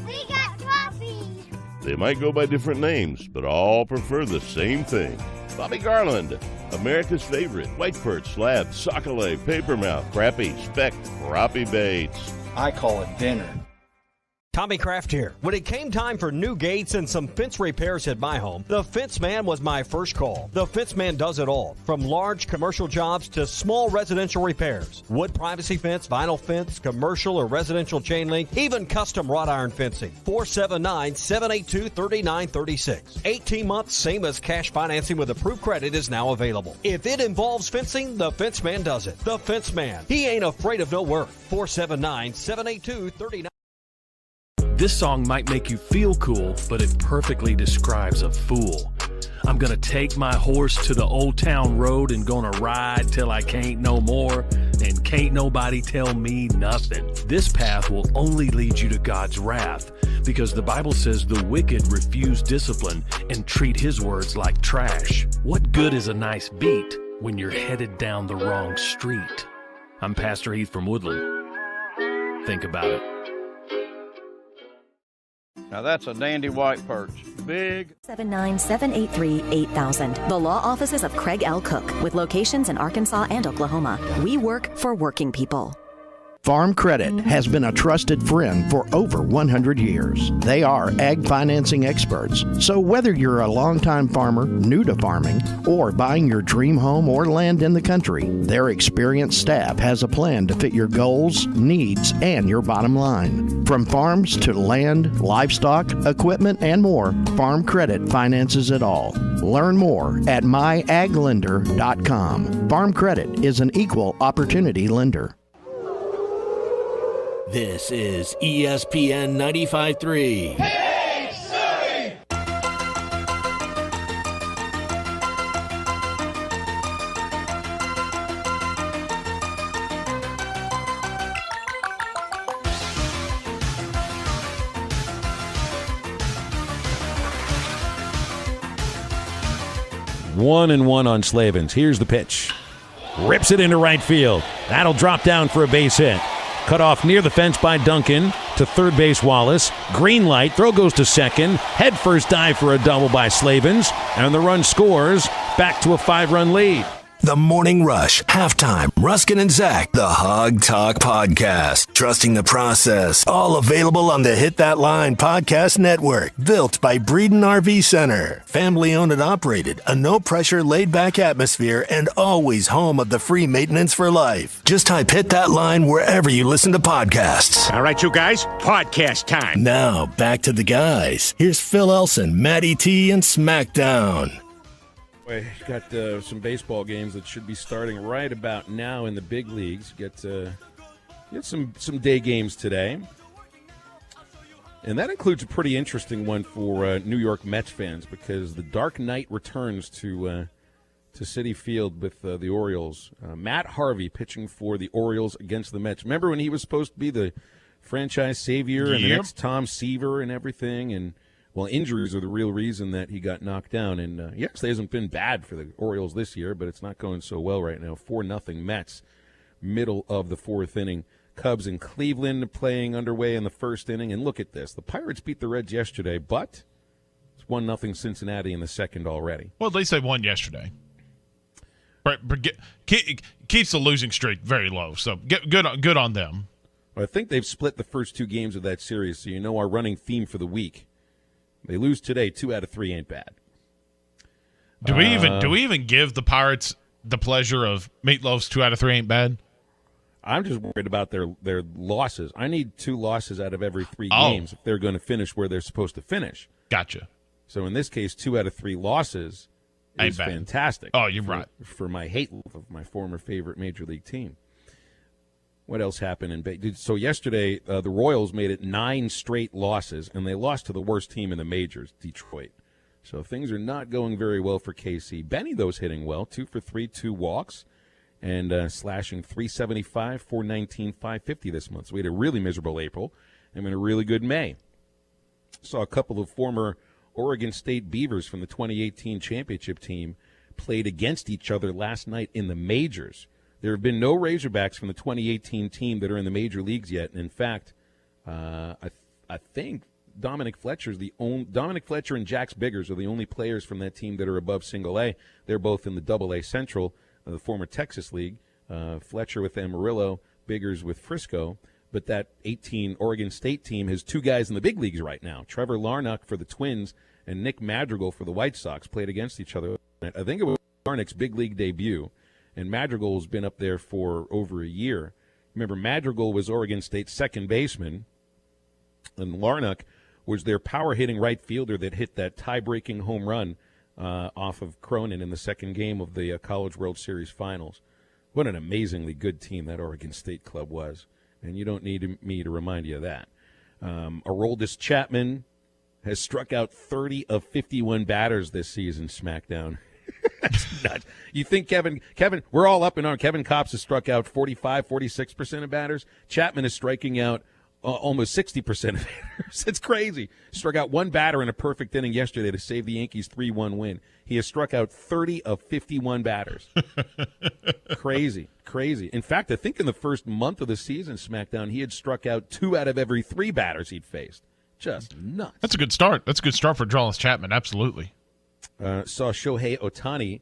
Speaker 7: We got crappies.
Speaker 14: They might go by different names, but all prefer the same thing. Bobby Garland, America's favorite white perch, slab, sockeye, papermouth, crappie, speck, crappie baits.
Speaker 8: I call it dinner.
Speaker 26: Tommy Kraft here. When it came time for new gates and some fence repairs at my home, the Fence Man was my first call. The Fence Man does it all, from large commercial jobs to small residential repairs. Wood privacy fence, vinyl fence, commercial or residential chain link, even custom wrought iron fencing. 479-782-3936. 18 months, same as cash financing with approved credit is now available. If it involves fencing, the Fence Man does it. The Fence Man. He ain't afraid of no work. 479-782-3936.
Speaker 27: This song might make you feel cool, but it perfectly describes a fool. I'm gonna take my horse to the old town road and gonna ride till I can't no more, and can't nobody tell me nothing. This path will only lead you to God's wrath, because the Bible says the wicked refuse discipline and treat his words like trash. What good is a nice beat when you're headed down the wrong street? I'm Pastor Heath from Woodland. Think about it.
Speaker 6: Now that's a dandy white perch. Big.
Speaker 28: 79783-8000. The law offices of Craig L. Cook, with locations in Arkansas and Oklahoma. We work for working people.
Speaker 4: Farm Credit has been a trusted friend for over 100 years. They are ag financing experts. So whether you're a longtime farmer, new to farming, or buying your dream home or land in the country, their experienced staff has a plan to fit your goals, needs, and your bottom line. From farms to land, livestock, equipment, and more, Farm Credit finances it all. Learn more at myaglender.com. Farm Credit is an equal opportunity lender.
Speaker 2: This is ESPN 95.3.
Speaker 1: Hey, Surrey!
Speaker 9: One and one on Slavens. Here's the pitch. Rips it into right field. That'll drop down for a base hit. Cut off near the fence by Duncan to third base Wallace. Green light. Throw goes to second. Head first dive for a double by Slavens. And the run scores. Back to a 5-run lead.
Speaker 2: The Morning Rush, Halftime, Ruskin and Zach, the Hog Talk Podcast. Trusting the process. All available on the Hit That Line Podcast Network. Built by Breeden RV Center. Family owned and operated. A no-pressure, laid-back atmosphere. And always home of the free maintenance for life. Just type Hit That Line wherever you listen to podcasts.
Speaker 11: All right, you guys, podcast time.
Speaker 2: Now, back to the guys. Here's Phil Elson, Matty T, and SmackDown.
Speaker 9: We got some baseball games that should be starting right about now in the big leagues. Get some day games today. And that includes a pretty interesting one for New York Mets fans because the Dark Knight returns to Citi Field with the Orioles. Matt Harvey pitching for the Orioles against the Mets. Remember when he was supposed to be the franchise savior and the next Tom Seaver and everything? And well, injuries are the real reason that he got knocked down. And he actually hasn't been bad for the Orioles this year, but it's not going so well right now. 4-0 Mets, middle of the fourth inning. Cubs in Cleveland playing underway in the first inning. And look at this. The Pirates beat the Reds yesterday, but it's 1-0 Cincinnati in the second already.
Speaker 10: Well, at least they won yesterday. Keeps the losing streak very low, so good on them.
Speaker 9: Well, I think they've split the first two games of that series, so you know our running theme for the week. They lose today. 2 out of 3 ain't bad.
Speaker 10: Do we even give the Pirates the pleasure of Meatloaf's 2 out of 3 ain't bad?
Speaker 9: I'm just worried about their losses. I need 2 losses out of every 3 games if they're going to finish where they're supposed to finish.
Speaker 10: Gotcha.
Speaker 9: So in this case, 2 out of 3 losses is fantastic.
Speaker 10: Oh, you're right.
Speaker 9: For my hate of my former favorite major league team. What else happened so yesterday, the Royals made it 9 straight losses, and they lost to the worst team in the majors, Detroit. So things are not going very well for KC. Benny, though, is hitting well, 2 for 3, 2 walks, and slashing 375, 419, 550 this month. So we had a really miserable April and a really good May. Saw a couple of former Oregon State Beavers from the 2018 championship team played against each other last night in the majors. There have been no Razorbacks from the 2018 team that are in the major leagues yet. And in fact, I think Dominic Fletcher and Jax Biggers are the only players from that team that are above single A. They're both in the Double A Central, the former Texas League. Fletcher with Amarillo, Biggers with Frisco. But that 18 Oregon State team has 2 guys in the big leagues right now. Trevor Larnach for the Twins and Nick Madrigal for the White Sox played against each other. I think it was Larnach's big league debut. And Madrigal's been up there for over a year. Remember, Madrigal was Oregon State's second baseman, and Larnach was their power-hitting right fielder that hit that tie-breaking home run off of Cronin in the second game of the College World Series Finals. What an amazingly good team that Oregon State club was, and you don't need me to remind you of that. Aroldis Chapman has struck out 30 of 51 batters this season, SmackDown. That's nuts. You think Kevin, we're all up in on Kevin Kopps has struck out 45, 46% of batters. Chapman is striking out almost 60% of batters. It's crazy. Struck out 1 batter in a perfect inning yesterday to save the Yankees' 3-1 win. He has struck out 30 of 51 batters. Crazy. In fact, I think in the first month of the season, SmackDown, he had struck out 2 out of every 3 batters he'd faced. Just nuts.
Speaker 10: That's a good start. That's a good start for Aroldis Chapman, absolutely.
Speaker 9: Saw Shohei Ohtani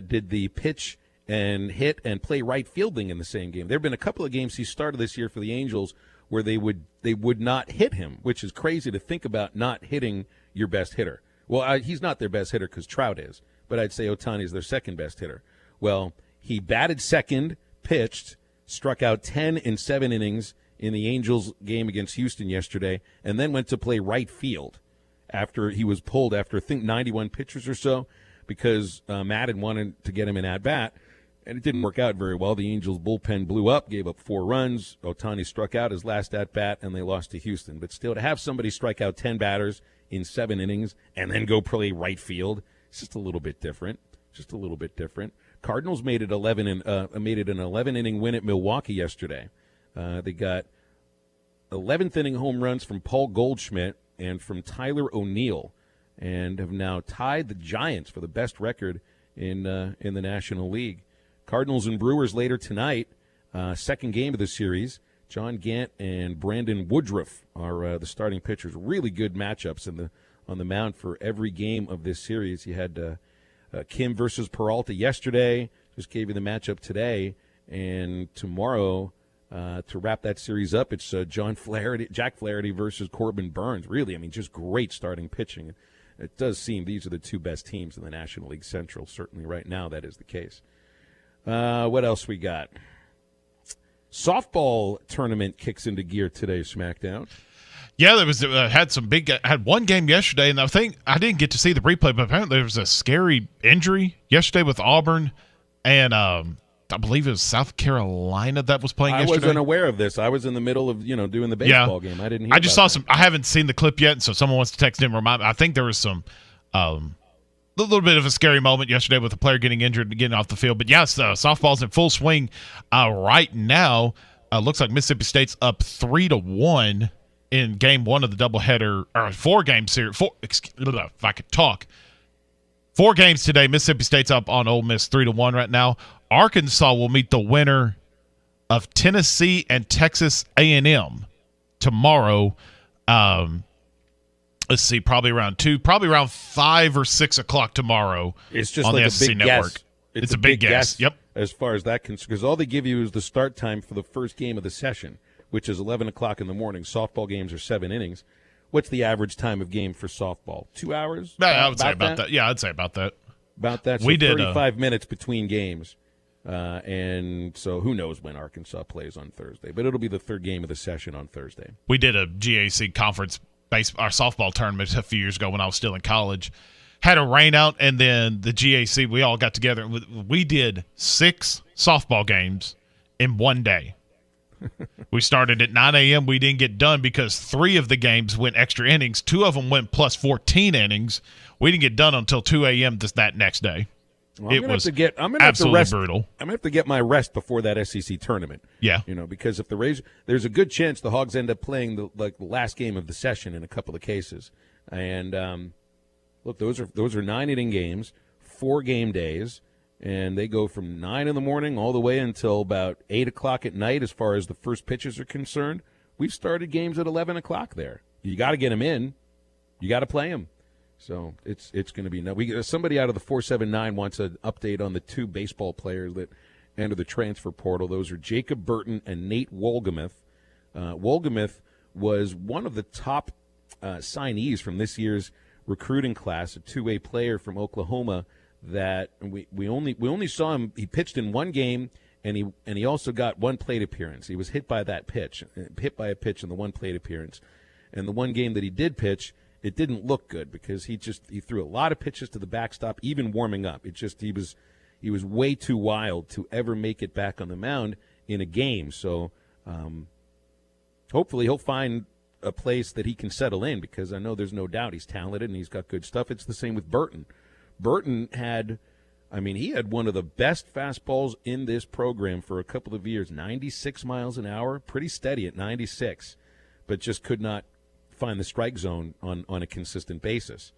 Speaker 9: did the pitch and hit and play right fielding in the same game. There have been a couple of games he started this year for the Angels where they would not hit him, which is crazy to think about, not hitting your best hitter. Well, he's not their best hitter because Trout is, but I'd say Ohtani is their second best hitter. Well, he batted second, pitched, struck out 10 in 7 innings in the Angels game against Houston yesterday, and then went to play right field after he was pulled after, I think, 91 pitches or so, because Madden wanted to get him an at-bat, and it didn't work out very well. The Angels' bullpen blew up, gave up 4 runs. Ohtani struck out his last at-bat, and they lost to Houston. But still, to have somebody strike out 10 batters in 7 innings and then go play right field, it's just a little bit different. Cardinals made it an 11-inning win at Milwaukee yesterday. They got 11th inning home runs from Paul Goldschmidt and from Tyler O'Neill, and have now tied the Giants for the best record in the National League. Cardinals and Brewers later tonight, second game of the series. John Gant and Brandon Woodruff are the starting pitchers. Really good matchups on the mound for every game of this series. You had Kim versus Peralta yesterday. Just gave you the matchup today, and tomorrow to wrap that series up, it's Jack Flaherty versus Corbin Burns. Really, I mean, just great starting pitching. It does seem these are the 2 best teams in the National League Central. Certainly right now that is the case. What else we got? Softball tournament kicks into gear today, SmackDown.
Speaker 10: Yeah, there was had one game yesterday, and I think I didn't get to see the replay, but apparently there was a scary injury yesterday with Auburn, and I believe it was South Carolina that was playing yesterday.
Speaker 9: I wasn't aware of this. I was in the middle of doing the baseball game. I didn't hear.
Speaker 10: I just saw some. I haven't seen the clip yet, so someone wants to text in and remind me. I think there was some. A little bit of a scary moment yesterday with a player getting injured and getting off the field. But, yes, softball's in full swing right now. Looks like Mississippi State's up 3-1 in game 1 of the doubleheader, or 4-game series. If I could talk. 4 games today. Mississippi State's up on Ole Miss 3-1 right now. Arkansas will meet the winner of Tennessee and Texas A&M tomorrow. Let's see, probably around 5 or 6 o'clock tomorrow.
Speaker 9: It's just
Speaker 10: on
Speaker 9: like
Speaker 10: the
Speaker 9: a
Speaker 10: SEC
Speaker 9: big
Speaker 10: network.
Speaker 9: guess.
Speaker 10: It's a big guess. Yep.
Speaker 9: As far as that concerned, because all they give you is the start time for the first game of the session, which is 11 o'clock in the morning. Softball games are 7 innings. What's the average time of game for softball? 2 hours?
Speaker 10: I would say about that. Yeah, I'd say about that.
Speaker 9: About that. So we did 35 minutes between games. And so who knows when Arkansas plays on Thursday. But it'll be the third game of the session on Thursday.
Speaker 10: We did a GAC conference our softball tournament a few years ago when I was still in college. Had a rain out, and then the GAC, we all got together. We did 6 softball games in one day. We started at 9 a.m. We didn't get done because 3 of the games went extra innings. 2 of them went plus 14 innings. We didn't get done until 2 a.m. that next day.
Speaker 9: Well, it was
Speaker 10: absolutely brutal.
Speaker 9: I'm going to have to get my rest before that SEC tournament.
Speaker 10: Yeah.
Speaker 9: Because if there's a good chance the Hogs end up playing the last game of the session in a couple of cases. And look, those are 9-inning games, 4 game days, and they go from 9 in the morning all the way until about 8 o'clock at night as far as the first pitches are concerned. We've started games at 11 o'clock there. You got to get them in. You got to play them. So it's going to be somebody out of the 479 wants an update on the 2 baseball players that enter the transfer portal. Those are Jacob Burton and Nate Wolgamuth. Wolgamuth was one of the top signees from this year's recruiting class, a 2-way player from Oklahoma that we only saw him. He pitched in 1 game, and he also got 1 plate appearance. He was hit by a pitch in the 1 plate appearance, and the 1 game that he did pitch, it didn't look good because he threw a lot of pitches to the backstop, even warming up. He was way too wild to ever make it back on the mound in a game. So hopefully he'll find a place that he can settle in, because I know there's no doubt he's talented and he's got good stuff. It's the same with Burton. Burton had one of the best fastballs in this program for a couple of years, 96 miles an hour, pretty steady at 96, but just could not find the strike zone on a consistent basis.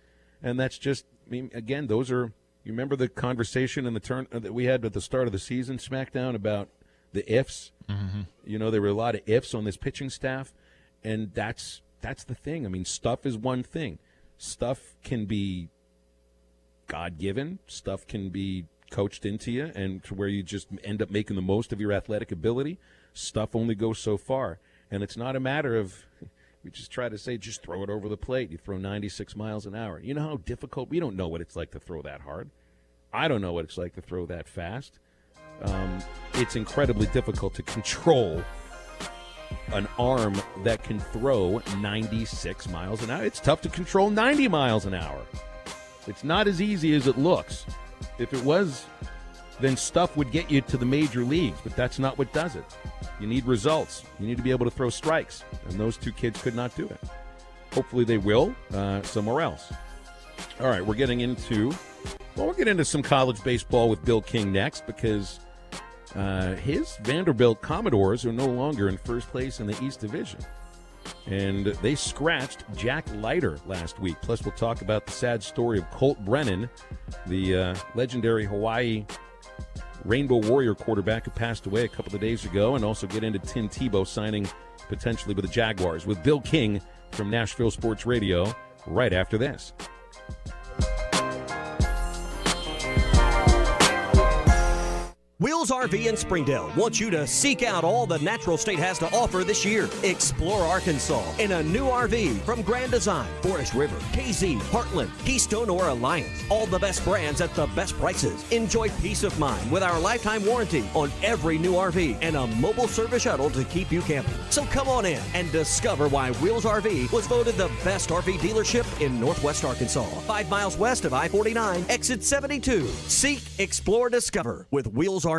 Speaker 9: And that's just, again, those are, you remember the conversation in the turn that we had at the start of the season, SmackDown, about the ifs? Mm-hmm. There were a lot of ifs on this pitching staff, and that's the thing. Stuff is one thing. Stuff can be God-given. Stuff can be coached into you and to where you just end up making the most of your athletic ability, stuff only goes so far. And it's not a matter of, we just try to say, just throw it over the plate. You throw 96 miles an hour. You know how difficult, we don't know what it's like to throw that hard. I don't know what it's like to throw that fast. It's incredibly difficult to control an arm that can throw 96 miles an hour. It's tough to control 90 miles an hour. It's not as easy as it looks. If it was, then stuff would get you to the major leagues, but that's not what does it. You need results. You need to be able to throw strikes, and those two kids could not do it. Hopefully they will somewhere else. All right, we'll get into some college baseball with Bill King next, because his Vanderbilt Commodores are no longer in first place in the East Division. And they scratched Jack Leiter last week. Plus, we'll talk about the sad story of Colt Brennan, the legendary Hawaii Rainbow Warrior quarterback who passed away a couple of days ago, and also get into Tim Tebow signing potentially with the Jaguars with Bill King from Nashville Sports Radio right after this.
Speaker 26: Wheels RV in Springdale wants you to seek out all the Natural State has to offer this year. Explore Arkansas in a new RV from Grand Design, Forest River, KZ, Heartland, Keystone, or Alliance. All the best brands at the best prices. Enjoy peace of mind with our lifetime warranty on every new RV and a mobile service shuttle to keep you camping. So come on in and discover why Wheels RV was voted the best RV dealership in Northwest Arkansas. 5 miles west of I-49, exit 72. Seek, explore, discover with Wheels RV.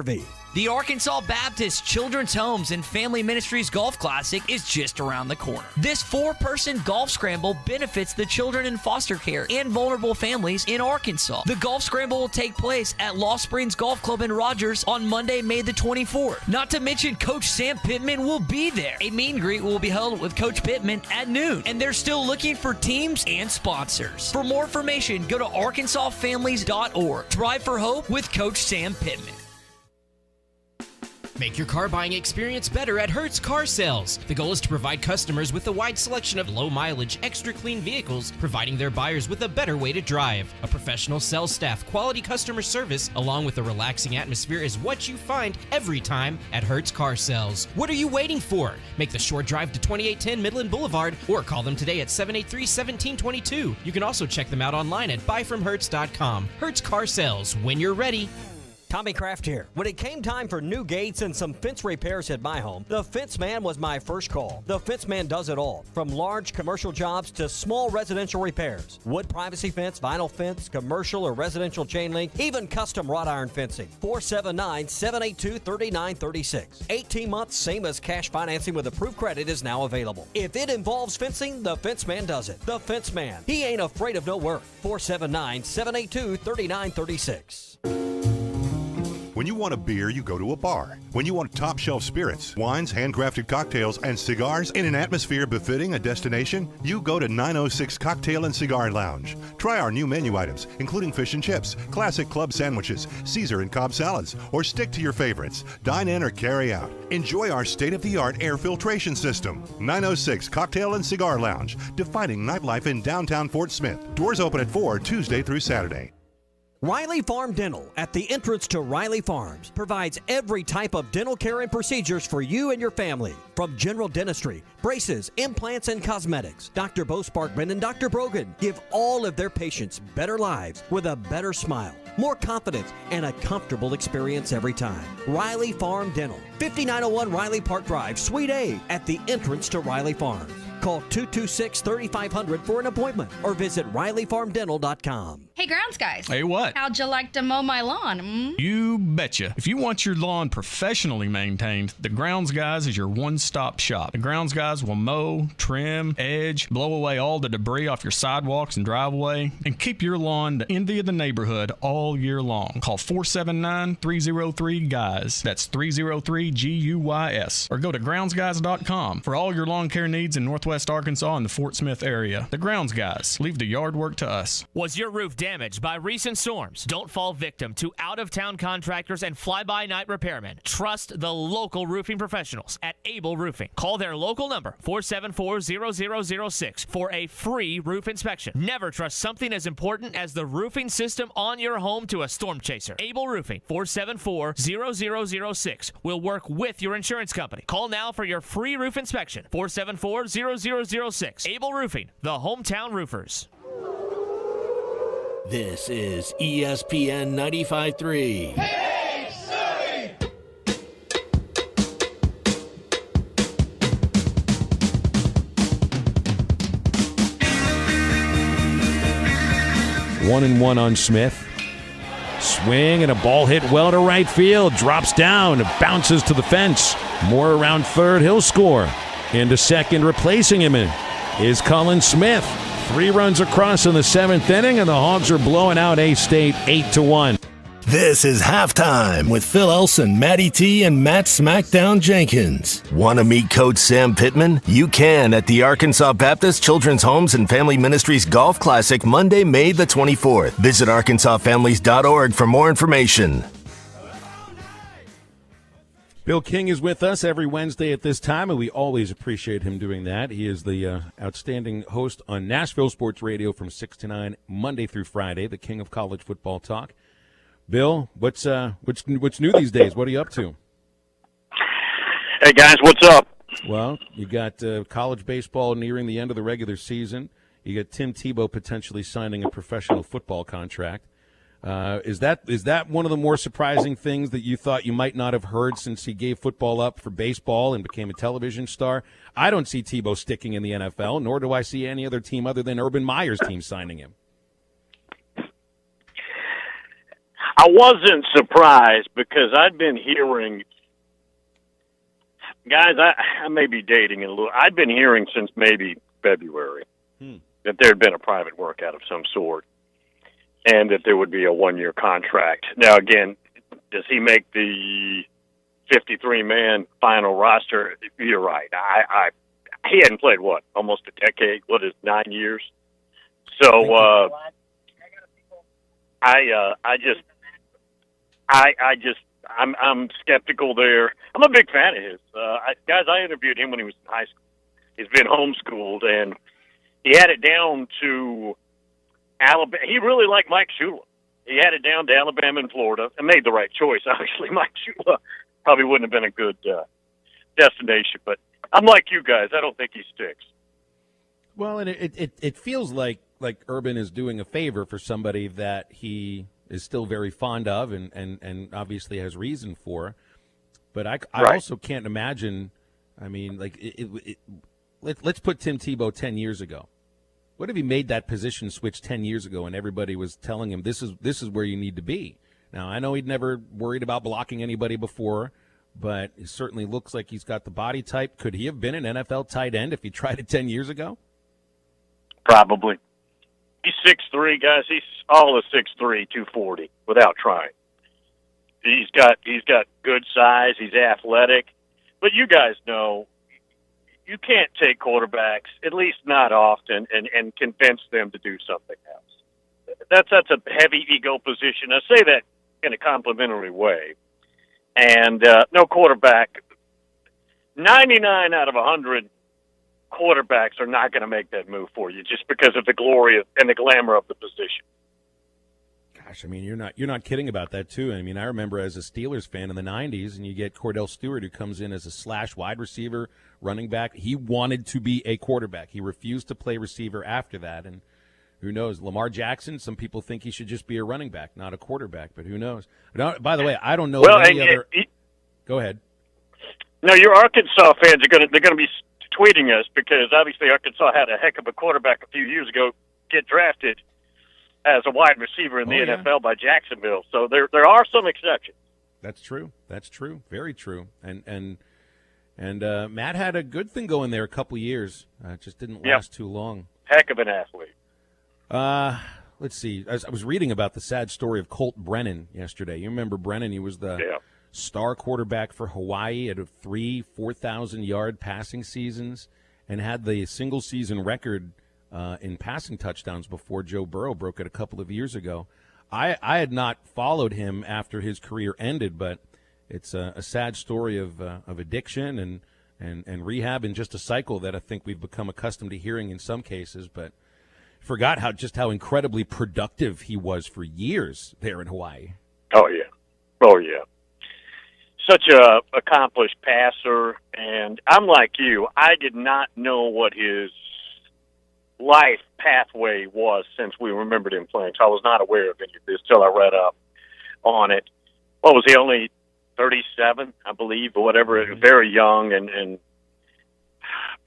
Speaker 12: The Arkansas Baptist Children's Homes and Family Ministries Golf Classic is just around the corner. This 4-person golf scramble benefits the children in foster care and vulnerable families in Arkansas. The golf scramble will take place at Lost Springs Golf Club in Rogers on Monday, May the 24th. Not to mention Coach Sam Pittman will be there. A meet and greet will be held with Coach Pittman at noon, and they're still looking for teams and sponsors. For more information, go to arkansasfamilies.org. Drive for Hope with Coach Sam Pittman.
Speaker 13: Make your car buying experience better at Hertz Car Sales. The goal is to provide customers with a wide selection of low-mileage, extra-clean vehicles, providing their buyers with a better way to drive. A professional sales staff, quality customer service, along with a relaxing atmosphere is what you find every time at Hertz Car Sales. What are you waiting for? Make the short drive to 2810 Midland Boulevard or call them today at 783-1722. You can also check them out online at buyfromhertz.com. Hertz Car Sales, when you're ready.
Speaker 26: Tommy Kraft here. When it came time for new gates and some fence repairs at my home, the Fence Man was my first call. The Fence Man does it all, from large commercial jobs to small residential repairs. Wood privacy fence, vinyl fence, commercial or residential chain link, even custom wrought iron fencing. 479-782-3936. 18 months, same as cash financing with approved credit, is now available. If it involves fencing, the Fence Man does it. The Fence Man. He ain't afraid of no work. 479-782-3936.
Speaker 15: When you want a beer, you go to a bar. When you want top shelf spirits, wines, handcrafted cocktails, and cigars in an atmosphere befitting a destination, you go to 906 Cocktail and Cigar Lounge. Try our new menu items, including fish and chips, classic club sandwiches, Caesar and Cobb salads, or stick to your favorites. Dine in or carry out. Enjoy our state-of-the-art air filtration system. 906 Cocktail and Cigar Lounge, defining nightlife in downtown Fort Smith. Doors open at 4 Tuesday through Saturday.
Speaker 26: Riley Farm Dental, at the entrance to Riley Farms, provides every type of dental care and procedures for you and your family. From general dentistry, braces, implants, and cosmetics, Dr. Bo Sparkman and Dr. Brogan give all of their patients better lives with a better smile, more confidence, and a comfortable experience every time. Riley Farm Dental, 5901 Riley Park Drive, Suite A, at the entrance to Riley Farms. Call 226-3500 for an appointment or visit RileyFarmDental.com.
Speaker 16: Hey, grounds guys.
Speaker 17: Hey, what?
Speaker 16: How'd you like to mow my lawn?
Speaker 17: You betcha. If you want your lawn professionally maintained, the Grounds Guys is your one-stop shop. The Grounds Guys will mow, trim, edge, blow away all the debris off your sidewalks and driveway, and keep your lawn the envy of the neighborhood all year long. Call 479-303-GUYS. That's 303-GUYS. Or go to groundsguys.com for all your lawn care needs in Northwest Arkansas and the Fort Smith area. The Grounds Guys. Leave the yard work to us.
Speaker 12: Was your roof
Speaker 18: damaged by recent storms? Don't fall victim to out-of-town contractors and fly-by-night repairmen. Trust the local roofing professionals at Able Roofing. Call their local number, 474-0006, for a free roof inspection. Never trust something as important as the roofing system on your home to a storm chaser. Able Roofing, 474-0006, will work with your insurance company. Call now for your free roof inspection, 474-0006. Able Roofing, the hometown roofers.
Speaker 2: This is ESPN 95.3.
Speaker 1: Hey, Surrey!
Speaker 9: 1-1 on Smith. Swing and a ball hit well to right field. Drops down, bounces to the fence. Moore around third, he'll score. Into second, replacing him is Colin Smith. 3 runs across in the 7th inning, and the Hogs are blowing out A-State 8-1.
Speaker 2: This is Halftime with Phil Elson, Matty T, and Matt Smackdown Jenkins. Want to meet Coach Sam Pittman? You can at the Arkansas Baptist Children's Homes and Family Ministries Golf Classic Monday, May the 24th. Visit arkansasfamilies.org for more information.
Speaker 9: Bill King is with us every Wednesday at this time, and we always appreciate him doing that. He is the outstanding host on Nashville Sports Radio from 6 to 9, Monday through Friday, the king of college football talk. Bill, what's new these days? What are you up to?
Speaker 19: Hey, guys, what's up?
Speaker 9: Well, you got college baseball nearing the end of the regular season. You got Tim Tebow potentially signing a professional football contract. Is that one of the more surprising things that you thought you might not have heard since he gave football up for baseball and became a television star? I don't see Tebow sticking in the NFL, nor do I see any other team other than Urban Meyer's team signing him.
Speaker 19: I wasn't surprised because I'd been hearing, guys, I may be dating it a little. I'd been hearing since maybe February that there had been a private workout of some sort and that there would be a 1-year contract. Now, again, does he make the 53-man final roster? You're right. He hadn't played, almost a decade? 9 years? So I'm skeptical there. I'm a big fan of his. I interviewed him when he was in high school. He's been homeschooled, and he had it down to Alabama. He really liked Mike Shula. He had it down to Alabama and Florida and made the right choice. Obviously, Mike Shula probably wouldn't have been a good destination. But I'm like you guys. I don't think he sticks.
Speaker 9: Well, and it feels like Urban is doing a favor for somebody that he is still very fond of and obviously has reason for. But I also can't imagine, I mean, like, let's put Tim Tebow 10 years ago. What if he made that position switch 10 years ago and everybody was telling him this is where you need to be? Now, I know he'd never worried about blocking anybody before, but it certainly looks like he's got the body type. Could he have been an NFL tight end if he tried it 10 years ago?
Speaker 19: Probably. He's 6'3", guys. He's all of 6'3", 240 without trying. He's got good size. He's athletic. But you guys know you can't take quarterbacks, at least not often, and convince them to do something else. That's a heavy ego position. I say that in a complimentary way. And no quarterback, 99 out of 100 quarterbacks are not going to make that move for you just because of the glory and the glamour of the position.
Speaker 9: Gosh, I mean, you're not kidding about that, too. I mean, I remember as a Steelers fan in the 90s, and you get Cordell Stewart, who comes in as a slash wide receiver, running back. He wanted to be a quarterback. He refused to play receiver after that, and who knows? Lamar Jackson, some people think he should just be a running back, not a quarterback, but who knows? By the way, I don't know any other – Go ahead.
Speaker 19: No, your Arkansas fans they're going to be tweeting us because obviously Arkansas had a heck of a quarterback a few years ago get drafted as a wide receiver in the NFL by Jacksonville. So there are some exceptions.
Speaker 9: That's true. Very true. And Matt had a good thing going there a couple years. It just didn't last too long.
Speaker 19: Heck of an athlete.
Speaker 9: Let's see. I was reading about the sad story of Colt Brennan yesterday. You remember Brennan? He was the star quarterback for Hawaii at 4,000-yard passing seasons and had the single-season record in passing touchdowns before Joe Burrow broke it a couple of years ago. I had not followed him after his career ended, but it's a sad story of addiction and rehab and just a cycle that I think we've become accustomed to hearing in some cases, but forgot how incredibly productive he was for years there in Hawaii.
Speaker 19: Oh, yeah. Such a accomplished passer, and I'm like you. I did not know what his life pathway was since we remembered him playing, so I was not aware of any of this till I read up on it. What was he, only 37, I believe, or whatever, very young, and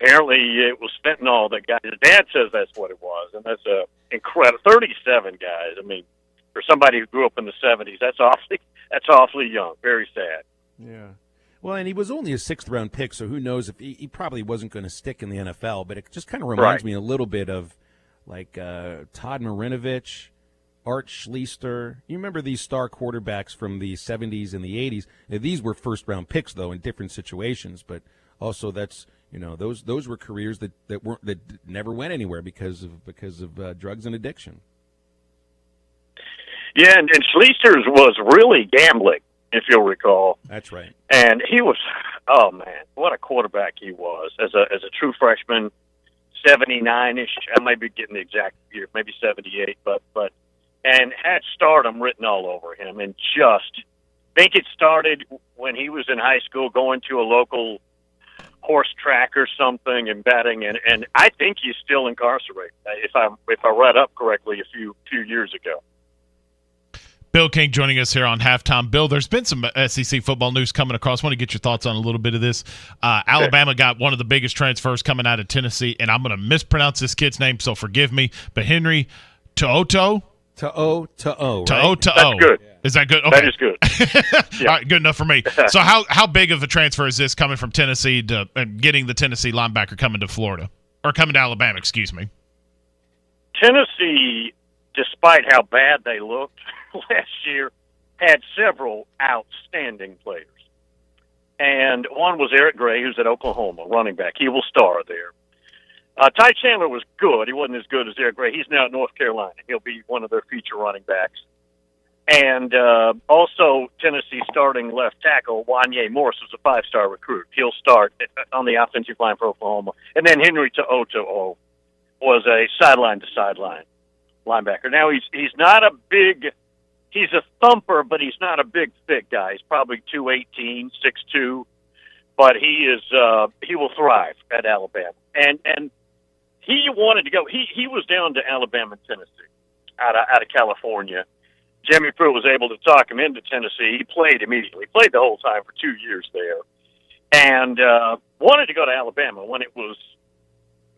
Speaker 19: apparently it was fentanyl that got his dad says that's what it was, and that's incredible. 37, guys. I mean, for somebody who grew up in the 70s, that's awfully young. Very sad.
Speaker 9: Yeah. Well, and he was only a sixth-round pick, so who knows if he probably wasn't going to stick in the NFL, but it just kind of reminds me a little bit of, like, Todd Marinovich, Art Schlichter. You remember these star quarterbacks from the 70s and the 80s? These were first-round picks, though, in different situations, but also that's, those were careers that never went anywhere because of drugs and addiction.
Speaker 19: Yeah, and Schleister's was really gambling, if you'll recall.
Speaker 9: That's right.
Speaker 19: And he was, oh man, what a quarterback he was as a true freshman, 79-ish. I might be getting the exact year, maybe 78, but and had stardom written all over him. And just think it started when he was in high school, going to a local horse track or something and betting, and I think he's still incarcerated. If I read up correctly a few years ago.
Speaker 10: Bill King joining us here on Halftime. Bill, there's been some SEC football news coming across. I want to get your thoughts on a little bit of this. Alabama got one of the biggest transfers coming out of Tennessee, and I'm going to mispronounce this kid's name, so forgive me, but Henry To'o.
Speaker 9: To'o.
Speaker 19: That's good.
Speaker 10: Is that good? Okay.
Speaker 19: That is good.
Speaker 10: Yeah. All right, good enough for me. So how big of a transfer is this coming from Tennessee to getting the Tennessee linebacker coming to Florida? Or coming to Alabama, excuse me.
Speaker 19: Tennessee, despite how bad they looked last year, had several outstanding players. And one was Eric Gray, who's at Oklahoma, running back. He will star there. Ty Chandler was good. He wasn't as good as Eric Gray. He's now at North Carolina. He'll be one of their feature running backs. And also Tennessee starting left tackle, Wanye Morse, was a five-star recruit. He'll start on the offensive line for Oklahoma. And then Henry To'o was a sideline-to-sideline linebacker. Now, he's not a big – he's a thumper, but he's not a big, thick guy. He's probably 218, 6'2", but he will thrive at Alabama. And he wanted to go. He was down to Alabama and Tennessee out of California. Jimmy Pruitt was able to talk him into Tennessee. He played immediately. He played the whole time for 2 years there. And wanted to go to Alabama when it was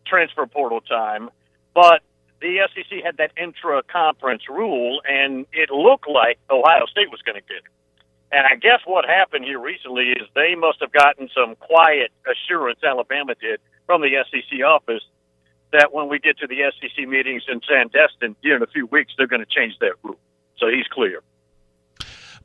Speaker 19: transfer portal time. But the SEC had that intra-conference rule, and it looked like Ohio State was going to get it. And I guess what happened here recently is they must have gotten some quiet assurance, Alabama did, from the SEC office, that when we get to the SEC meetings in Sandestin here in a few weeks, they're going to change that rule. So he's clear.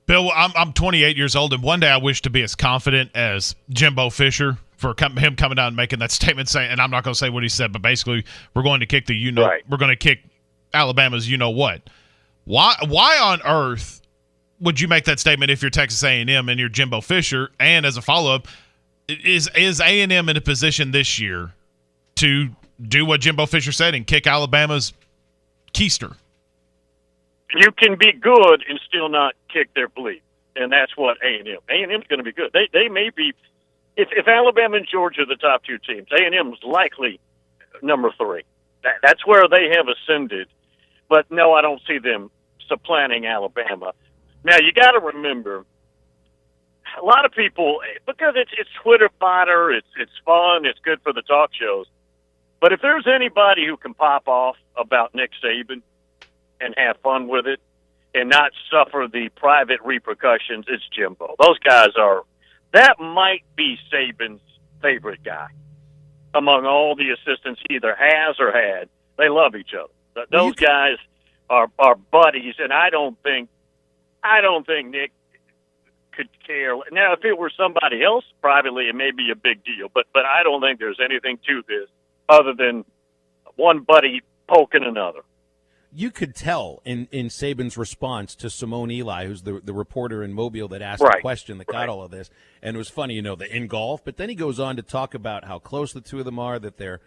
Speaker 10: Bill, I'm 28 years old, and one day I wish to be as confident as Jimbo Fisher for him coming out and making that statement, saying, and I'm not going to say what he said, but basically we're going to kick we're going to kick Alabama's what. Why on earth would you make that statement if you're Texas A&M and you're Jimbo Fisher? And as a follow-up, is A&M in a position this year to do what Jimbo Fisher said and kick Alabama's keister?
Speaker 19: You can be good and still not kick their bleep, and that's what A&M. A&M's going to be good. They may be, if Alabama and Georgia are the top two teams, A&M's likely number 3. That's where they have ascended. But no, I don't see them supplanting Alabama. Now you got to remember, a lot of people, because it's Twitter fodder, it's fun, it's good for the talk shows. But if there's anybody who can pop off about Nick Saban and have fun with it and not suffer the private repercussions, it's Jimbo. Those guys that might be Saban's favorite guy among all the assistants he either has or had. They love each other. Those guys are buddies, and I don't think Nick could care. Now, if it were somebody else privately, it may be a big deal, but I don't think there's anything to this other than one buddy poking another.
Speaker 9: You could tell in Saban's response to Simone Eli, who's the reporter in Mobile that asked
Speaker 19: Right.
Speaker 9: the question that got all of this. And it was funny, in golf. But then he goes on to talk about how close the two of them are, that they're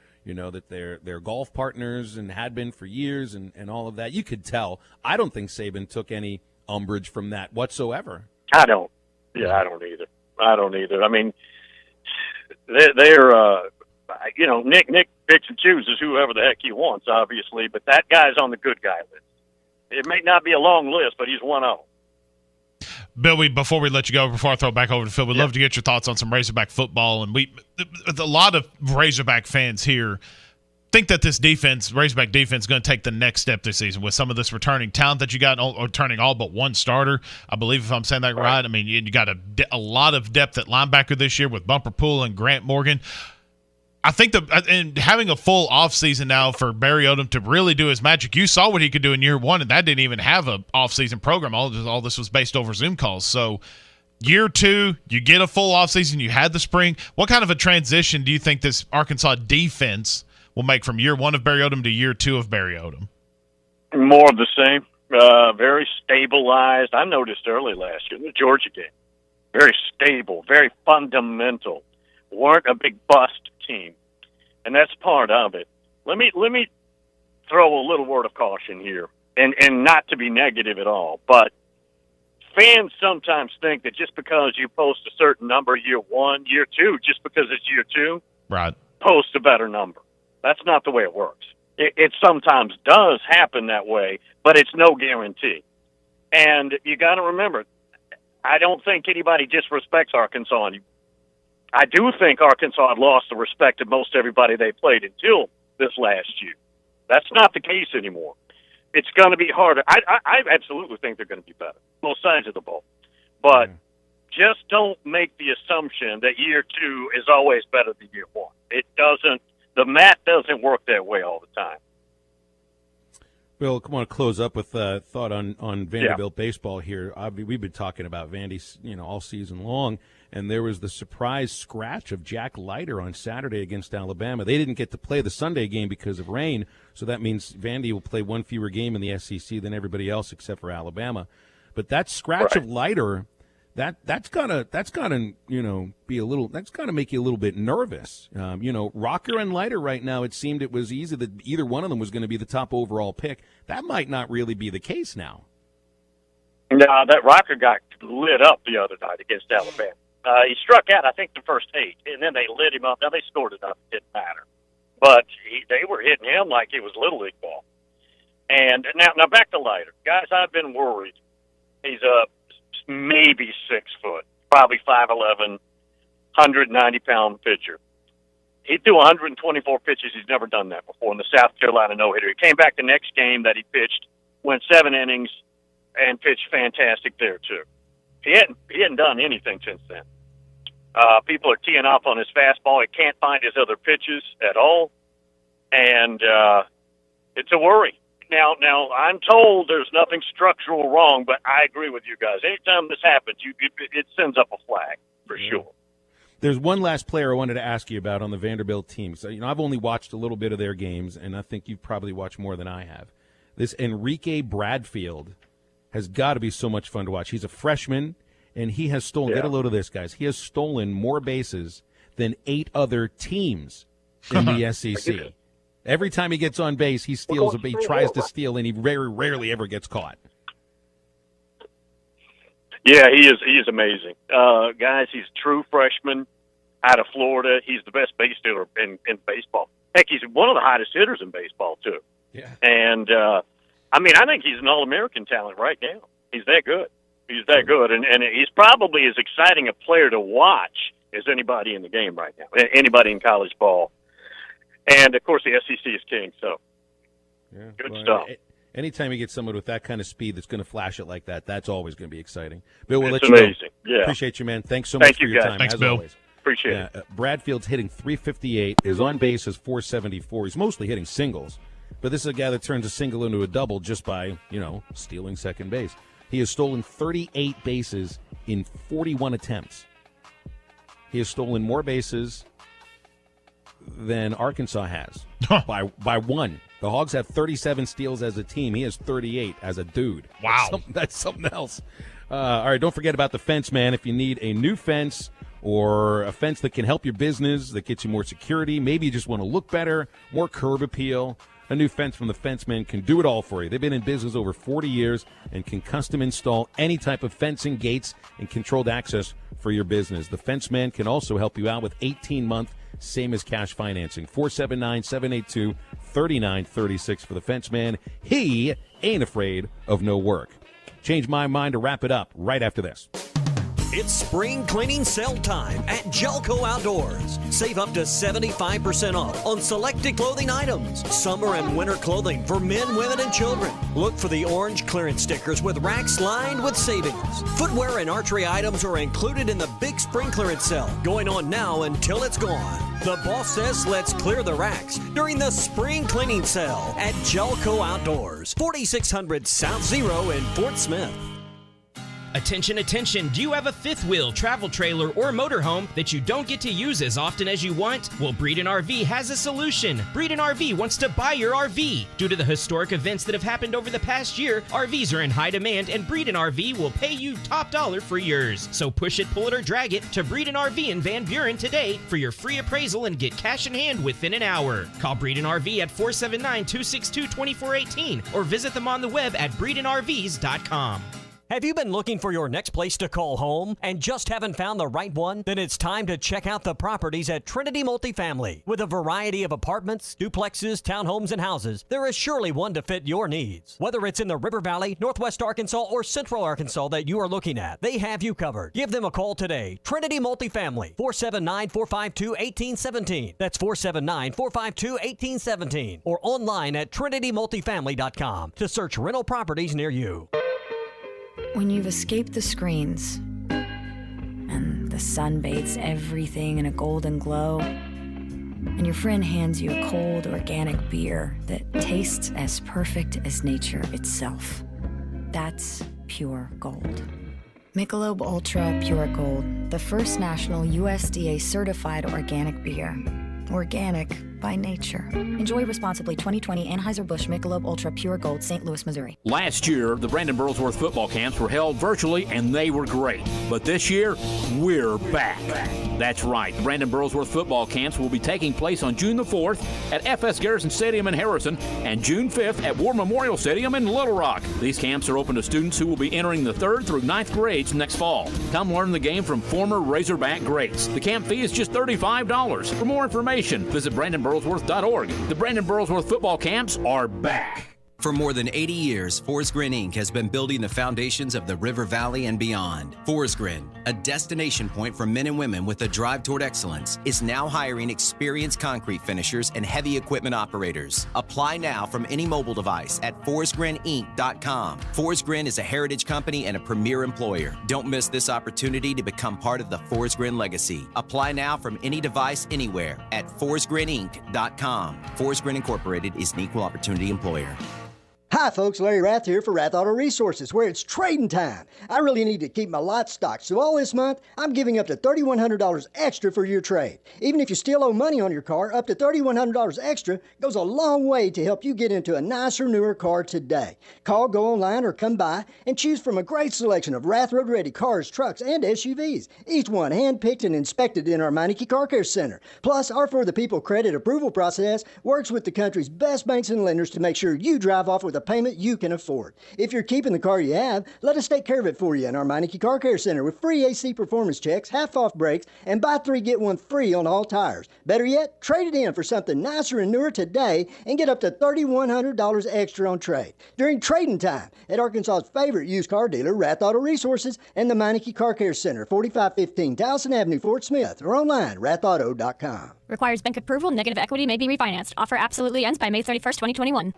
Speaker 9: golf partners and had been for years and all of that. You could tell. I don't think Saban took any umbrage from that whatsoever.
Speaker 19: I don't. Yeah, I don't either. I mean, they're Nick picks and chooses whoever the heck he wants, obviously, but that guy's on the good guy list. It may not be a long list, but he's one of them.
Speaker 10: Bill, before we let you go, before I throw it back over to Phil, we'd love to get your thoughts on some Razorback football. And a lot of Razorback fans here think that this defense, Razorback defense, is going to take the next step this season with some of this returning talent that you got, or turning all but one starter. I believe, if I'm saying that right. I mean, you got a lot of depth at linebacker this year with Bumper Pool and Grant Morgan. I think and having a full offseason now for Barry Odom to really do his magic. You saw what he could do in year one, and that didn't even have a offseason program. All this was based over Zoom calls. So year two, you get a full offseason. You had the spring. What kind of a transition do you think this Arkansas defense will make from year one of Barry Odom to year two of Barry Odom?
Speaker 19: More of the same. Very stabilized. I noticed early last year in the Georgia game. Very stable, very fundamental. Weren't a big bust team, and that's part of it. Let me throw a little word of caution here, and not to be negative at all, but fans sometimes think that just because you post a certain number year one, year two, just because it's year two,
Speaker 10: right,
Speaker 19: post a better number. That's not the way it works. It sometimes does happen that way, but it's no guarantee. And you got to remember, I don't think anybody disrespects Arkansas anymore. I do think Arkansas had lost the respect of most everybody they played until this last year. That's not the case anymore. It's going to be harder. I absolutely think they're going to be better, both sides of the ball. But just don't make the assumption that year two is always better than year one. It doesn't. The math doesn't work that way all the time.
Speaker 9: Bill, I want to close up with a thought on Vanderbilt baseball here. We've been talking about Vandy, all season long, and there was the surprise scratch of Jack Leiter on Saturday against Alabama. They didn't get to play the Sunday game because of rain, so that means Vandy will play one fewer game in the SEC than everybody else except for Alabama. But that scratch of Leiter, that's gotta be a little. That's gotta make you a little bit nervous. Rocker and Leiter right now. It seemed it was easy that either one of them was going to be the top overall pick. That might not really be the case now.
Speaker 19: No, that Rocker got lit up the other night against Alabama. He struck out, I think, the first 8, and then they lit him up. Now they scored enough; it didn't matter. But they were hitting him like it was Little League ball. And now back to Leiter, guys. I've been worried. He's maybe 6 foot, probably 5'11", 190-pound pitcher. He threw 124 pitches. He's never done that before in the South Carolina no-hitter. He came back the next game that he pitched, went 7 innings, and pitched fantastic there too. He hadn't done anything since then. People are teeing off on his fastball. He can't find his other pitches at all, and it's a worry. Now, I'm told there's nothing structural wrong, but I agree with you guys. Anytime this happens, it sends up a flag for sure.
Speaker 9: There's one last player I wanted to ask you about on the Vanderbilt team. So, I've only watched a little bit of their games, and I think you've probably watched more than I have. This Enrique Bradfield has got to be so much fun to watch. He's a freshman, and he has stolen, get a load of this, guys, he has stolen more bases than 8 other teams in the SEC. Every time he gets on base, he steals he tries to steal, and he very rarely ever gets caught.
Speaker 19: Yeah, he is amazing. Guys, he's a true freshman out of Florida. He's the best base stealer in baseball. Heck, he's one of the hottest hitters in baseball, too.
Speaker 9: Yeah.
Speaker 19: And, I think he's an All-American talent right now. He's that good. He's that good. And he's probably as exciting a player to watch as anybody in the game right now, anybody in college ball. And, of course, the SEC is king, so good stuff.
Speaker 9: Anytime you get someone with that kind of speed that's going to flash it like that, that's always going to be exciting. Bill, we'll let you
Speaker 19: amazing.
Speaker 9: Go.
Speaker 19: Yeah.
Speaker 9: Appreciate you, man. Thanks so much for your time.
Speaker 10: Thanks,
Speaker 9: as
Speaker 10: Bill.
Speaker 9: Always.
Speaker 19: Appreciate it.
Speaker 9: Bradfield's hitting .358. His on base is .474. He's mostly hitting singles, but this is a guy that turns a single into a double just by, stealing second base. He has stolen 38 bases in 41 attempts. He has stolen more bases than Arkansas has by one. The Hogs have 37 steals as a team. He has 38 as a dude.
Speaker 10: Wow.
Speaker 9: That's something else. All right, don't forget about the Fence Man. If you need a new fence or a fence that can help your business, that gets you more security, maybe you just want to look better, more curb appeal, a new fence from the Fence Man can do it all for you. They've been in business over 40 years and can custom install any type of fencing, gates, and controlled access for your business. The Fence Man can also help you out with 18-month same as cash financing. 479-782-3936 for the Fence Man. He ain't afraid of no work. Change my mind to wrap it up right after this.
Speaker 26: It's spring cleaning sale time at Jelco Outdoors. Save up to 75% off on selected clothing items. Summer and winter clothing for men, women, and children. Look for the orange clearance stickers with racks lined with savings. Footwear and archery items are included in the big spring clearance sale, going on now until it's gone. The boss says let's clear the racks during the spring cleaning sale at Jelco Outdoors, 4600 South Zero in Fort Smith.
Speaker 13: Attention, attention. Do you have a fifth wheel, travel trailer, or motorhome that you don't get to use as often as you want? Well, Breeden RV has a solution. Breeden RV wants to buy your RV. Due to the historic events that have happened over the past year, RVs are in high demand, and Breeden RV will pay you top dollar for yours. So push it, pull it, or drag it to Breeden RV in Van Buren today for your free appraisal and get cash in hand within an hour. Call Breeden RV at 479-262-2418 or visit them on the web at breedenrvs.com.
Speaker 26: Have you been looking for your next place to call home and just haven't found the right one? Then it's time to check out the properties at Trinity Multifamily. With a variety of apartments, duplexes, townhomes, and houses, there is surely one to fit your needs. Whether it's in the River Valley, Northwest Arkansas, or Central Arkansas that you are looking at, they have you covered. Give them a call today. Trinity Multifamily, 479-452-1817. That's 479-452-1817. Or online at trinitymultifamily.com to search rental properties near you.
Speaker 5: When you've escaped the screens and the sun bathes everything in a golden glow, and your friend hands you a cold organic beer that tastes as perfect as nature itself, that's pure gold. Michelob Ultra Pure Gold, the first national USDA certified organic beer. Organic by nature. Enjoy responsibly. 2020 Anheuser-Busch Michelob Ultra Pure Gold, St. Louis, Missouri.
Speaker 20: Last year, the Brandon Burlsworth football camps were held virtually, and they were great. But this year, we're back. That's right. The Brandon Burlsworth football camps will be taking place on June the 4th at FS Garrison Stadium in Harrison and June 5th at War Memorial Stadium in Little Rock. These camps are open to students who will be entering the 3rd through 9th grades next fall. Come learn the game from former Razorback greats. The camp fee is just $35. For more information, visit BrandonBurlsworth.org. The Brandon Burlsworth football camps are back.
Speaker 21: For more than 80 years, Forest Grin Inc. has been building the foundations of the River Valley and beyond. Forest Grin, a destination point for men and women with a drive toward excellence, is now hiring experienced concrete finishers and heavy equipment operators. Apply now from any mobile device at forestgrininc.com. Forest Grin is a heritage company and a premier employer. Don't miss this opportunity to become part of the Forest Grin legacy. Apply now from any device anywhere at forestgrininc.com. Forest Grin Incorporated is an equal opportunity employer.
Speaker 22: Hi folks, Larry Rath here for Rath Auto Resources, where it's trading time. I really need to keep my lot stocked, so all this month, I'm giving up to $3,100 extra for your trade. Even if you still owe money on your car, up to $3,100 extra goes a long way to help you get into a nicer, newer car today. Call, go online, or come by and choose from a great selection of Rath Road Ready cars, trucks, and SUVs. Each one hand-picked and inspected in our Meineke Car Care Center. Plus, our For the People credit approval process works with the country's best banks and lenders to make sure you drive off with a payment you can afford. If you're keeping the car you have, let us take care of it for you in our Meineke Car Care Center with free AC performance checks, half-off brakes, and buy 3, get 1 free on all tires. Better yet, trade it in for something nicer and newer today and get up to $3,100 extra on trade. During trading time at Arkansas's favorite used car dealer, Rath Auto Resources, and the Meineke Car Care Center, 4515 Towson Avenue, Fort Smith, or online, rathauto.com.
Speaker 23: Requires bank approval. Negative equity may be refinanced. Offer absolutely ends by May 31st, 2021.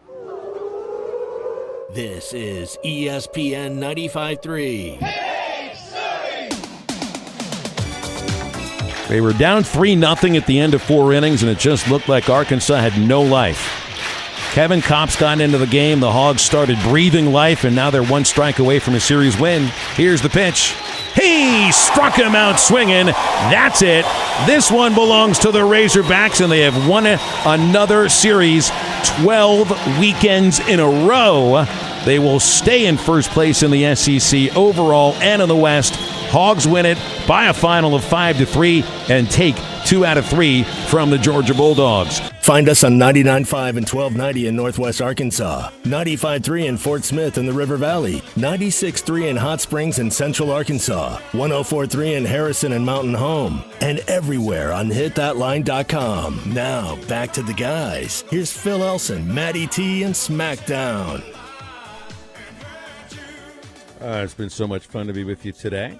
Speaker 2: This is ESPN 95.3.
Speaker 9: They were down 3-0 at the end of 4 innings, and it just looked like Arkansas had no life. Kevin Kopp's gotten into the game. The Hogs started breathing life, and now they're one strike away from a series win. Here's the pitch. He struck him out swinging. That's it. This one belongs to the Razorbacks, and they have won another series 12 weekends in a row. They will stay in first place in the SEC overall and in the West. Hogs win it by a final of 5-3 and take 2 out of 3 from the Georgia Bulldogs.
Speaker 2: Find us on 99.5 and 1290 in Northwest Arkansas, 95.3 in Fort Smith in the River Valley, 96.3 in Hot Springs and Central Arkansas, 104.3 in Harrison and Mountain Home, and everywhere on hitthatline.com. Now, back to the guys. Here's Phil Elson, Matty T, and SmackDown.
Speaker 9: It's been so much fun to be with you today.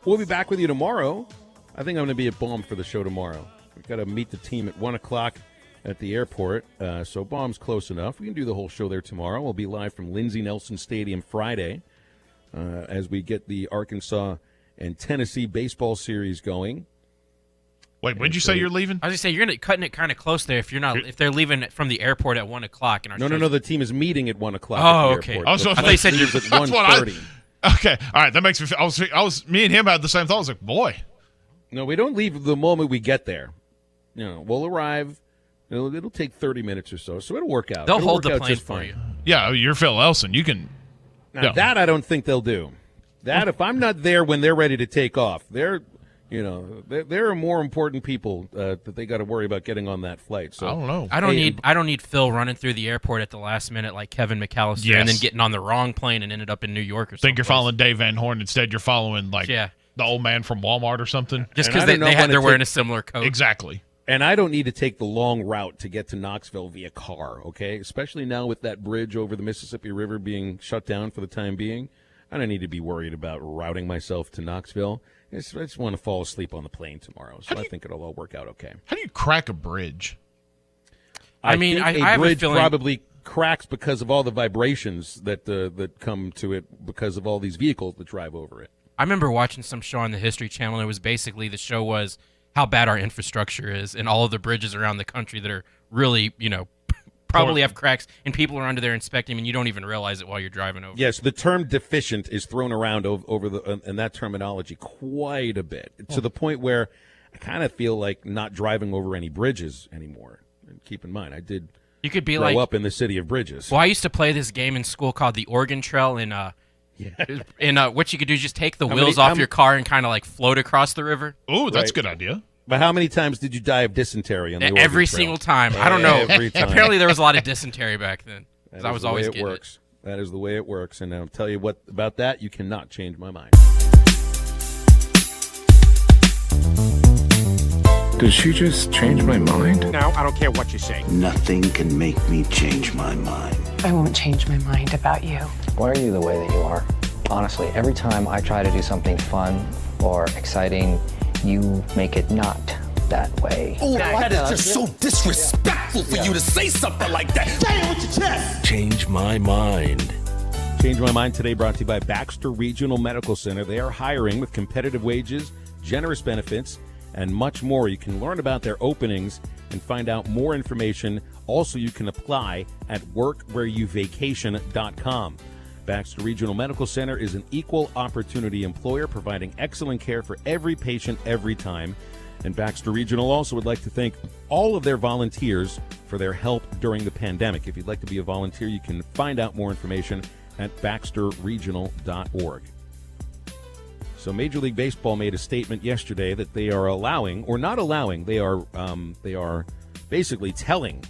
Speaker 9: We'll be back with you tomorrow. I think I'm going to be at Baum for the show tomorrow. We've got to meet the team at 1 o'clock at the airport, so Baum's close enough. We can do the whole show there tomorrow. We'll be live from Lindsey Nelson Stadium Friday as we get the Arkansas and Tennessee baseball series going.
Speaker 10: Wait, when did you say you're leaving?
Speaker 3: I was going to say, you're cutting it kind of close there if they're leaving from the airport at 1 o'clock.
Speaker 9: No, the team is meeting at 1 o'clock
Speaker 3: at
Speaker 9: the
Speaker 3: okay.
Speaker 9: airport.
Speaker 10: Oh, so
Speaker 3: I thought you said
Speaker 9: leaves at 1:30.
Speaker 10: Okay, all right, that makes me feel, me and him had the same thought. I was like, boy.
Speaker 9: No, we don't leave the moment we get there. We'll arrive. It'll take 30 minutes or so it'll work out.
Speaker 3: They'll
Speaker 9: it'll
Speaker 3: hold
Speaker 9: work
Speaker 3: the
Speaker 9: out
Speaker 3: plane
Speaker 9: just
Speaker 3: for
Speaker 9: fine.
Speaker 3: you.
Speaker 10: Yeah, you're Phil Elson. You can.
Speaker 9: Now, that I don't think they'll do. That if I'm not there when they're ready to take off, there are more important people that they got to worry about getting on that flight. So
Speaker 10: I don't know.
Speaker 3: I don't need Phil running through the airport at the last minute like Kevin McAllister and then getting on the wrong plane and ended up in New York or something.
Speaker 10: Think you're following Dave Van Horn instead. You're following the old man from Walmart or something.
Speaker 3: Just because they're wearing a similar coat.
Speaker 10: Exactly.
Speaker 9: And I don't need to take the long route to get to Knoxville via car, okay? Especially now with that bridge over the Mississippi River being shut down for the time being. I don't need to be worried about routing myself to Knoxville. I just want to fall asleep on the plane tomorrow, so I think it'll all work out okay.
Speaker 10: How do you crack a bridge?
Speaker 9: I think a bridge probably cracks because of all the vibrations that come to it because of all these vehicles that drive over it.
Speaker 3: I remember watching some show on the History Channel, and it was basically the show was how bad our infrastructure is and all of the bridges around the country that are really, probably have cracks, and people are under there inspecting them, and you don't even realize it while you're driving over.
Speaker 9: Yes, the term deficient is thrown around in that terminology quite a bit, to the point where I kind of feel like not driving over any bridges anymore. And keep in mind, I did grow up in the city of bridges.
Speaker 3: Well, I used to play this game in school called the Oregon Trail, and what you could do is just take the wheels off your car and kind of float across the river.
Speaker 10: Oh, that's a good idea.
Speaker 9: But how many times did you die of dysentery on the Oregon
Speaker 3: Every
Speaker 9: Trail?
Speaker 3: single time. I don't know. Apparently there was a lot of dysentery back then. Because I was always getting it.
Speaker 9: That is the way it works. And I'll tell you what about that, you cannot change my mind.
Speaker 7: Did she just change my mind?
Speaker 11: Now, I don't care what you say.
Speaker 8: Nothing can make me change my mind.
Speaker 14: I won't change my mind about you.
Speaker 24: Why are you the way that you are? Honestly, every time I try to do something fun or exciting, you make it not that way.
Speaker 8: Oh, that is just so disrespectful for you to say something like that. Say it with your chest.
Speaker 2: Change my mind.
Speaker 9: Change My Mind today brought to you by Baxter Regional Medical Center. They are hiring with competitive wages, generous benefits, and much more. You can learn about their openings and find out more information. Also, you can apply at workwhereyouvacation.com. Baxter Regional Medical Center is an equal opportunity employer providing excellent care for every patient every time. And Baxter Regional also would like to thank all of their volunteers for their help during the pandemic. If you'd like to be a volunteer, you can find out more information at baxterregional.org. So Major League Baseball made a statement yesterday that they are allowing, or not allowing, they are basically telling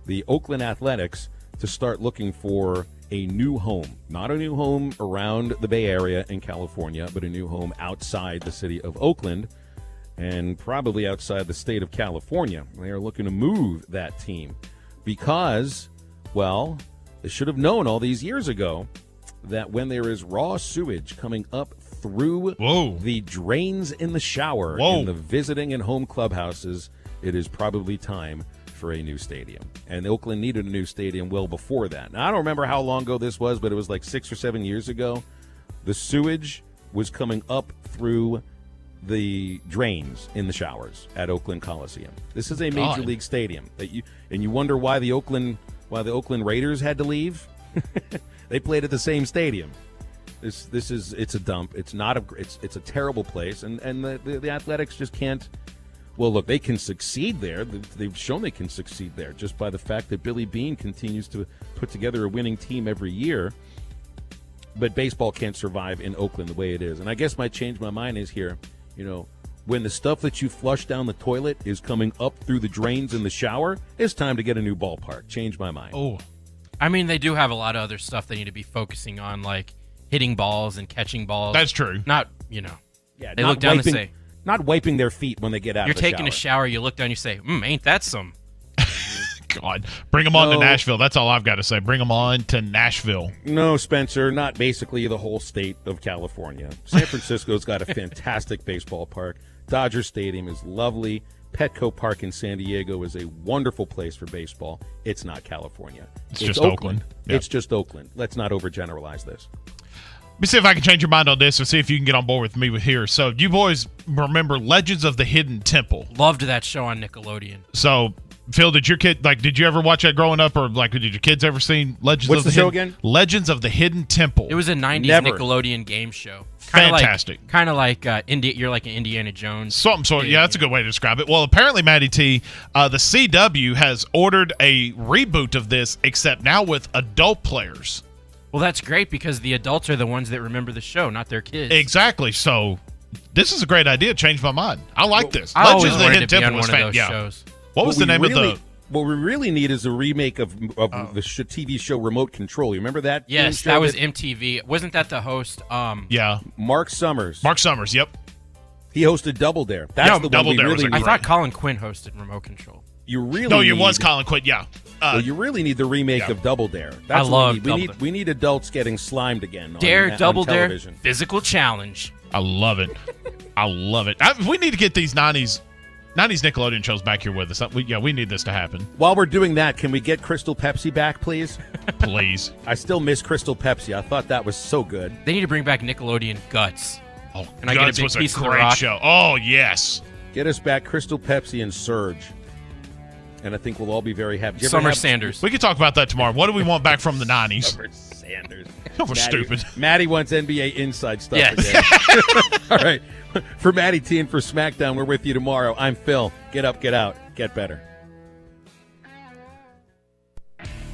Speaker 9: the Oakland Athletics to start looking for a new home. Not a new home around the Bay Area in California, but a new home outside the city of Oakland and probably outside the state of California. They are looking to move that team because, well, they should have known all these years ago that when there is raw sewage coming up through the drains in the shower in the visiting and home clubhouses, it is probably time for a new stadium. And Oakland needed a new stadium well before that. Now, I don't remember how long ago this was, but it was like 6 or 7 years ago. The sewage was coming up through the drains in the showers at Oakland Coliseum. This is a major league stadium. You wonder why the Oakland Why the Oakland Raiders had to leave? They played at the same stadium. It's a dump. It's a terrible place, and the Athletics just can't. Well, look, they can succeed there. They've shown they can succeed there just by the fact that Billy Beane continues to put together a winning team every year. But baseball can't survive in Oakland the way it is. And I guess my change my mind is here, when the stuff that you flush down the toilet is coming up through the drains in the shower, it's time to get a new ballpark. Change my mind.
Speaker 3: Oh, I mean, they do have a lot of other stuff they need to be focusing on, like hitting balls and catching balls.
Speaker 10: That's true.
Speaker 3: Not,
Speaker 9: Yeah,
Speaker 3: they look down and say,
Speaker 9: not wiping their feet when they get out
Speaker 3: you're
Speaker 9: of the shower.
Speaker 3: taking a shower, you look down, you say, ain't that some?
Speaker 10: God, bring them on to Nashville. That's all I've got to say. Bring them on to Nashville.
Speaker 9: No, Spencer, not basically the whole state of California. San Francisco's got a fantastic baseball park. Dodger Stadium is lovely. Petco Park in San Diego is a wonderful place for baseball. It's not California.
Speaker 10: It's just Oakland. Yep.
Speaker 9: It's just Oakland. Let's not overgeneralize this.
Speaker 10: Let me see if I can change your mind on this and see if you can get on board with me here. So you boys remember Legends of the Hidden Temple.
Speaker 3: Loved that show on Nickelodeon.
Speaker 10: So, Phil, did you ever watch that growing up, or did your kids ever seen Legends
Speaker 9: What's
Speaker 10: of the
Speaker 9: show
Speaker 10: Hidden?
Speaker 9: again?
Speaker 10: Legends of the Hidden Temple.
Speaker 3: It was a 90s
Speaker 9: Never.
Speaker 3: Nickelodeon game show.
Speaker 10: Fantastic.
Speaker 3: Kind of like you're like an Indiana Jones.
Speaker 10: Something sort of, yeah, that's a good way to describe it. Well, apparently, Matty T, the CW has ordered a reboot of this, except now with adult players.
Speaker 3: Well, that's great because the adults are the ones that remember the show, not their kids.
Speaker 10: Exactly. So, this is a great idea. Changed my mind. I like this.
Speaker 3: I
Speaker 10: Legends
Speaker 3: always
Speaker 10: of the
Speaker 3: wanted
Speaker 10: Hidden
Speaker 3: to be
Speaker 10: Temple
Speaker 3: on
Speaker 10: was
Speaker 3: one of those shows.
Speaker 10: What was the name of the...
Speaker 9: What we really need is a remake of the TV show Remote Control. You remember that?
Speaker 3: Yes, that was MTV. Wasn't that the host?
Speaker 10: Yeah.
Speaker 9: Mark Summers.
Speaker 10: Mark Summers, yep.
Speaker 9: He hosted Double Dare. That's the
Speaker 10: Double
Speaker 9: one we
Speaker 10: Dare
Speaker 9: really
Speaker 10: was
Speaker 9: need.
Speaker 3: I thought Colin Quinn hosted Remote Control.
Speaker 9: You really
Speaker 10: No,
Speaker 9: need,
Speaker 10: it was Colin Quinn, yeah.
Speaker 9: well, you really need the remake of Double Dare. That's
Speaker 3: I
Speaker 9: what
Speaker 3: love
Speaker 9: we need.
Speaker 3: Double Dare.
Speaker 9: We need adults getting slimed again.
Speaker 3: Dare,
Speaker 9: on
Speaker 3: Double Dare,
Speaker 9: television.
Speaker 3: Physical Challenge.
Speaker 10: I love it. I love it. We need to get these 90s Nickelodeon shows back here with us. We need this to happen.
Speaker 9: While we're doing that, can we get Crystal Pepsi back, please?
Speaker 10: Please.
Speaker 9: I still miss Crystal Pepsi. I thought that was so good.
Speaker 3: They need to bring back Nickelodeon Guts.
Speaker 10: Oh,
Speaker 3: Can I
Speaker 10: Guts
Speaker 3: get a big
Speaker 10: was
Speaker 3: piece
Speaker 10: a
Speaker 3: of the
Speaker 10: great
Speaker 3: rock?
Speaker 10: show. Oh, yes.
Speaker 9: Get us back Crystal Pepsi and Surge. And I think we'll all be very happy.
Speaker 3: Summer Sanders.
Speaker 10: We could talk about that tomorrow. What do we want back from the 90s?
Speaker 9: Summer Sanders.
Speaker 10: We're stupid.
Speaker 9: Maddie wants NBA inside stuff
Speaker 3: Yes.
Speaker 9: again. All right. For Maddie T and for SmackDown, we're with you tomorrow. I'm Phil. Get up, get out, get better.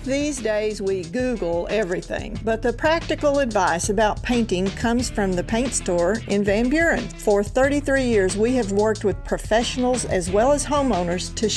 Speaker 4: These days we Google everything, but the practical advice about painting comes from the paint store in Van Buren. For 33 years we have worked with professionals as well as homeowners to